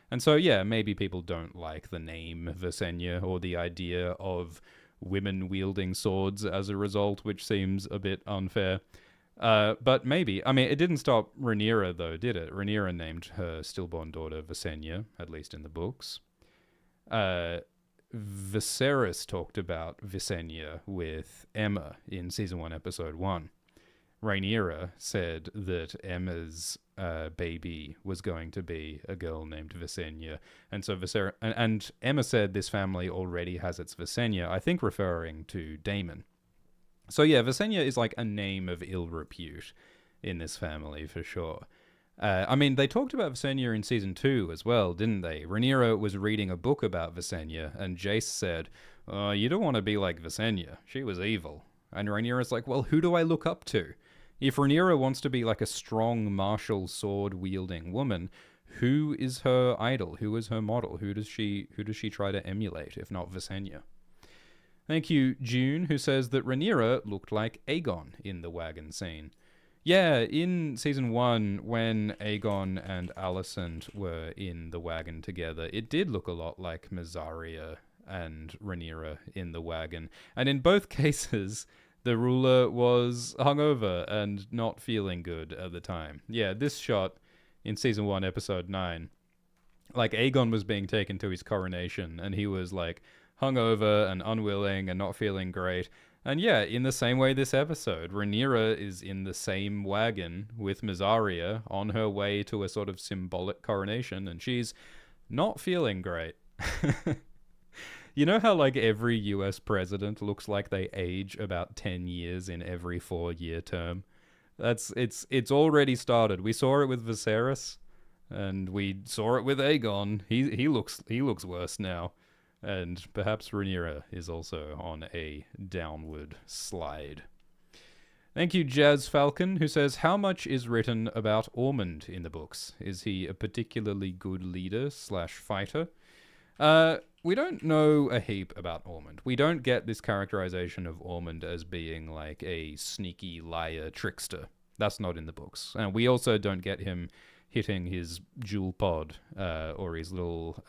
And so, yeah, maybe people don't like the name Visenya or the idea of women wielding swords as a result, which seems a bit unfair. But maybe. I mean, it didn't stop Rhaenyra, though, did it? Rhaenyra named her stillborn daughter Visenya, at least in the books. Viserys talked about Visenya with Aemma in Season 1, Episode 1. Rhaenyra said that Emma's baby was going to be a girl named Visenya. And so and Aemma said this family already has its Visenya, I think referring to Daemon. So yeah, Visenya is like a name of ill repute in this family for sure. I mean, they talked about Visenya in Season 2 as well, didn't they? Rhaenyra was reading a book about Visenya, and Jace said, you don't want to be like Visenya. She was evil. And Rhaenyra's like, well, who do I look up to? If Rhaenyra wants to be like a strong, martial, sword-wielding woman, who is her idol? Who is her model? Who does she try to emulate, if not Visenya? Thank you, June, who says that Rhaenyra looked like Aegon in the wagon scene. Yeah, in Season 1, when Aegon and Alicent were in the wagon together, it did look a lot like Mysaria and Rhaenyra in the wagon. And in both cases, the ruler was hungover and not feeling good at the time. Yeah, this shot in Season 1, Episode 9, like Aegon was being taken to his coronation, and he was like hungover and unwilling and not feeling great. And yeah, in the same way this episode, Rhaenyra is in the same wagon with Mysaria on her way to a sort of symbolic coronation, and she's not feeling great. You know how like every US president looks like they age about 10 years in every 4-year term? It's already started. We saw it with Viserys, and we saw it with Aegon. He looks worse now. And perhaps Rhaenyra is also on a downward slide. Thank you, Jazz Falcon, who says, how much is written about Ormond in the books? Is he a particularly good leader/fighter? We don't know a heap about Ormond. We don't get this characterization of Ormond as being like a sneaky liar trickster. That's not in the books. And we also don't get him hitting his jewel pod, or his little,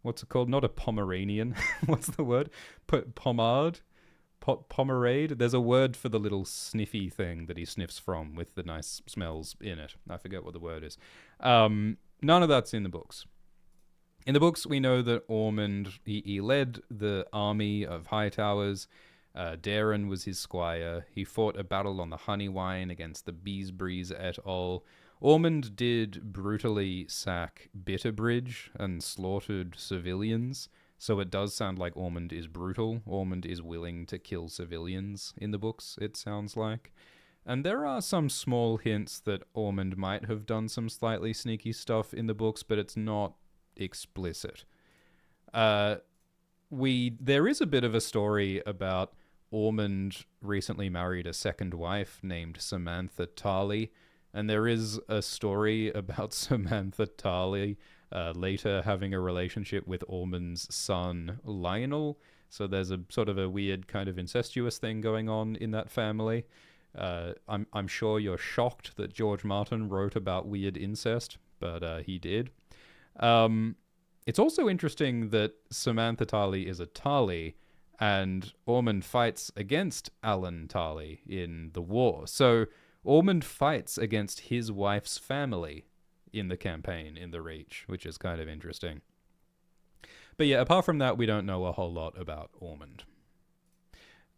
what's it called? Not a Pomeranian. What's the word? Pomade? Pomerade? There's a word for the little sniffy thing that he sniffs from with the nice smells in it. I forget what the word is. None of that's in the books. In the books, we know that Ormond, he led the army of Hightowers, Darren was his squire. He fought a battle on the Honeywine against the Beesbreeze et al. Ormond did brutally sack Bitterbridge and slaughtered civilians, so it does sound like Ormond is brutal. Ormond is willing to kill civilians in the books, it sounds like. And there are some small hints that Ormond might have done some slightly sneaky stuff in the books, but it's not explicit. There is a bit of a story about Ormond recently married a second wife named Samantha Tarley, and there is a story about Samantha Tarley later having a relationship with Ormond's son Lionel, so there's a sort of a weird kind of incestuous thing going on in that family. I'm sure you're shocked that George Martin wrote about weird incest, but he did. It's also interesting that Samantha Tarley is a Tarley, and Ormond fights against Alan Tarley in the war. So Ormond fights against his wife's family in the campaign in the Reach, which is kind of interesting. But yeah, apart from that, we don't know a whole lot about Ormond.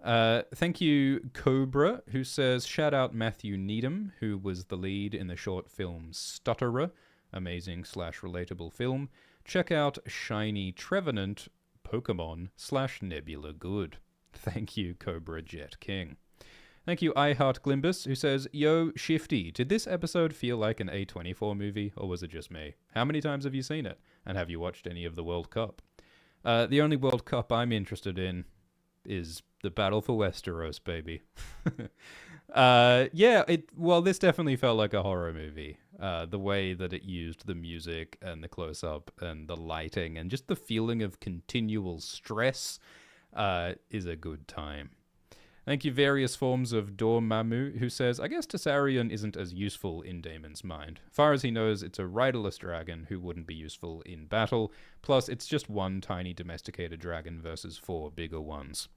Thank you, Cobra, who says, shout out Matthew Needham, who was the lead in the short film Stutterer, amazing/relatable film. Check out Shiny Trevenant, Pokemon/Nebula Good. Thank you, Cobra Jet King. Thank you, I Heart Glimbus, who says, yo, Shifty, did this episode feel like an A24 movie, or was it just me? How many times have you seen it? And have you watched any of the World Cup? The only World Cup I'm interested in is the Battle for Westeros, baby. This definitely felt like a horror movie. The way that it used the music and the close-up and the lighting and just the feeling of continual stress is a good time. Thank you, various forms of Dormammu, who says, I guess Tessarion isn't as useful in Daemon's mind. Far as he knows, it's a riderless dragon who wouldn't be useful in battle. Plus, it's just one tiny domesticated dragon versus 4 bigger ones.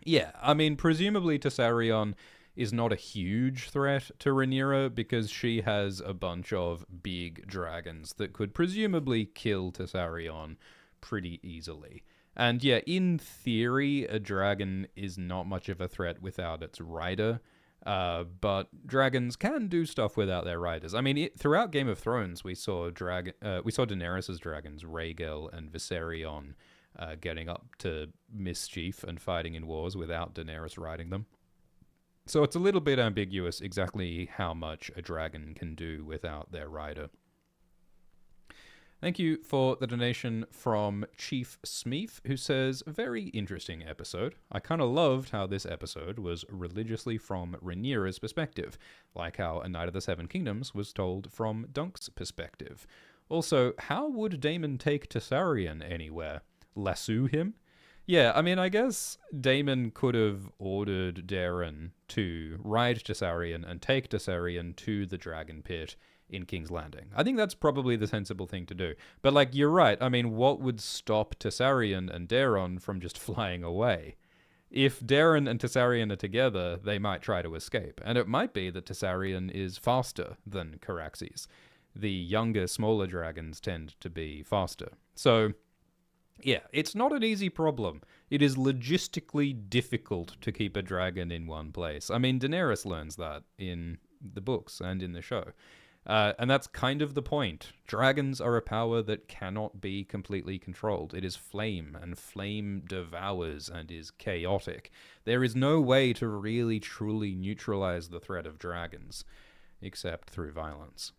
Yeah, I mean, presumably Tessarion is not a huge threat to Rhaenyra because she has a bunch of big dragons that could presumably kill Tessarion pretty easily. And yeah, in theory, a dragon is not much of a threat without its rider, but dragons can do stuff without their riders. I mean, throughout Game of Thrones, we saw Daenerys' dragons, Rhaegal and Viserion, getting up to mischief and fighting in wars without Daenerys riding them. So it's a little bit ambiguous exactly how much a dragon can do without their rider. Thank you for the donation from Chief Smeef, who says, very interesting episode. I kind of loved how this episode was religiously from Rhaenyra's perspective, like how A Knight of the Seven Kingdoms was told from Dunk's perspective. Also, how would Daemon take Tessarion anywhere? Lasso him? Yeah, I mean, I guess Daemon could have ordered Darren to ride Tessarion and take Tessarion to the Dragon Pit in King's Landing. I think that's probably the sensible thing to do. But, like, you're right. I mean, what would stop Tessarion and Daeron from just flying away? If Darren and Tessarion are together, they might try to escape. And it might be that Tessarion is faster than Caraxes. The younger, smaller dragons tend to be faster. So, yeah, it's not an easy problem. It is logistically difficult to keep a dragon in one place. I mean, Daenerys learns that in the books and in the show. And that's kind of the point. Dragons are a power that cannot be completely controlled. It is flame, and flame devours and is chaotic. There is no way to really truly neutralize the threat of dragons, except through violence.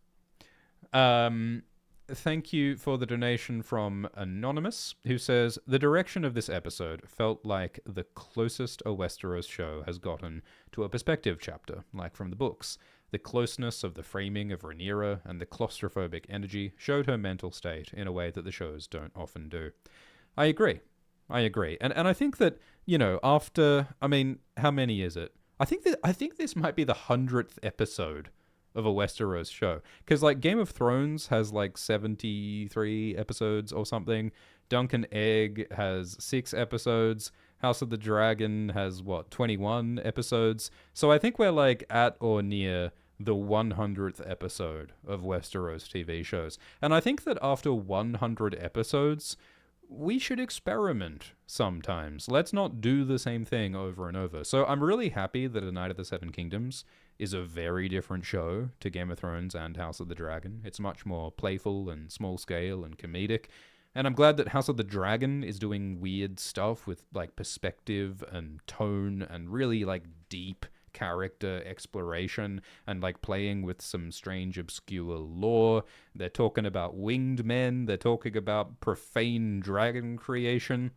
Thank you for the donation from Anonymous, who says, the direction of this episode felt like the closest a Westeros show has gotten to a perspective chapter, like from the books. The closeness of the framing of Rhaenyra and the claustrophobic energy showed her mental state in a way that the shows don't often do. I agree. And I think that, you know, after, I mean, how many is it? I think this might be the 100th episode of a Westeros show. Because, like, Game of Thrones has, like, 73 episodes or something. Duncan Egg has 6 episodes. House of the Dragon has, 21 episodes? So I think we're, like, at or near the 100th episode of Westeros TV shows. And I think that after 100 episodes, we should experiment sometimes. Let's not do the same thing over and over. So I'm really happy that A Night of the Seven Kingdoms is a very different show to Game of Thrones and House of the Dragon. It's much more playful and small scale and comedic. And I'm glad that House of the Dragon is doing weird stuff with like perspective and tone and really like deep character exploration and like playing with some strange obscure lore. They're talking about winged men. They're talking about profane dragon creation.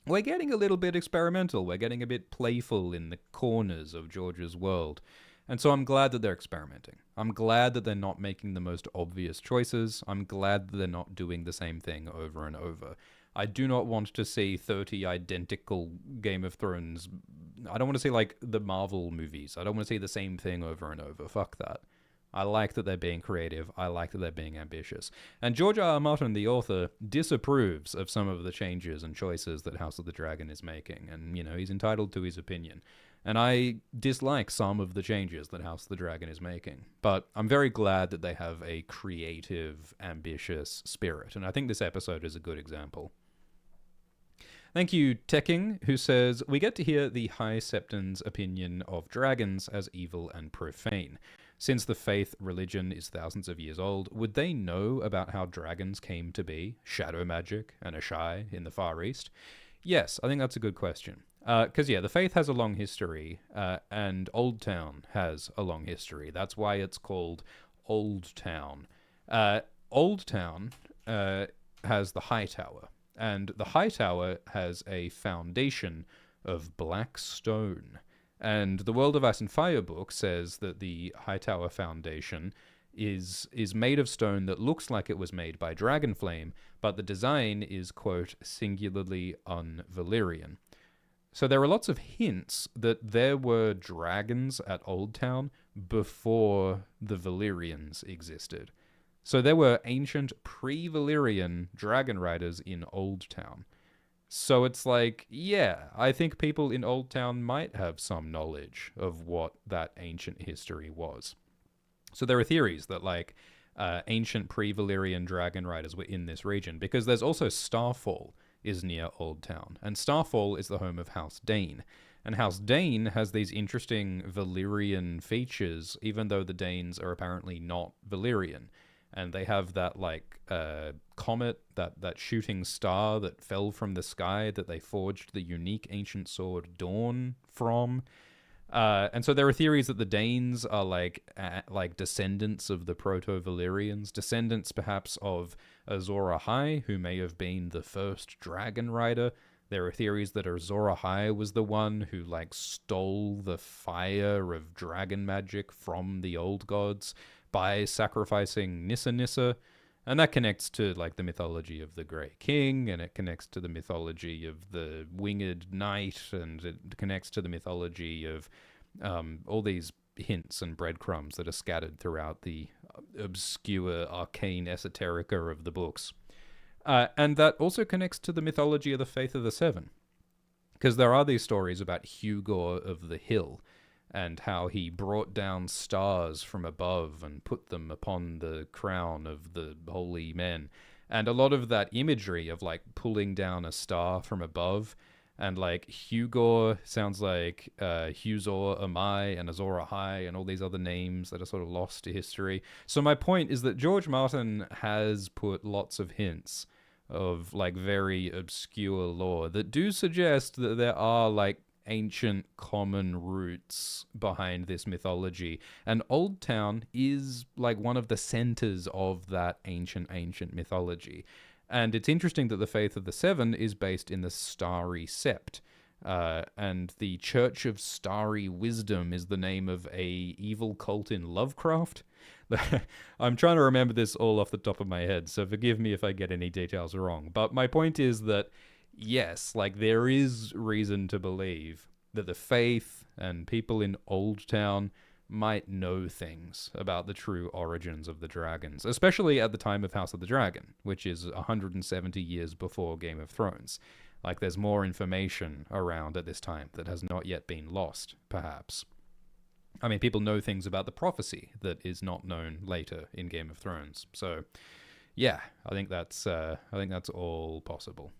We're getting a little bit experimental. We're getting a bit playful in the corners of George's world. And so I'm glad that they're experimenting. I'm glad that they're not making the most obvious choices. I'm glad that they're not doing the same thing over and over. I do not want to see 30 identical Game of Thrones. I don't want to see like the Marvel movies. I don't want to see the same thing over and over. Fuck that. I like that they're being creative. I like that they're being ambitious. And George R. R. Martin, the author, disapproves of some of the changes and choices that House of the Dragon is making. And, you know, he's entitled to his opinion. And I dislike some of the changes that House of the Dragon is making. But I'm very glad that they have a creative, ambitious spirit. And I think this episode is a good example. Thank you, Tekking, who says, we get to hear the High Septon's opinion of dragons as evil and profane. Since the faith religion is thousands of years old, would they know about how dragons came to be, shadow magic, and Ashai in the Far East? Yes, I think that's a good question. Because, the faith has a long history, and Old Town has a long history. That's why it's called Old Town. Old Town has the High Tower, and the High Tower has a foundation of black stone. And the World of Ice and Fire book says that the High Tower foundation is made of stone that looks like it was made by Dragonflame, but the design is, quote, singularly un-Valyrian. So there are lots of hints that there were dragons at Old Town before the Valyrians existed. So there were ancient pre-Valyrian dragon riders in Old Town. So it's like, yeah, I think people in Old Town might have some knowledge of what that ancient history was. So there are theories that like ancient pre-Valyrian dragon riders were in this region, because there's also Starfall is near Old Town, and Starfall is the home of House Dane. And House Dane has these interesting Valyrian features, even though the Danes are apparently not Valyrian. And they have that like comet, that shooting star that fell from the sky that they forged the unique ancient sword Dawn from. And so there are theories that the Danes are like descendants of the Proto-Valyrians, descendants perhaps of Azor Ahai, who may have been the first dragon rider. There are theories that Azor Ahai was the one who like stole the fire of dragon magic from the old gods by sacrificing Nissa. And that connects to like the mythology of the Grey King, and it connects to the mythology of the Winged Knight, and it connects to the mythology of all these hints and breadcrumbs that are scattered throughout the obscure arcane esoterica of the books. And that also connects to the mythology of the Faith of the Seven, because there are these stories about Hugor of the Hill, and how he brought down stars from above and put them upon the crown of the holy men. And a lot of that imagery of like pulling down a star from above, and like Hugor sounds like Huzor Amai and Azor Ahai and all these other names that are sort of lost to history. So my point is that George Martin has put lots of hints of like very obscure lore that do suggest that there are like ancient common roots behind this mythology, and Old Town is like one of the centers of that ancient mythology. And it's interesting that the Faith of the Seven is based in the Starry Sept, and the Church of Starry Wisdom is the name of a evil cult in Lovecraft. I'm trying to remember this all off the top of my head, so forgive me if I get any details wrong, but my point is that yes, like there is reason to believe that the faith and people in Old Town might know things about the true origins of the dragons, especially at the time of House of the Dragon, which is 170 years before Game of Thrones. Like there's more information around at this time that has not yet been lost, perhaps. I mean, people know things about the prophecy that is not known later in Game of Thrones. So, yeah, I think that's all possible.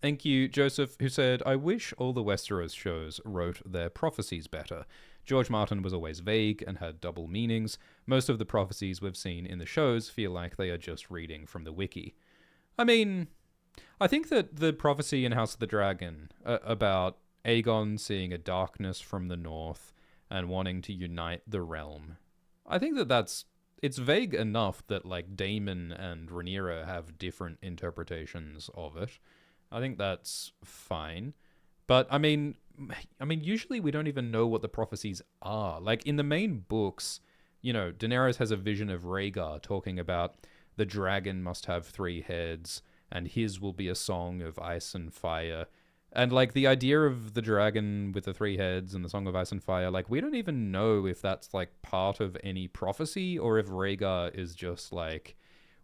Thank you, Joseph, who said, I wish all the Westeros shows wrote their prophecies better. George Martin was always vague and had double meanings. Most of the prophecies we've seen in the shows feel like they are just reading from the wiki. I mean, I think that the prophecy in House of the Dragon about Aegon seeing a darkness from the north and wanting to unite the realm, I think that it's vague enough that, like, Daemon and Rhaenyra have different interpretations of it. I think that's fine. But, I mean, usually we don't even know what the prophecies are. Like, in the main books, you know, Daenerys has a vision of Rhaegar talking about the dragon must have 3 heads, and his will be a song of ice and fire. And, like, the idea of the dragon with the 3 heads and the Song of Ice and Fire, like, we don't even know if that's, like, part of any prophecy or if Rhaegar is just, like,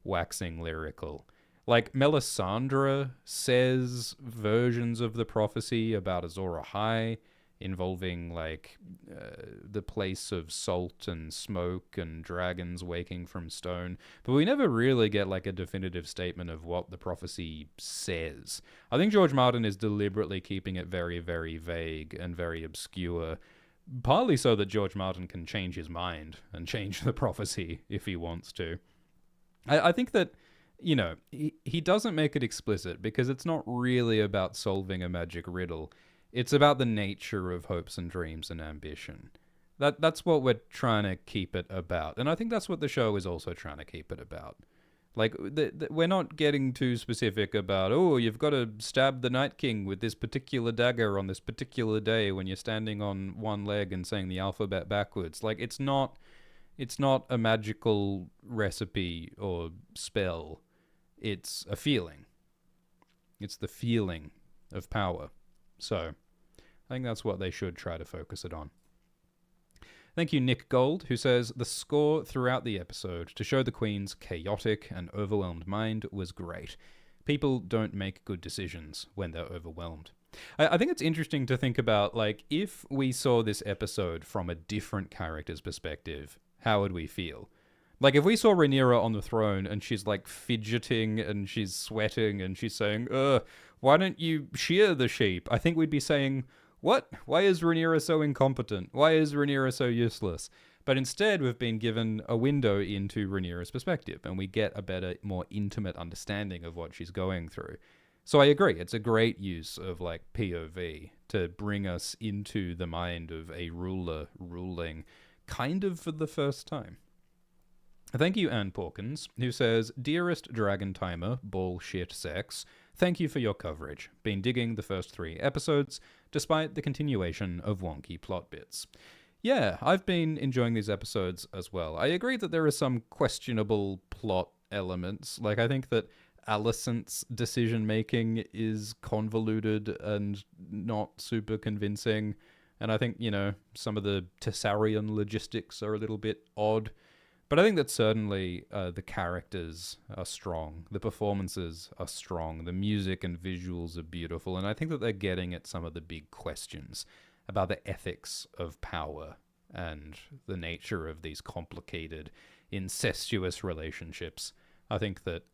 waxing lyrical. Like, Melisandre says versions of the prophecy about Azor Ahai involving, like, the place of salt and smoke and dragons waking from stone. But we never really get, like, a definitive statement of what the prophecy says. I think George Martin is deliberately keeping it very, very vague and very obscure, partly so that George Martin can change his mind and change the prophecy if he wants to. I think that, you know, he doesn't make it explicit because it's not really about solving a magic riddle. It's about the nature of hopes and dreams and ambition. That's what we're trying to keep it about. And I think that's what the show is also trying to keep it about. Like, we're not getting too specific about, oh, you've got to stab the Night King with this particular dagger on this particular day when you're standing on one leg and saying the alphabet backwards. Like, it's not a magical recipe or spell. It's a feeling. It's the feeling of power. So, I think that's what they should try to focus it on. Thank you, Nick Gold, who says, the score throughout the episode to show the Queen's chaotic and overwhelmed mind was great. People don't make good decisions when they're overwhelmed. I think it's interesting to think about, like, if we saw this episode from a different character's perspective, how would we feel? Like, if we saw Rhaenyra on the throne and she's, like, fidgeting and she's sweating and she's saying, why don't you shear the sheep? I think we'd be saying, what? Why is Rhaenyra so incompetent? Why is Rhaenyra so useless? But instead, we've been given a window into Rhaenyra's perspective, and we get a better, more intimate understanding of what she's going through. So I agree, it's a great use of, like, POV to bring us into the mind of a ruler ruling kind of for the first time. Thank you, Anne Porkins, who says, Dearest Dragon Timer, bullshit sex, thank you for your coverage. Been digging the first 3 episodes, despite the continuation of wonky plot bits. Yeah, I've been enjoying these episodes as well. I agree that there are some questionable plot elements. Like, I think that Alicent's decision-making is convoluted and not super convincing. And I think, you know, some of the Tessarian logistics are a little bit odd. But I think that certainly the characters are strong, the performances are strong, the music and visuals are beautiful, and I think that they're getting at some of the big questions about the ethics of power and the nature of these complicated, incestuous relationships. I think that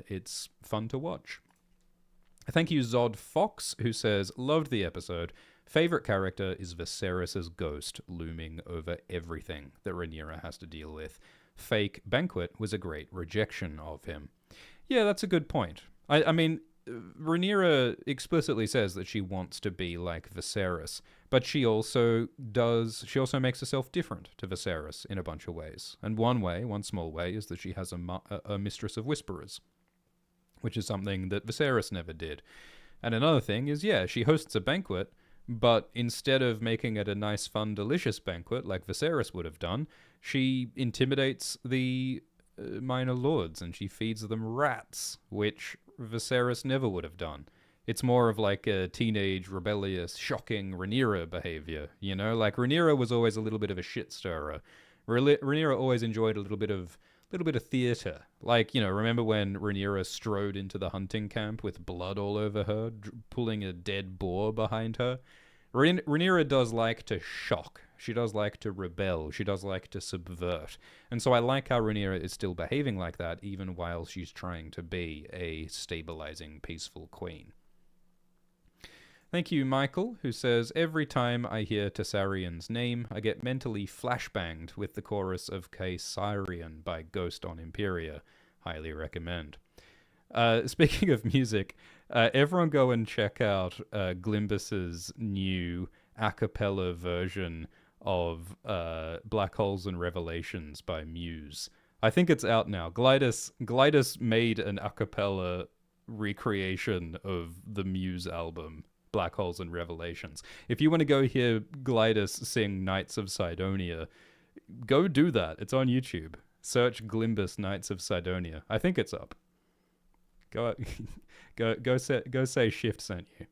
it's fun to watch. Thank you, Zod Fox, who says, loved the episode. Favorite character is Viserys' ghost looming over everything that Rhaenyra has to deal with. Fake Banquet was a great rejection of him. Yeah, that's a good point. I mean, Rhaenyra explicitly says that she wants to be like Viserys, but she also makes herself different to Viserys in a bunch of ways. And one small way, is that she has a mistress of whisperers, which is something that Viserys never did. And another thing is, yeah, she hosts a banquet, but instead of making it a nice, fun, delicious banquet like Viserys would have done, she intimidates the minor lords and she feeds them rats, which Viserys never would have done. It's more of like a teenage, rebellious, shocking Rhaenyra behavior, you know? Like, Rhaenyra was always a little bit of a shit stirrer. Rhaenyra always enjoyed a little bit of theater. Like, you know, remember when Rhaenyra strode into the hunting camp with blood all over her, pulling a dead boar behind her? Rhaenyra does like to shock. She does like to rebel. She does like to subvert. And so I like how Rhaenyra is still behaving like that, even while she's trying to be a stabilizing, peaceful queen. Thank you, Michael, who says, every time I hear Tessarian's name, I get mentally flashbanged with the chorus of Caesarion by Ghost on Imperia. Highly recommend. Speaking of music, everyone go and check out Glimbus's new a cappella version of Black Holes and Revelations by Muse. I think it's out now. Glidus made an a cappella recreation of the Muse album, Black Holes and Revelations. If you want to go hear Glidus sing Knights of Sidonia, go do that. It's on YouTube. Search Glimbus Knights of Sidonia. I think it's up. Go say Shift sent you.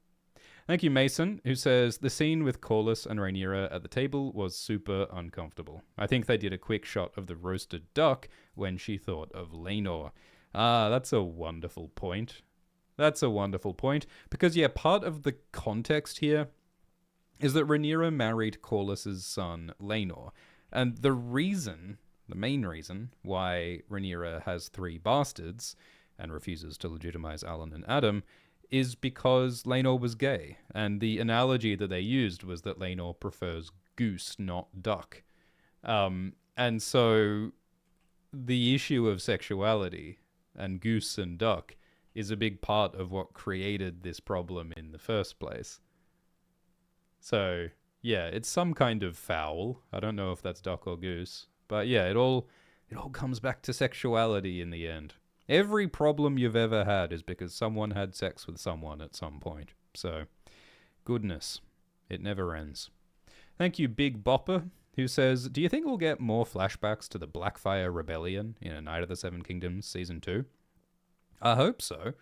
Thank you, Mason, who says, the scene with Corlys and Rhaenyra at the table was super uncomfortable. I think they did a quick shot of the roasted duck when she thought of Laenor. Ah, that's a wonderful point. That's a wonderful point. Because, yeah, part of the context here is that Rhaenyra married Corlys's son, Laenor. And the main reason why Rhaenyra has 3 bastards and refuses to legitimize Alan and Adam is because Laenor was gay. And the analogy that they used was that Laenor prefers goose, not duck. And so the issue of sexuality and goose and duck is a big part of what created this problem in the first place. So, yeah, it's some kind of fowl. I don't know if that's duck or goose. But yeah, it all comes back to sexuality in the end. Every problem you've ever had is because someone had sex with someone at some point. So, goodness, it never ends. Thank you, Big Bopper, who says, do you think we'll get more flashbacks to the Blackfire Rebellion in A Night of the Seven Kingdoms Season 2? I hope so.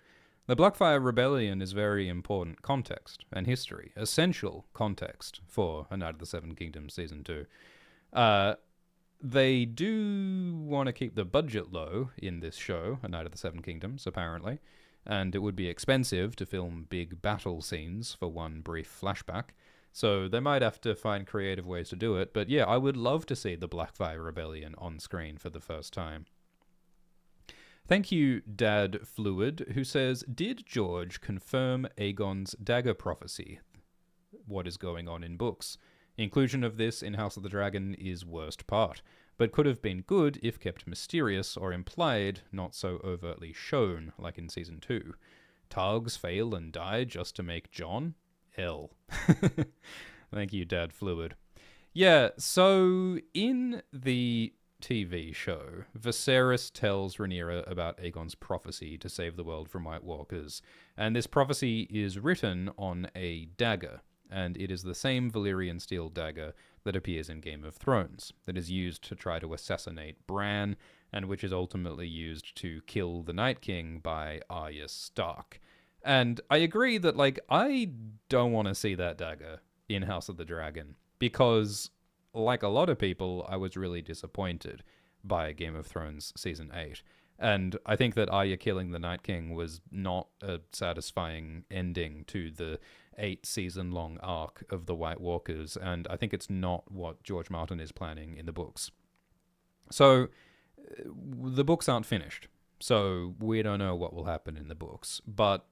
The Blackfire Rebellion is very important context and history, essential context for A Night of the Seven Kingdoms Season 2. They do want to keep the budget low in this show, A Night of the Seven Kingdoms, apparently, and it would be expensive to film big battle scenes for one brief flashback, so they might have to find creative ways to do it, but yeah, I would love to see the Blackfire Rebellion on screen for the first time. Thank you, Dad Fluid, who says, did George confirm Aegon's dagger prophecy? What is going on in books? Inclusion of this in House of the Dragon is worst part, but could have been good if kept mysterious or implied, not so overtly shown, like in Season 2. Targs fail and die just to make Jon? L. Thank you, Dad Fluid. Yeah, so in the TV show, Viserys tells Rhaenyra about Aegon's prophecy to save the world from White Walkers, and this prophecy is written on a dagger, and it is the same Valyrian steel dagger that appears in Game of Thrones, that is used to try to assassinate Bran, and which is ultimately used to kill the Night King by Arya Stark. And I agree that, like, I don't want to see that dagger in House of the Dragon, because, like a lot of people, I was really disappointed by Game of Thrones Season 8. And I think that Arya killing the Night King was not a satisfying ending to the 8-season-long arc of the White Walkers, and I think it's not what George Martin is planning in the books. So, the books aren't finished, so we don't know what will happen in the books, but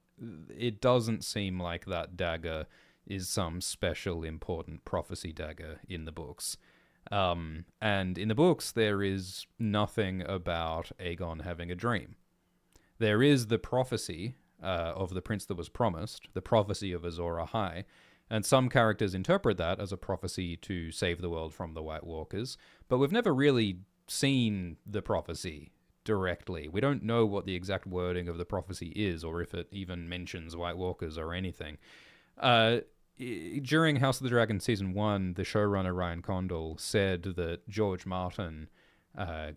it doesn't seem like that dagger is some special important prophecy dagger in the books. And in the books, there is nothing about Aegon having a dream. There is the prophecy of the prince that was promised, the prophecy of Azor Ahai, and some characters interpret that as a prophecy to save the world from the White Walkers, but we've never really seen the prophecy directly. We don't know what the exact wording of the prophecy is, or if it even mentions White Walkers or anything. During House of the Dragon Season 1, the showrunner Ryan Condal said that George Martin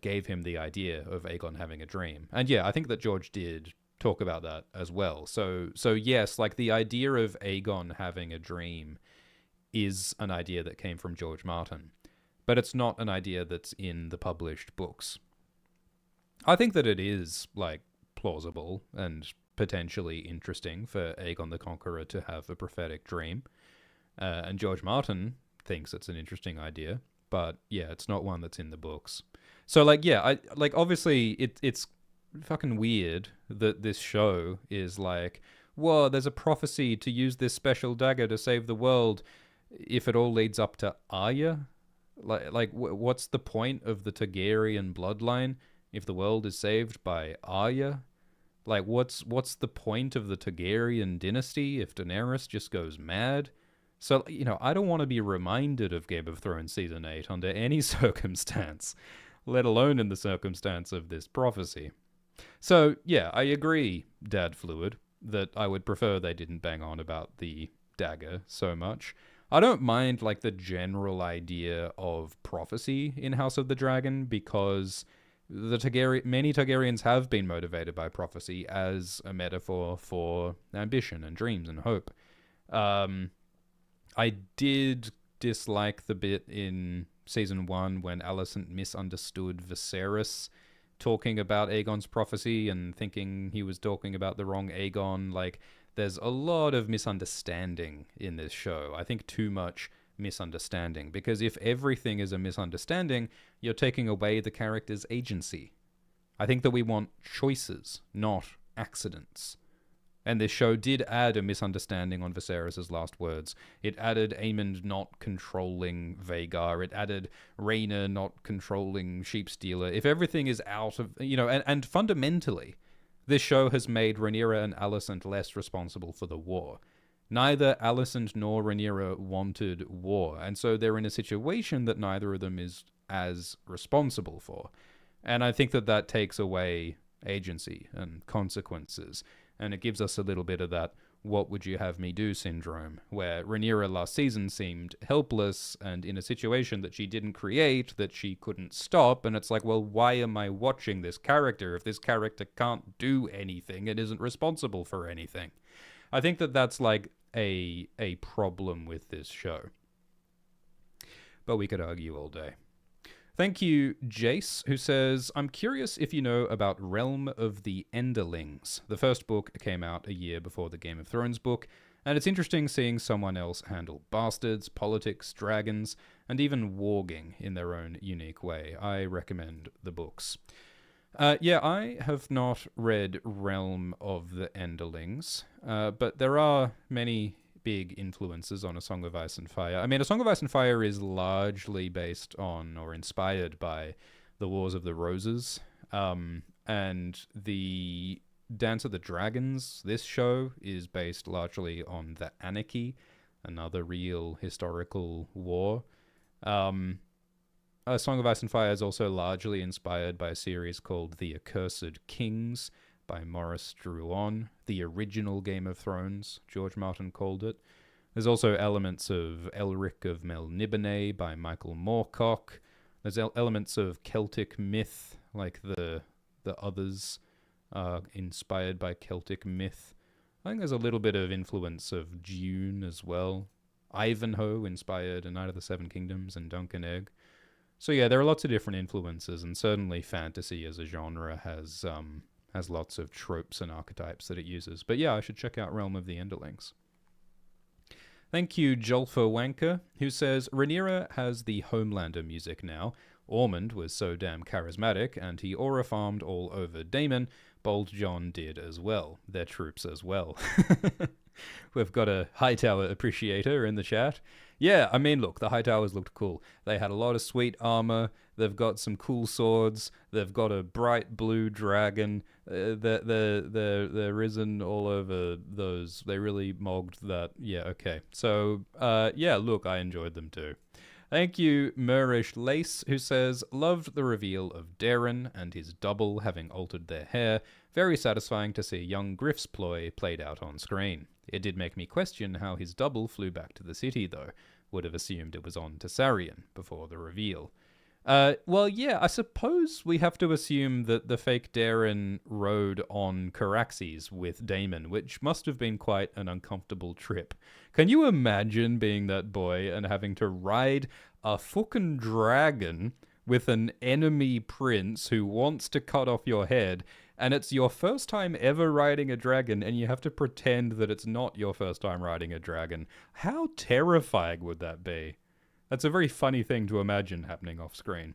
gave him the idea of Aegon having a dream. And yeah, I think that George did talk about that as well. So yes, like the idea of Aegon having a dream is an idea that came from George Martin, but it's not an idea that's in the published books. I think that it is, like, plausible and potentially interesting for Aegon the Conqueror to have a prophetic dream. And George Martin thinks it's an interesting idea, but yeah, it's not one that's in the books. So, like, yeah, obviously it's fucking weird that this show is like, whoa, there's a prophecy to use this special dagger to save the world if it all leads up to Arya? What's the point of the Targaryen bloodline if the world is saved by Arya? Like, what's the point of the Targaryen dynasty if Daenerys just goes mad? So, I don't want to be reminded of Game of Thrones Season 8 under any circumstance, let alone in the circumstance of this prophecy. So, yeah, I agree, Dad Fluid, that I would prefer they didn't bang on about the dagger so much. I don't mind, like, the general idea of prophecy in House of the Dragon, because many Targaryens have been motivated by prophecy as a metaphor for ambition and dreams and hope. I did dislike the bit in Season 1 when Alicent misunderstood Viserys talking about Aegon's prophecy and thinking he was talking about the wrong Aegon. Like, there's a lot of misunderstanding in this show. I think too much misunderstanding, because if everything is a misunderstanding, you're taking away the character's agency. I think that we want choices, not accidents. And this show did add a misunderstanding on Viserys' last words. It added Aemond not controlling Vhagar. It added Rhaena not controlling Sheepstealer. If everything is out of, and fundamentally, this show has made Rhaenyra and Alicent less responsible for the war. Neither Alicent nor Rhaenyra wanted war, and so they're in a situation that neither of them is as responsible for. And I think that takes away agency and consequences, and it gives us a little bit of that what would you have me do syndrome, where Rhaenyra last season seemed helpless and in a situation that she didn't create, that she couldn't stop, and it's like, well, why am I watching this character if this character can't do anything and isn't responsible for anything? I think that's like a problem with this show. But we could argue all day. Thank you, Jace, who says, I'm curious if you know about Realm of the Enderlings. The first book came out a year before the Game of Thrones book, and it's interesting seeing someone else handle bastards, politics, dragons, and even warging in their own unique way. I recommend the books. Yeah, I have not read Realm of the Enderlings, but there are many big influences on A Song of Ice and Fire. I mean, A Song of Ice and Fire is largely based on or inspired by the Wars of the Roses, and the Dance of the Dragons, this show, is based largely on the Anarchy, another real historical war. A Song of Ice and Fire is also largely inspired by a series called The Accursed Kings by Maurice Druon, the original Game of Thrones, George Martin called it. There's also elements of Elric of Melniboné by Michael Moorcock. There's elements of Celtic myth, like the others are inspired by Celtic myth. I think there's a little bit of influence of Dune as well. Ivanhoe inspired A Night of the Seven Kingdoms and Dunk and Egg. So yeah, there are lots of different influences, and certainly fantasy as a genre has lots of tropes and archetypes that it uses. But yeah, I should check out Realm of the Enderlings. Thank you, Jolfa Wanker, who says, Rhaenyra has the Homelander music now. Ormond was so damn charismatic, and he aura farmed all over Daemon. Bold John did as well. Their troops as well. We've got a Hightower appreciator in the chat. Yeah, I mean, look, the Hightowers looked cool. They had a lot of sweet armor. They've got some cool swords. They've got a bright blue dragon. They're risen all over those. They really mogged that. Yeah, okay. So, yeah, look, I enjoyed them too. Thank you, Murish Lace, who says, loved the reveal of Darren and his double having altered their hair. Very satisfying to see young Griff's ploy played out on screen. It did make me question how his double flew back to the city, though. Would have assumed it was on Tessarion before the reveal. Well, yeah, I suppose we have to assume that the fake Darren rode on Caraxes with Daemon, which must have been quite an uncomfortable trip. Can you imagine being that boy and having to ride a fucking dragon with an enemy prince who wants to cut off your head, and it's your first time ever riding a dragon, and you have to pretend that it's not your first time riding a dragon? How terrifying would that be? That's a very funny thing to imagine happening off screen.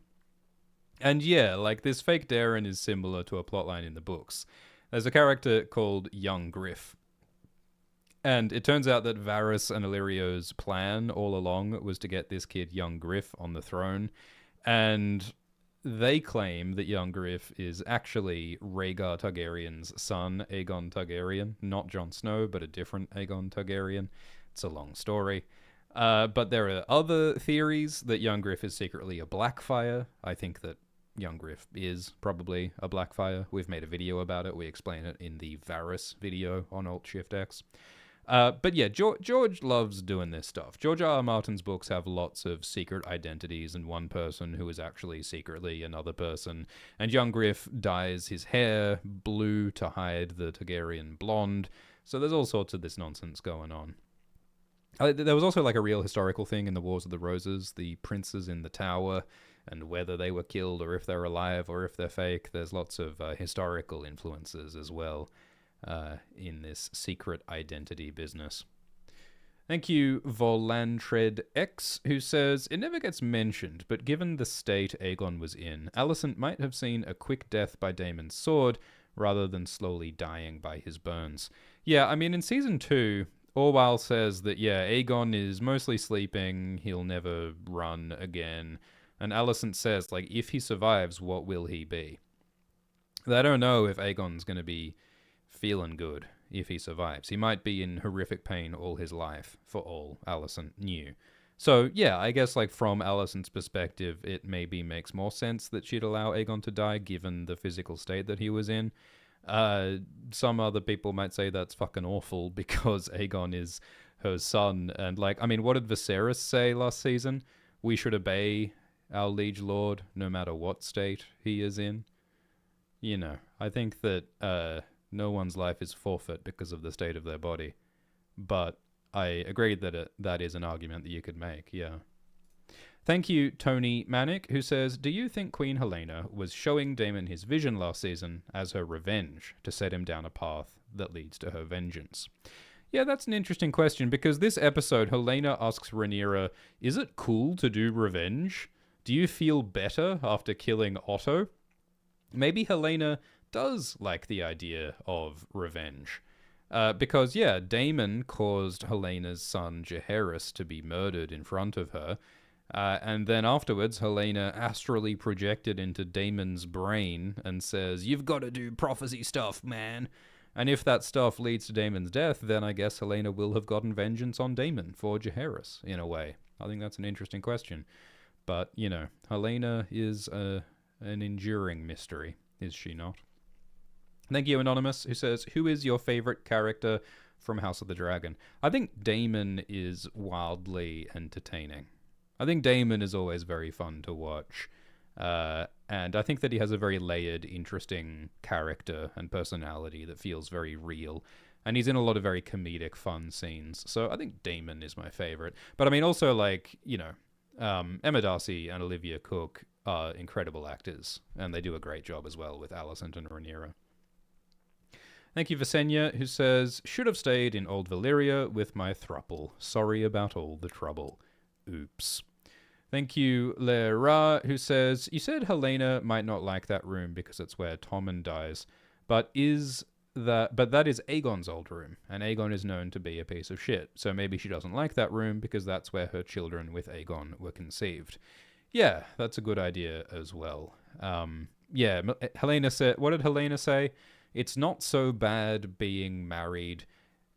And yeah, like, this fake Darren is similar to a plotline in the books. There's a character called Young Griff, And it turns out that Varys and Illyrio's plan all along was to get this kid, young Griff, on the throne. And they claim that young Griff is actually Rhaegar Targaryen's son, Aegon Targaryen. Not Jon Snow, but a different Aegon Targaryen. It's a long story. But there are other theories that young Griff is secretly a Blackfire. I think that young Griff is probably a Blackfire. We've made a video about it. We explain it in the Varys video on Alt-Shift-X. But yeah, George loves doing this stuff. George R. R. Martin's books have lots of secret identities and one person who is actually secretly another person. And young Griff dyes his hair blue to hide the Targaryen blonde. So there's all sorts of this nonsense going on. There was also like a real historical thing in the Wars of the Roses, the princes in the tower, and whether they were killed or if they're alive or if they're fake. There's lots of historical influences as well in this secret identity business. Thank you, Volantred X, who says, it never gets mentioned, but given the state Aegon was in, Alicent might have seen a quick death by Daemon's sword rather than slowly dying by his burns. Yeah, I mean, in Season 2... Orwell says that, yeah, Aegon is mostly sleeping, he'll never run again. And Alicent says, like, if he survives, what will he be? They don't know if Aegon's going to be feeling good if he survives. He might be in horrific pain all his life, for all Alicent knew. So, yeah, I guess, like, from Alicent's perspective, it maybe makes more sense that she'd allow Aegon to die, given the physical state that he was in. Some other people might say that's fucking awful because Aegon is her son. And, like, I mean, what did Viserys say last season? We should obey our liege lord no matter what state he is in. You know, I think that no one's life is forfeit because of the state of their body. But I agree that that is an argument that you could make, yeah. Thank you, Tony Manic, who says, do you think Queen Helena was showing Daemon his vision last season as her revenge to set him down a path that leads to her vengeance? Yeah, that's an interesting question, because this episode, Helena asks Rhaenyra, is it cool to do revenge? Do you feel better after killing Otto? Maybe Helena does like the idea of revenge. Because, yeah, Daemon caused Helena's son Jaehaerys to be murdered in front of her, and then afterwards, Helena astrally projected into Daemon's brain and says, you've got to do prophecy stuff, man. And if that stuff leads to Daemon's death, then I guess Helena will have gotten vengeance on Daemon for Jaehaerys, in a way. I think that's an interesting question. But, you know, Helena is an enduring mystery, is she not? Thank you, Anonymous, who says, who is your favorite character from House of the Dragon? I think Daemon is wildly entertaining. I think Daemon is always very fun to watch, and I think that he has a very layered, interesting character and personality that feels very real, and he's in a lot of very comedic, fun scenes, so I think Daemon is my favorite. But I mean, also, like, you know, Emma Darcy and Olivia Cooke are incredible actors, and they do a great job as well with Alicent and Rhaenyra. Thank you, Visenya, who says, should have stayed in Old Valyria with my thruple. Sorry about all the trouble. Oops. Thank you, Lera, who says, you said Helena might not like that room because it's where Tommen dies, but that is Aegon's old room, and Aegon is known to be a piece of shit, so maybe she doesn't like that room because that's where her children with Aegon were conceived. Yeah, that's a good idea as well. Yeah, Helena said, what did Helena say? It's not so bad being married.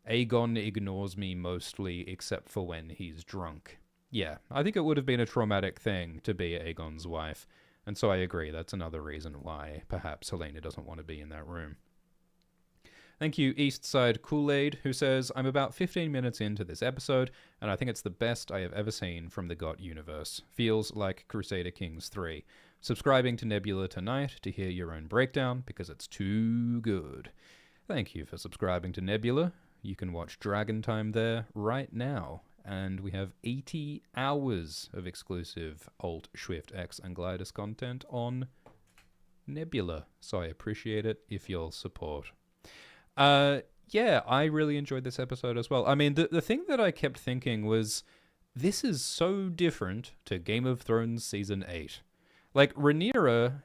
Aegon ignores me mostly except for when he's drunk. Yeah, I think it would have been a traumatic thing to be Aegon's wife, and so I agree, that's another reason why perhaps Helena doesn't want to be in that room. Thank you, Eastside Kool-Aid, who says, I'm about 15 minutes into this episode, and I think it's the best I have ever seen from the GOT universe. Feels like Crusader Kings 3. Subscribing to Nebula tonight to hear your own breakdown, because it's too good. Thank you for subscribing to Nebula. You can watch Dragon Time there right now. And we have 80 hours of exclusive Alt, Shift, X, and Glidus content on Nebula. So I appreciate it if you'll support. Yeah, I really enjoyed this episode as well. I mean, the thing that I kept thinking was, this is so different to Game of Thrones Season 8. Like, Rhaenyra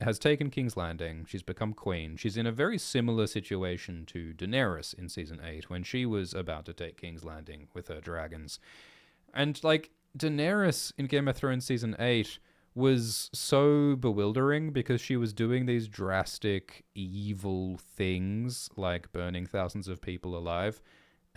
has taken King's Landing. She's become queen. She's in a very similar situation to Daenerys in Season 8 when she was about to take King's Landing with her dragons. And, like, Daenerys in Game of Thrones Season 8 was so bewildering because she was doing these drastic, evil things, like burning thousands of people alive,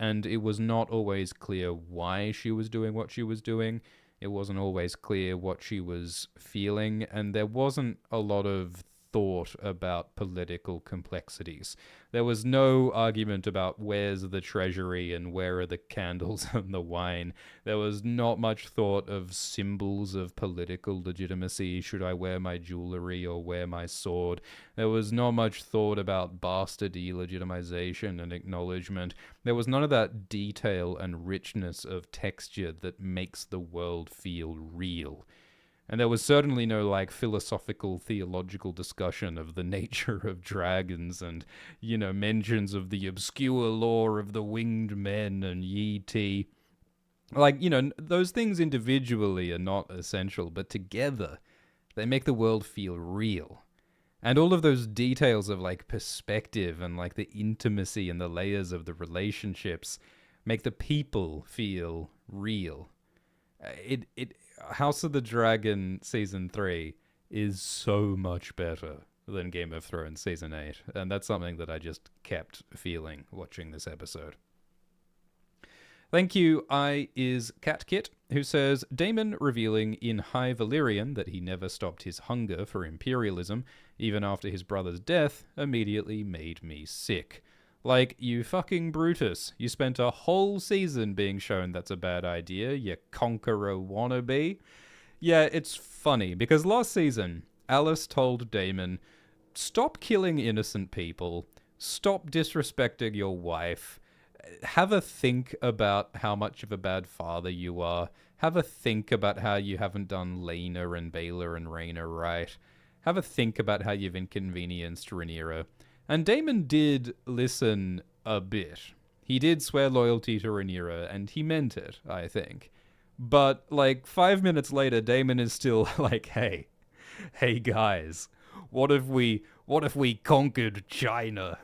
and it was not always clear why she was doing what she was doing. It wasn't always clear what she was feeling, and there wasn't a lot of thought about political complexities. There was no argument about where's the treasury and where are the candles and the wine. There was not much thought of symbols of political legitimacy. Should I wear my jewelry or wear my sword? There was not much thought about bastardy legitimization and acknowledgement. There was none of that detail and richness of texture that makes the world feel real. And there was certainly no, like, philosophical, theological discussion of the nature of dragons and, you know, mentions of the obscure lore of the winged men and Yi Ti. Like, you know, those things individually are not essential, but together they make the world feel real. And all of those details of, like, perspective and, like, the intimacy and the layers of the relationships make the people feel real. House of the Dragon Season 3 is so much better than Game of Thrones Season 8, and that's something that I just kept feeling watching this episode. Thank you, I is CatKit, who says, Daemon revealing in High Valyrian that he never stopped his hunger for imperialism, even after his brother's death, immediately made me sick. Like, you fucking Brutus. You spent a whole season being shown that's a bad idea, you conqueror wannabe. Yeah, it's funny, because last season, Alice told Daemon, stop killing innocent people, stop disrespecting your wife, have a think about how much of a bad father you are, have a think about how you haven't done Lena and Baelor and Rhaena right, have a think about how you've inconvenienced Rhaenyra. And Daemon did listen a bit. He did swear loyalty to Rhaenyra, and he meant it, I think. But, like, 5 minutes later, Daemon is still like, hey guys, what if we conquered China?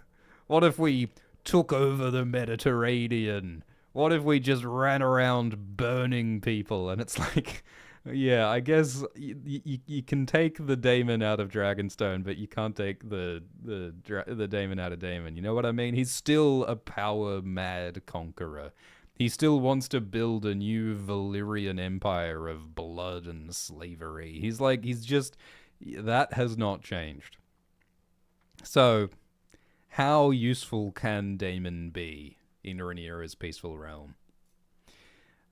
What if we took over the Mediterranean? What if we just ran around burning people? And it's like, yeah, I guess you can take the Daemon out of Dragonstone, but you can't take the Daemon out of Daemon. You know what I mean? He's still a power-mad conqueror. He still wants to build a new Valyrian empire of blood and slavery. That has not changed. So, how useful can Daemon be in Rhaenyra's peaceful realm?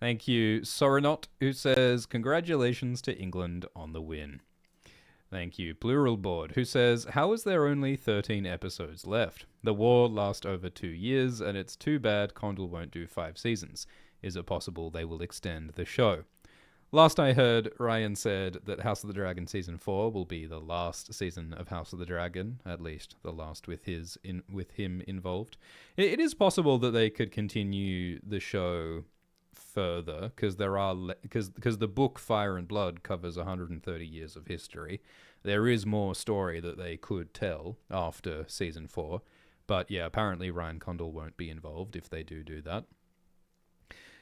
Thank you, Soranot, who says, congratulations to England on the win. Thank you, Plural Board, who says, how is there only 13 episodes left? The war lasts over 2 years, and it's too bad Condal won't do 5 seasons. Is it possible they will extend the show? Last I heard, Ryan said that House of the Dragon Season 4 will be the last season of House of the Dragon, at least the last with him involved. It is possible that they could continue the show further, because the book Fire and Blood covers 130 years of history. There is more story that they could tell after Season 4, but yeah, apparently Ryan Condal won't be involved if they do that.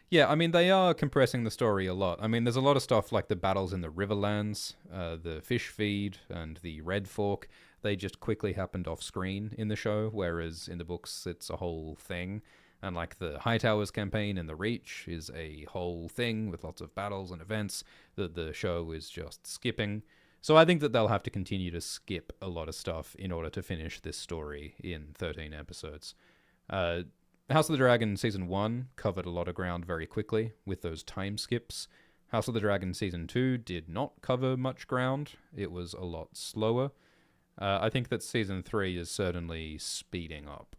Yeah, I mean, they are compressing the story a lot. I mean, there's a lot of stuff like the battles in the Riverlands, the fish feed, and the Red Fork. They just quickly happened off screen in the show, whereas in the books it's a whole thing. And like the Hightowers campaign in the Reach is a whole thing with lots of battles and events that the show is just skipping. So I think that they'll have to continue to skip a lot of stuff in order to finish this story in 13 episodes. House of the Dragon Season 1 covered a lot of ground very quickly with those time skips. House of the Dragon Season 2 did not cover much ground. It was a lot slower. I think that Season 3 is certainly speeding up.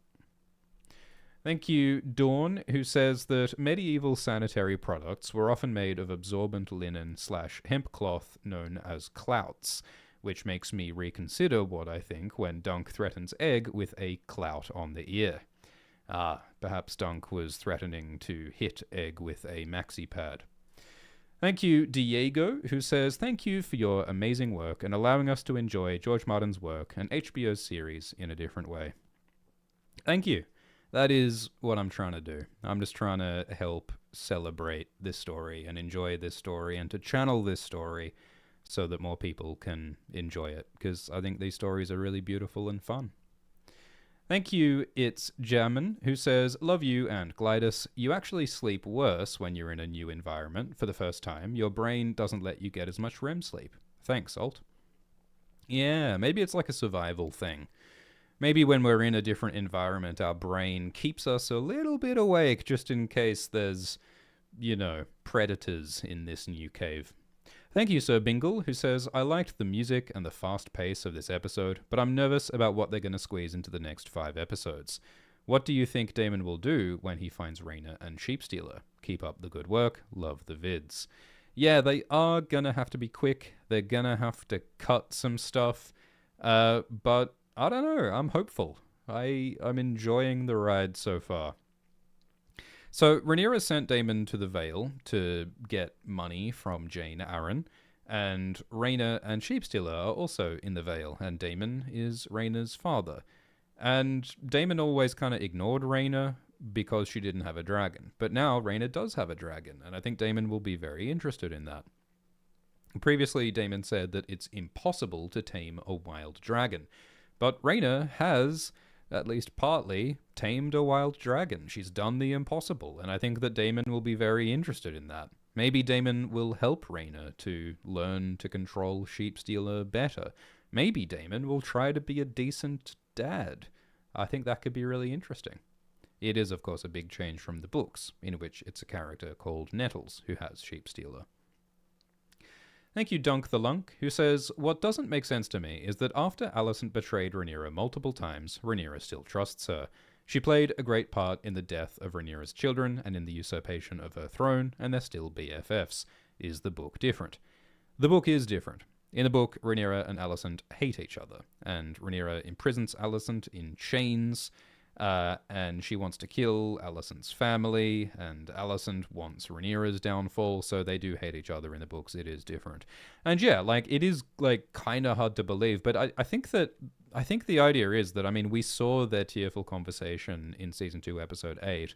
Thank you, Dawn, who says that medieval sanitary products were often made of absorbent linen / hemp cloth known as clouts, which makes me reconsider what I think when Dunk threatens Egg with a clout on the ear. Perhaps Dunk was threatening to hit Egg with a maxi pad. Thank you, Diego, who says, thank you for your amazing work and allowing us to enjoy George Martin's work and HBO's series in a different way. Thank you. That is what I'm trying to do. I'm just trying to help celebrate this story and enjoy this story and to channel this story so that more people can enjoy it, because I think these stories are really beautiful and fun. Thank you, It's German, who says, love you and Glidus. You actually sleep worse when you're in a new environment for the first time. Your brain doesn't let you get as much REM sleep. Thanks, Alt. Yeah, maybe it's like a survival thing. Maybe when we're in a different environment, our brain keeps us a little bit awake just in case there's, predators in this new cave. Thank you, Sir Bingle, who says, I liked the music and the fast pace of this episode, but I'm nervous about what they're going to squeeze into the next 5 episodes. What do you think Damon will do when he finds Raina and Sheepstealer? Keep up the good work. Love the vids. Yeah, they are going to have to be quick. They're going to have to cut some stuff. But I don't know. I'm hopeful. I'm enjoying the ride so far. So Rhaenyra sent Daemon to the Vale to get money from Jane Arryn, and Rhaena and Sheepstealer are also in the Vale, and Daemon is Rhaena's father. And Daemon always kind of ignored Rhaena because she didn't have a dragon, but now Rhaena does have a dragon, and I think Daemon will be very interested in that. Previously, Daemon said that it's impossible to tame a wild dragon, but Rhaena has, at least partly, tamed a wild dragon. She's done the impossible, and I think that Daemon will be very interested in that. Maybe Daemon will help Rhaena to learn to control Sheepstealer better. Maybe Daemon will try to be a decent dad. I think that could be really interesting. It is, of course, a big change from the books, in which it's a character called Nettles who has Sheepstealer. Thank you, Dunk the Lunk, who says, what doesn't make sense to me is that after Alicent betrayed Rhaenyra multiple times, Rhaenyra still trusts her. She played a great part in the death of Rhaenyra's children and in the usurpation of her throne, and they're still BFFs. Is the book different? The book is different. In the book, Rhaenyra and Alicent hate each other, and Rhaenyra imprisons Alicent in chains, and she wants to kill Alicent's family, and Alicent wants Rhaenyra's downfall, so they do hate each other in the books. It is different. And yeah, it is, kind of hard to believe, but I think the idea is that, we saw their tearful conversation in Season 2, Episode 8.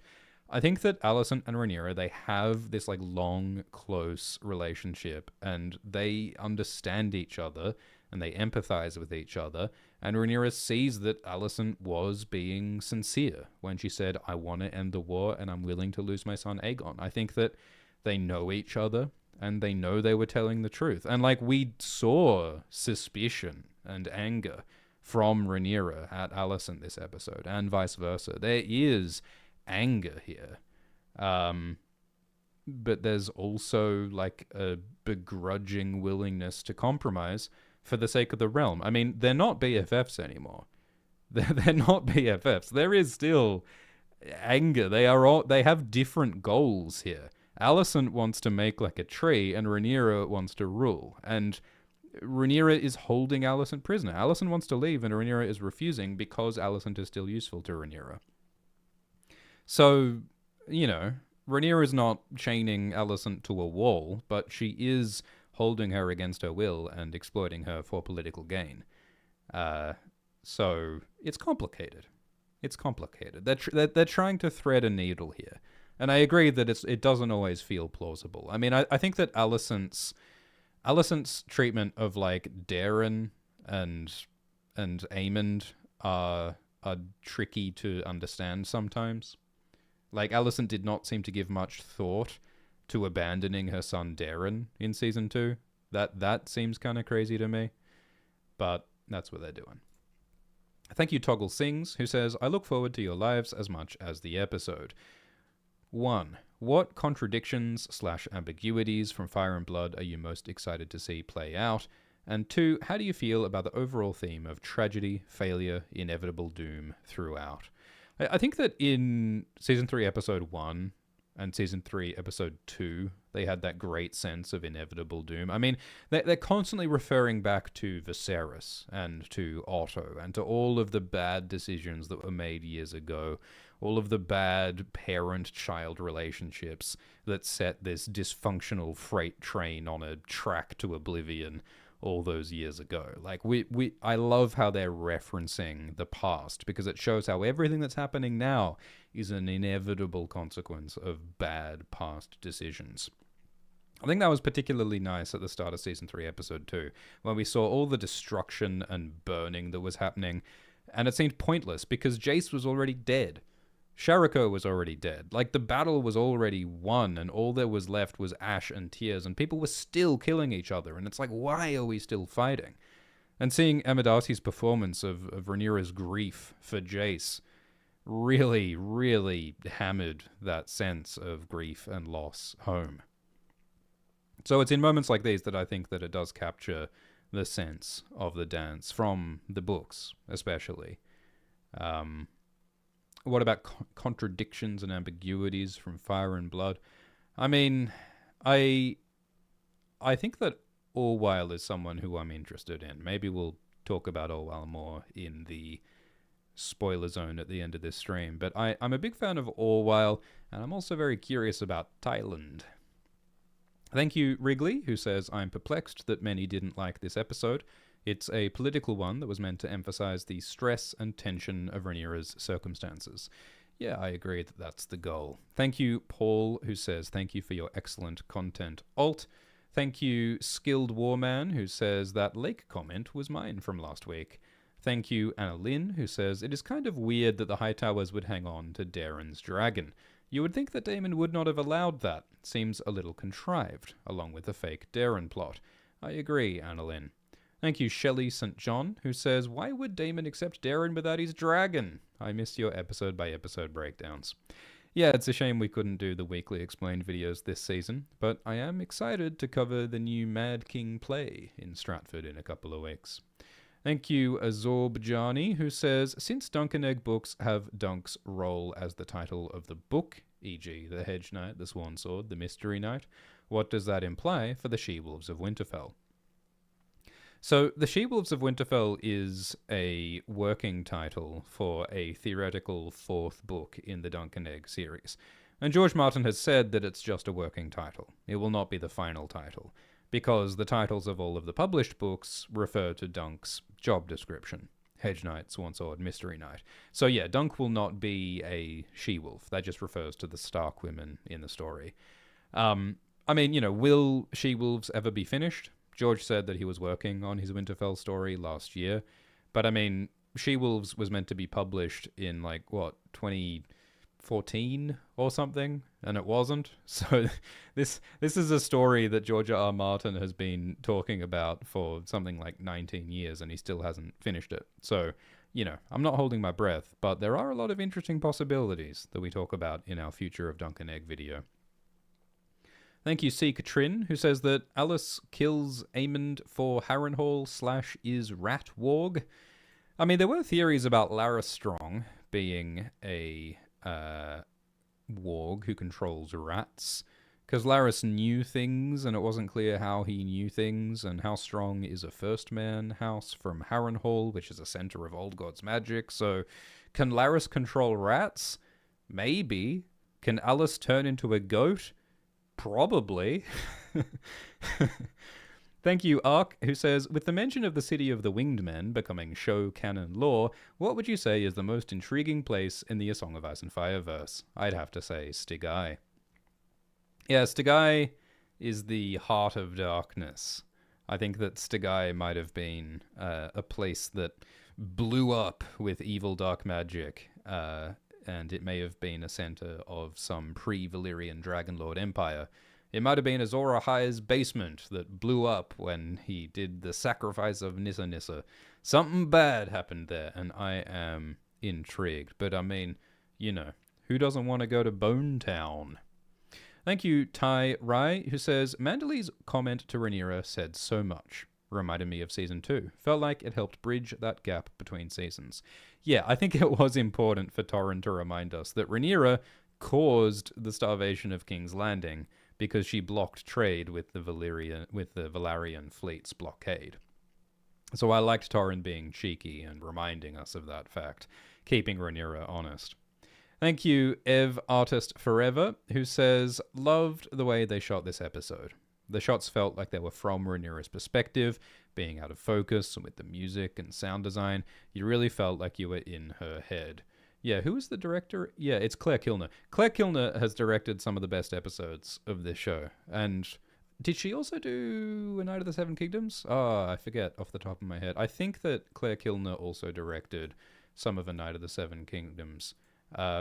I think that Alicent and Rhaenyra, they have this, long, close relationship, and they understand each other, and they empathize with each other, and Rhaenyra sees that Alicent was being sincere when she said, I want to end the war, and I'm willing to lose my son Aegon. I think that they know each other, and they know they were telling the truth. And, we saw suspicion and anger from Rhaenyra at Alicent this episode, and vice versa. There is anger here. But there's also, a begrudging willingness to compromise for the sake of the realm. They're not BFFs anymore. They're not BFFs. There is still anger. They have different goals here. Alicent wants to make a tree, and Rhaenyra wants to rule. And Rhaenyra is holding Alicent prisoner. Alicent wants to leave, and Rhaenyra is refusing because Alicent is still useful to Rhaenyra. So, Rhaenyra is not chaining Alicent to a wall, but she is holding her against her will and exploiting her for political gain. So it's complicated. It's complicated. They're trying to thread a needle here, and I agree that it doesn't always feel plausible. I think that Alicent's treatment of Daeron and Aemond are tricky to understand sometimes. Alicent did not seem to give much thought to abandoning her son Daeron in Season 2. That seems kind of crazy to me, but that's what they're doing. Thank you, Toggle Sings, who says, I look forward to your lives as much as the episode. 1. What contradictions/ambiguities from Fire and Blood are you most excited to see play out? And 2, how do you feel about the overall theme of tragedy, failure, inevitable doom throughout? I think that in Season 3, Episode 1, and Season 3, Episode 2, they had that great sense of inevitable doom. They're constantly referring back to Viserys and to Otto and to all of the bad decisions that were made years ago, all of the bad parent-child relationships that set this dysfunctional freight train on a track to oblivion all those years ago. Like, I love how they're referencing the past, because it shows how everything that's happening now is an inevitable consequence of bad past decisions. I think that was particularly nice at the start of Season 3, Episode 2, when we saw all the destruction and burning that was happening, and it seemed pointless because Jace was already dead. Shariko was already dead. Like, the battle was already won, and all there was left was ash and tears, and people were still killing each other, and it's like, why are we still fighting? And seeing Amadasi's performance of Rhaenyra's grief for Jace really, really hammered that sense of grief and loss home. So it's in moments like these that I think that it does capture the sense of the dance from the books, especially. What about contradictions and ambiguities from Fire and Blood? I mean, I think that Orwell is someone who I'm interested in. Maybe we'll talk about Orwell more in the spoiler zone at the end of this stream. But I'm a big fan of Orwell, and I'm also very curious about Thailand. Thank you, Wrigley, who says, I'm perplexed that many didn't like this episode. It's a political one that was meant to emphasize the stress and tension of Rhaenyra's circumstances. Yeah, I agree that that's the goal. Thank you, Paul, who says, thank you for your excellent content, Alt. Thank you, Skilled Warman, who says, that lake comment was mine from last week. Thank you, Anna Lynn, who says, it is kind of weird that the Hightowers would hang on to Daeron's dragon. You would think that Daemon would not have allowed that. Seems a little contrived, along with the fake Daeron plot. I agree, Annalyn. Thank you, Shelley St. John, who says, why would Daemon accept Daeron without his dragon? I missed your episode-by-episode breakdowns. Yeah, it's a shame we couldn't do the weekly explained videos this season, but I am excited to cover the new Mad King play in Stratford in a couple of weeks. Thank you, Azorbjani, who says, since Dunk and Egg books have Dunk's role as the title of the book, e.g. the Hedge Knight, the Swan Sword, the Mystery Knight, what does that imply for the She-Wolves of Winterfell? So, the She-Wolves of Winterfell is a working title for a theoretical fourth book in the Dunk and Egg series. And George Martin has said that it's just a working title. It will not be the final title, because the titles of all of the published books refer to Dunk's job description. Hedge Knight, Swan Sword, Mystery Knight. So yeah, Dunk will not be a she-wolf. That just refers to the Stark women in the story. I mean, you know, will she-wolves ever be finished? George said that he was working on his Winterfell story last year. But I mean, She-Wolves was meant to be published in, 2014 or something, and it wasn't. So this is a story that George R. R. Martin has been talking about for something like 19 years, and he still hasn't finished it. So, you know, I'm not holding my breath, but there are a lot of interesting possibilities that we talk about in our Future of Dunk and Egg video. Thank you, C. Katrin, who says that Alice kills Aemond for Harrenhal / is Rat Warg. I mean, there were theories about Larys Strong being a warg who controls rats, because Larys knew things, and it wasn't clear how he knew things, and how strong is a First Man house from Harrenhal, which is a center of Old Gods magic. So, can Larys control rats? Maybe. Can Alice turn into a goat? Probably. Thank you, Ark, who says, with the mention of the City of the Winged Men becoming show canon lore, what would you say is the most intriguing place in the A Song of Ice and Fire verse? I'd have to say Stygai. Yeah, Stygai is the heart of darkness. I think that Stygai might have been a place that blew up with evil dark magic, and it may have been a center of some pre-Valyrian Dragonlord empire. It might have been Azor Ahai's basement that blew up when he did the sacrifice of Nissa Nissa. Something bad happened there, and I am intrigued. But I mean, you know, who doesn't want to go to Bone Town? Thank you, Tai Rai, who says, Manderly's comment to Rhaenyra said so much. Reminded me of Season 2. Felt like it helped bridge that gap between seasons. Yeah, I think it was important for Torrhen to remind us that Rhaenyra caused the starvation of King's Landing because she blocked trade with the Valyrian fleet's blockade. So I liked Torrhen being cheeky and reminding us of that fact, keeping Rhaenyra honest. Thank you, Ev Artist Forever, who says, loved the way they shot this episode. The shots felt like they were from Rhaenyra's perspective, being out of focus, and with the music and sound design, you really felt like you were in her head. Yeah, who is the director? Yeah, it's Claire Kilner. Claire Kilner has directed some of the best episodes of this show. And did she also do A Night of the Seven Kingdoms? Oh, I forget off the top of my head. I think that Claire Kilner also directed some of A Night of the Seven Kingdoms,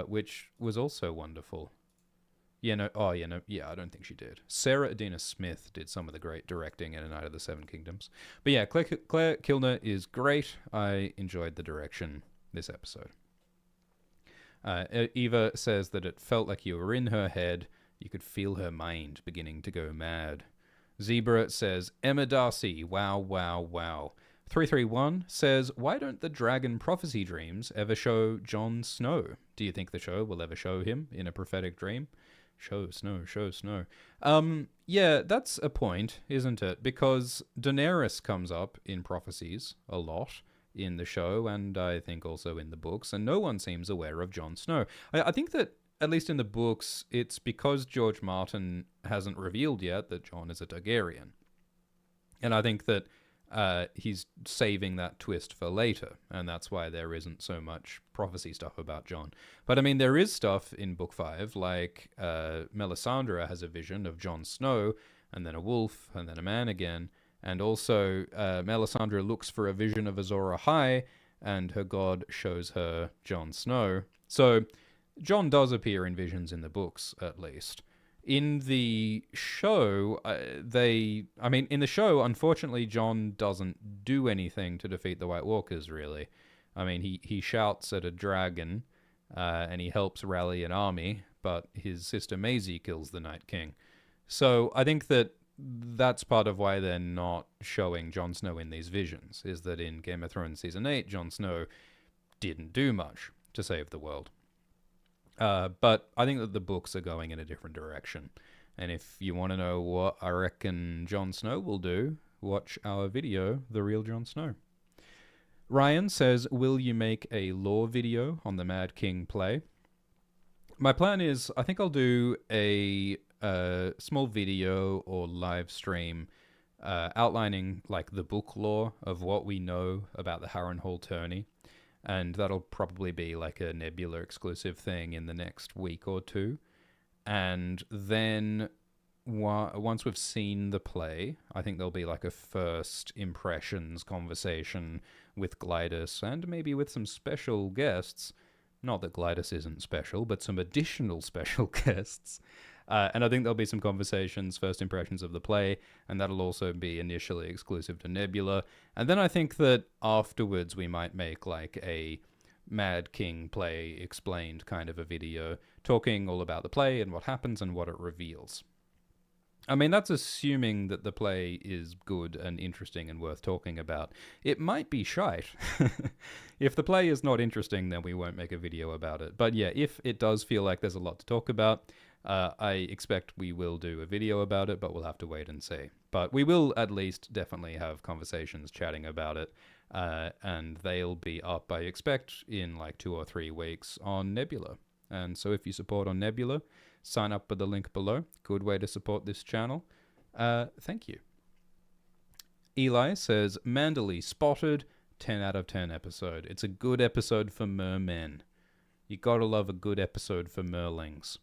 which was also wonderful. Yeah, no, I don't think she did. Sarah Adina Smith did some of the great directing in A Night of the Seven Kingdoms. But yeah, Claire Kilner is great. I enjoyed the direction this episode. Eva says that it felt like you were in her head. You could feel her mind beginning to go mad. Zebra says, Emma Darcy, wow, wow, wow. 331 says, why don't the dragon prophecy dreams ever show Jon Snow? Do you think the show will ever show him in a prophetic dream? Show Snow. Yeah, that's a point, isn't it? Because Daenerys comes up in prophecies a lot in the show, and I think also in the books, and no one seems aware of Jon Snow. I think that, at least in the books, it's because George Martin hasn't revealed yet that Jon is a Targaryen. And I think that he's saving that twist for later, and that's why there isn't so much prophecy stuff about Jon. But I mean, there is stuff in Book 5, like Melisandre has a vision of Jon Snow, and then a wolf, and then a man again, and also Melisandre looks for a vision of Azor Ahai, and her god shows her Jon Snow. So Jon does appear in visions in the books, at least. In the show, in the show, unfortunately, Jon doesn't do anything to defeat the White Walkers, really. I mean, he shouts at a dragon, and he helps rally an army, but his sister Maisie kills the Night King. So I think that's part of why they're not showing Jon Snow in these visions, is that in Game of Thrones Season 8, Jon Snow didn't do much to save the world. But I think that the books are going in a different direction. And if you want to know what I reckon Jon Snow will do, watch our video, The Real Jon Snow. Ryan says, will you make a lore video on the Mad King play? My plan is, I think I'll do a small video or live stream outlining like the book lore of what we know about the Harrenhal tourney. And that'll probably be like a Nebula exclusive thing in the next week or two. And then once we've seen the play, I think there'll be like a first impressions conversation with Glidus and maybe with some special guests. Not that Glidus isn't special, but some additional special guests. And I think there'll be some conversations, first impressions of the play, and that'll also be initially exclusive to Nebula. And then I think that afterwards we might make like a Mad King play explained kind of a video, talking all about the play and what happens and what it reveals. I mean, that's assuming that the play is good and interesting and worth talking about. It might be shite. If the play is not interesting, then we won't make a video about it. But yeah, if it does feel like there's a lot to talk about, I expect we will do a video about it, but we'll have to wait and see. But we will at least definitely have conversations chatting about it, and they'll be up, I expect, in like 2 or 3 weeks on Nebula. And so if you support on Nebula, sign up with the link below. Good way to support this channel. Thank you. Eli says, Manderley spotted, 10 out of 10 episode. It's a good episode for mermen. You gotta love a good episode for merlings.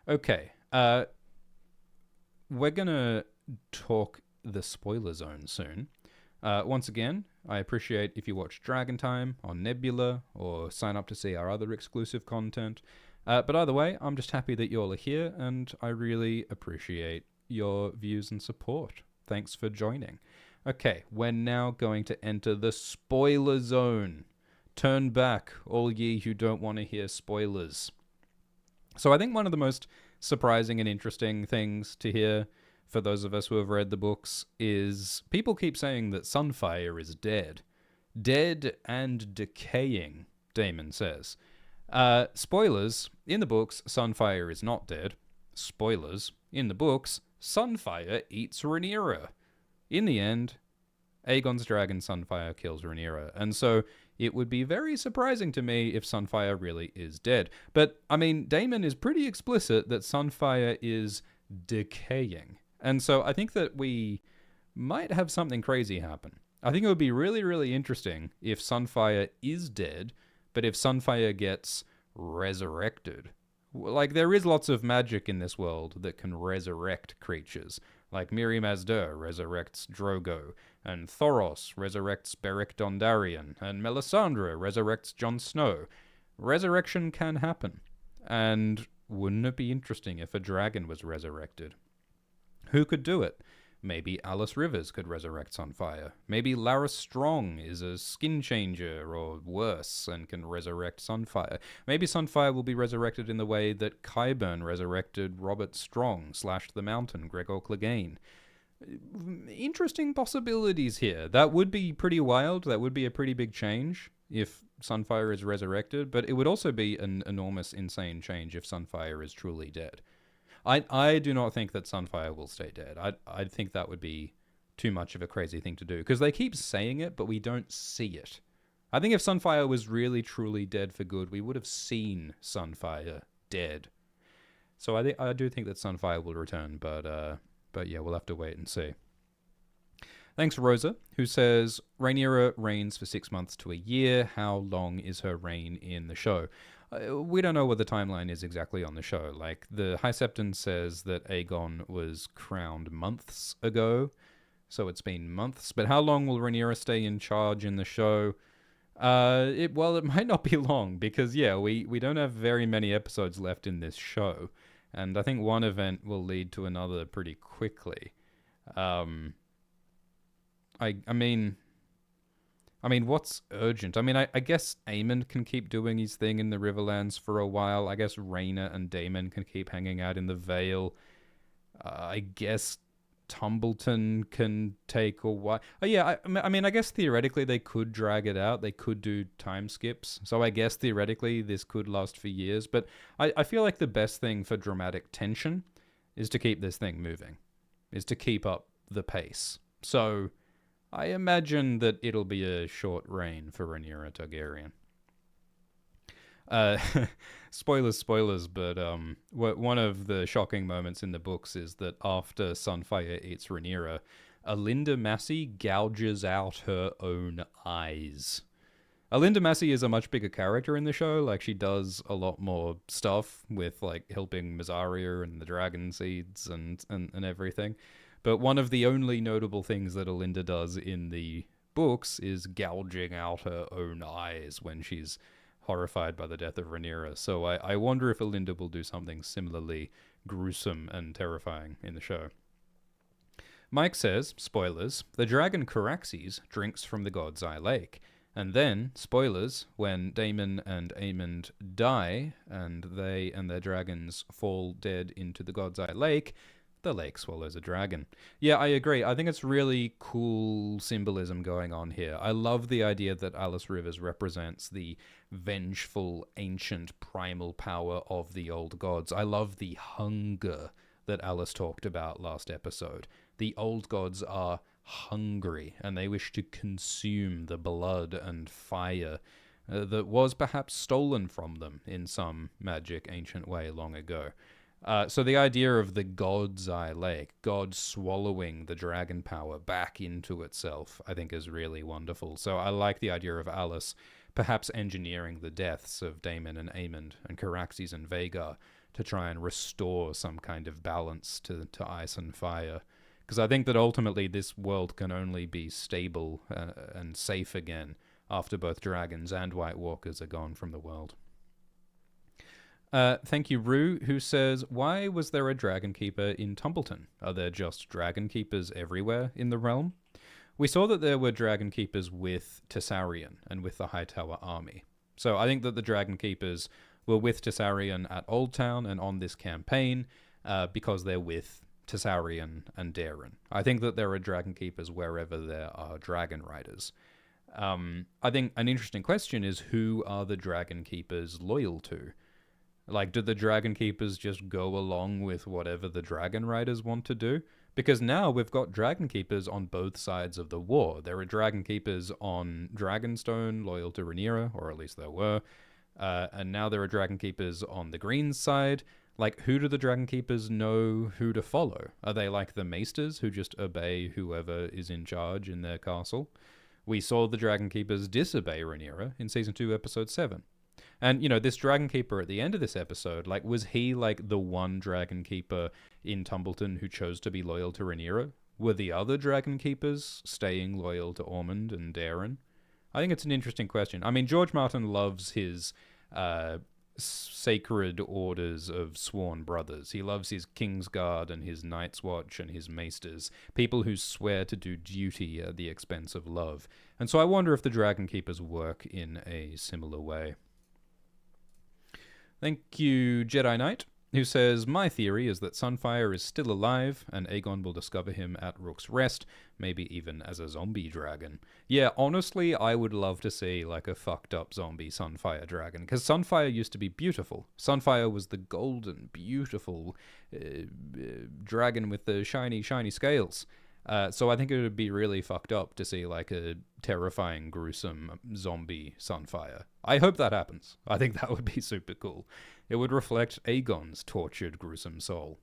Okay, we're gonna talk the spoiler zone soon. Once again, I appreciate if you watch Dragon Time on Nebula or sign up to see our other exclusive content. But either way, I'm just happy that you all are here, and I really appreciate your views and support. Thanks for joining. Okay, we're now going to enter the spoiler zone. Turn back, all ye who don't want to hear spoilers. So I think one of the most surprising and interesting things to hear for those of us who have read the books is people keep saying that Sunfire is dead. Dead and decaying, Daemon says. Spoilers, in the books, Sunfire is not dead. Spoilers, in the books, Sunfire eats Rhaenyra. In the end, Aegon's dragon Sunfire kills Rhaenyra, and so it would be very surprising to me if Sunfire really is dead. But, I mean, Daemon is pretty explicit that Sunfire is decaying. And so I think that we might have something crazy happen. I think it would be really, really interesting if Sunfire is dead, but if Sunfire gets resurrected. Like, there is lots of magic in this world that can resurrect creatures. Like Miri Mazdur resurrects Drogo, and Thoros resurrects Beric Dondarrion, and Melisandre resurrects Jon Snow. Resurrection can happen. And wouldn't it be interesting if a dragon was resurrected? Who could do it? Maybe Alice Rivers could resurrect Sunfire. Maybe Lara Strong is a skin changer or worse and can resurrect Sunfire. Maybe Sunfire will be resurrected in the way that Qyburn resurrected Robert Strong, slashed the Mountain, Gregor Clegane. Interesting possibilities here. That would be pretty wild. That would be a pretty big change if Sunfire is resurrected, but it would also be an enormous, insane change if Sunfire is truly dead. I do not think that Sunfire will stay dead. I think that would be too much of a crazy thing to do, because they keep saying it, but we don't see it. I think if Sunfire was really, truly dead for good, we would have seen Sunfire dead. So I do think that Sunfire will return, but yeah, we'll have to wait and see. Thanks, Rosa, who says, Rhaenyra reigns for 6 months to a year. How long is her reign in the show? We don't know what the timeline is exactly on the show. Like, the High Septon says that Aegon was crowned months ago, so it's been months. But how long will Rhaenyra stay in charge in the show? It might not be long, because, yeah, we don't have very many episodes left in this show. And I think one event will lead to another pretty quickly. I mean, what's urgent? I mean, I guess Aemond can keep doing his thing in the Riverlands for a while. I guess Rhaena and Daemon can keep hanging out in the Vale. I guess Tumbleton can take a while. Oh, yeah, I mean, I guess theoretically they could drag it out. They could do time skips. So I guess theoretically this could last for years. But I feel like the best thing for dramatic tension is to keep this thing moving, is to keep up the pace. So I imagine that it'll be a short reign for Rhaenyra Targaryen. Spoilers, but one of the shocking moments in the books is that after Sunfire eats Rhaenyra, Alinda Massey gouges out her own eyes. Alinda Massey is a much bigger character in the show. Like, she does a lot more stuff with, like, helping Mysaria and the Dragon Seeds and everything. But one of the only notable things that Alinda does in the books is gouging out her own eyes when she's horrified by the death of Rhaenyra. So I wonder if Alinda will do something similarly gruesome and terrifying in the show. Mike says, spoilers, the dragon Caraxes drinks from the God's Eye Lake. And then, spoilers, when Daemon and Aemond die, and they and their dragons fall dead into the God's Eye Lake, the lake swallows a dragon. Yeah, I agree. I think it's really cool symbolism going on here. I love the idea that Alice Rivers represents the vengeful, ancient, primal power of the old gods. I love the hunger that Alice talked about last episode. The old gods are hungry, and they wish to consume the blood and fire that was perhaps stolen from them in some magic ancient way long ago. So the idea of the God's Eye Lake, God swallowing the dragon power back into itself, I think is really wonderful. So I like the idea of Alice perhaps engineering the deaths of Daemon and Aemond and Caraxes and Vhagar to try and restore some kind of balance to ice and fire. Because I think that ultimately this world can only be stable and safe again after both dragons and White Walkers are gone from the world. Thank you, Rue, who says, why was there a Dragon Keeper in Tumbleton? Are there just Dragon Keepers everywhere in the realm? We saw that there were Dragon Keepers with Tessarion and with the Hightower army. So I think that the Dragon Keepers were with Tessarion at Old Town and on this campaign because they're with Tessarion and Daeron. I think that there are Dragon Keepers wherever there are Dragon Riders. I think an interesting question is, who are the Dragon Keepers loyal to? Like, do the Dragon Keepers just go along with whatever the Dragon Riders want to do? Because now we've got Dragon Keepers on both sides of the war. There are Dragon Keepers on Dragonstone, loyal to Rhaenyra, or at least there were. And now there are Dragon Keepers on the green side. Like, who do the Dragon Keepers know who to follow? Are they like the Maesters, who just obey whoever is in charge in their castle? We saw the Dragon Keepers disobey Rhaenyra in Season 2, Episode 7. And, you know, this Dragon Keeper at the end of this episode, like, was he, like, the one Dragon Keeper in Tumbleton who chose to be loyal to Rhaenyra? Were the other Dragon Keepers staying loyal to Ormond and Daeron? I think it's an interesting question. I mean, George Martin loves his sacred orders of sworn brothers. He loves his Kingsguard and his Night's Watch and his Maesters, people who swear to do duty at the expense of love. And so I wonder if the Dragon Keepers work in a similar way. Thank you, Jedi Knight, who says, my theory is that Sunfire is still alive, and Aegon will discover him at Rook's Rest, maybe even as a zombie dragon. Yeah, honestly, I would love to see, like, a fucked up zombie Sunfire dragon, because Sunfire used to be beautiful. Sunfire was the golden, beautiful dragon with the shiny, shiny scales. So I think it would be really fucked up to see, like, a terrifying, gruesome zombie Sunfire. I hope that happens. I think that would be super cool. It would reflect Aegon's tortured, gruesome soul.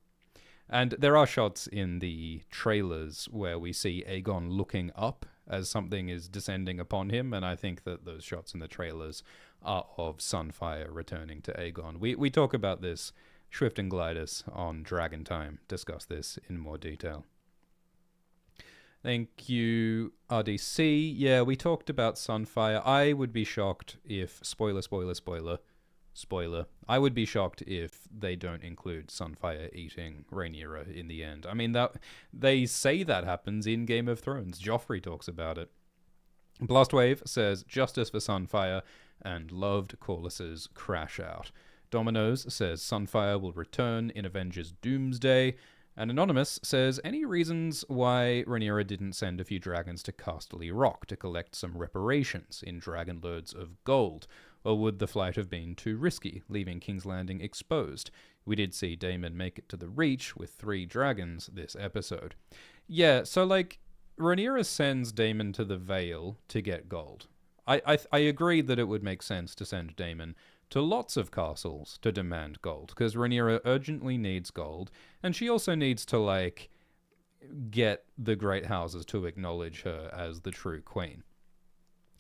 And there are shots in the trailers where we see Aegon looking up as something is descending upon him, and I think that those shots in the trailers are of Sunfire returning to Aegon. We talk about this, Swift and Glidus, on Dragon Time, discuss this in more detail. Thank you, RDC. Yeah, we talked about Sunfire. I would be shocked if, spoiler, I would be shocked if they don't include Sunfire eating Rhaenyra in the end. I mean, that they say that happens in Game of Thrones. Joffrey talks about it. Blastwave says, justice for Sunfire, and loved Corlys's crash out. Dominoes says, Sunfire will return in Avengers Doomsday. And Anonymous says, any reasons why Rhaenyra didn't send a few dragons to Casterly Rock to collect some reparations in dragon loads of gold? Or would the flight have been too risky, leaving King's Landing exposed? We did see Daemon make it to the Reach with 3 dragons this episode. Yeah, so, like, Rhaenyra sends Daemon to the Vale to get gold. I agree that it would make sense to send Daemon to lots of castles to demand gold, because Rhaenyra urgently needs gold, and she also needs to, like, get the great houses to acknowledge her as the true queen.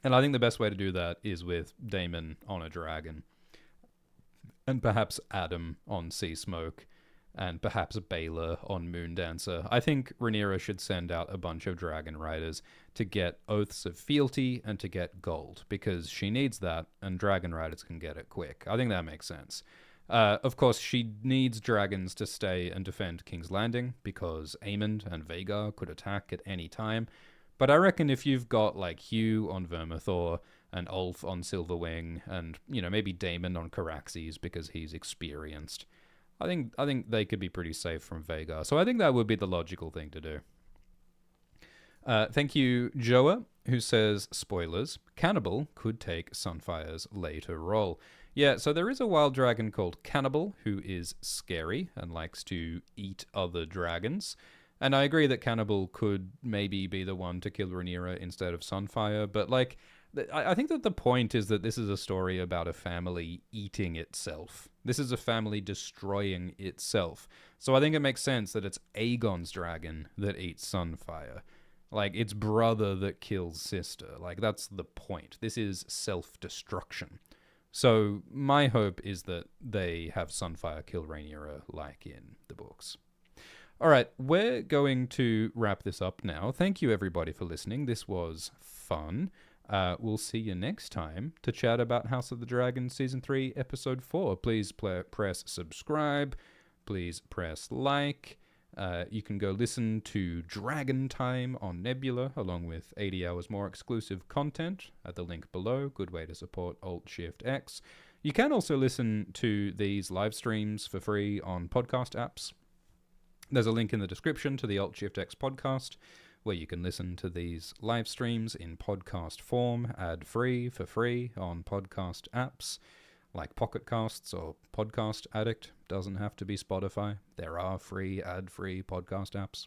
And I think the best way to do that is with Daemon on a dragon, and perhaps Adam on Sea Smoke, and perhaps Baelor on Moondancer. I think Rhaenyra should send out a bunch of dragon riders to get Oaths of Fealty and to get gold, because she needs that, and dragon riders can get it quick. I think that makes sense. Of course, she needs dragons to stay and defend King's Landing, because Aemond and Vhagar could attack at any time. But I reckon if you've got, like, Hugh on Vermithor, and Ulf on Silverwing, and, you know, maybe Daemon on Caraxes because he's experienced, I think they could be pretty safe from Vhagar. So I think that would be the logical thing to do. Thank you, Joa, who says, spoilers, Cannibal could take Sunfire's later role. Yeah, so there is a wild dragon called Cannibal who is scary and likes to eat other dragons. And I agree that Cannibal could maybe be the one to kill Rhaenyra instead of Sunfire, but, like, I think that the point is that this is a story about a family eating itself. This is a family destroying itself. So I think it makes sense that it's Aegon's dragon that eats Sunfire. Like, it's brother that kills sister. Like, that's the point. This is self-destruction. So my hope is that they have Sunfire kill Rhaenyra like in the books. All right, we're going to wrap this up now. Thank you, everybody, for listening. This was fun. We'll see you next time to chat about House of the Dragon Season 3, Episode 4. Please press subscribe. Please press like. You can go listen to Dragon Time on Nebula, along with 80 hours more exclusive content at the link below. Good way to support Alt-Shift-X. You can also listen to these live streams for free on podcast apps. There's a link in the description to the Alt-Shift-X podcast, where you can listen to these live streams in podcast form, ad-free, for free, on podcast apps, like Pocket Casts or Podcast Addict. Doesn't have to be Spotify. There are free, ad-free podcast apps.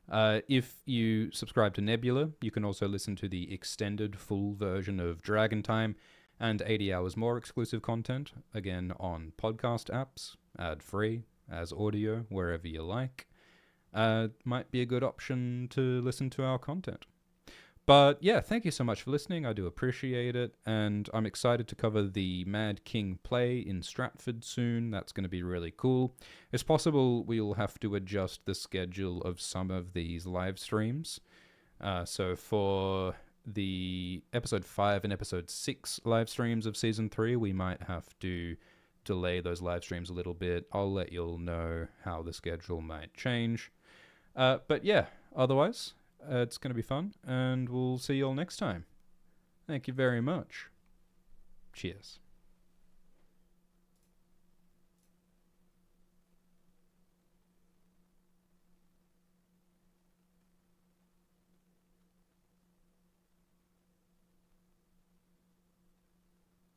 If you subscribe to Nebula, you can also listen to the extended full version of Dragon Time and 80 hours more exclusive content, again on podcast apps, ad-free, as audio, wherever you like. Might be a good option to listen to our content. But yeah, thank you so much for listening. I do appreciate it. And I'm excited to cover the Mad King play in Stratford soon. That's going to be really cool. It's possible we'll have to adjust the schedule of some of these live streams. So for the episode 5 and episode 6 live streams of season 3, we might have to delay those live streams a little bit. I'll let you all know how the schedule might change. But yeah, otherwise, it's going to be fun, and we'll see you all next time. Thank you very much. Cheers.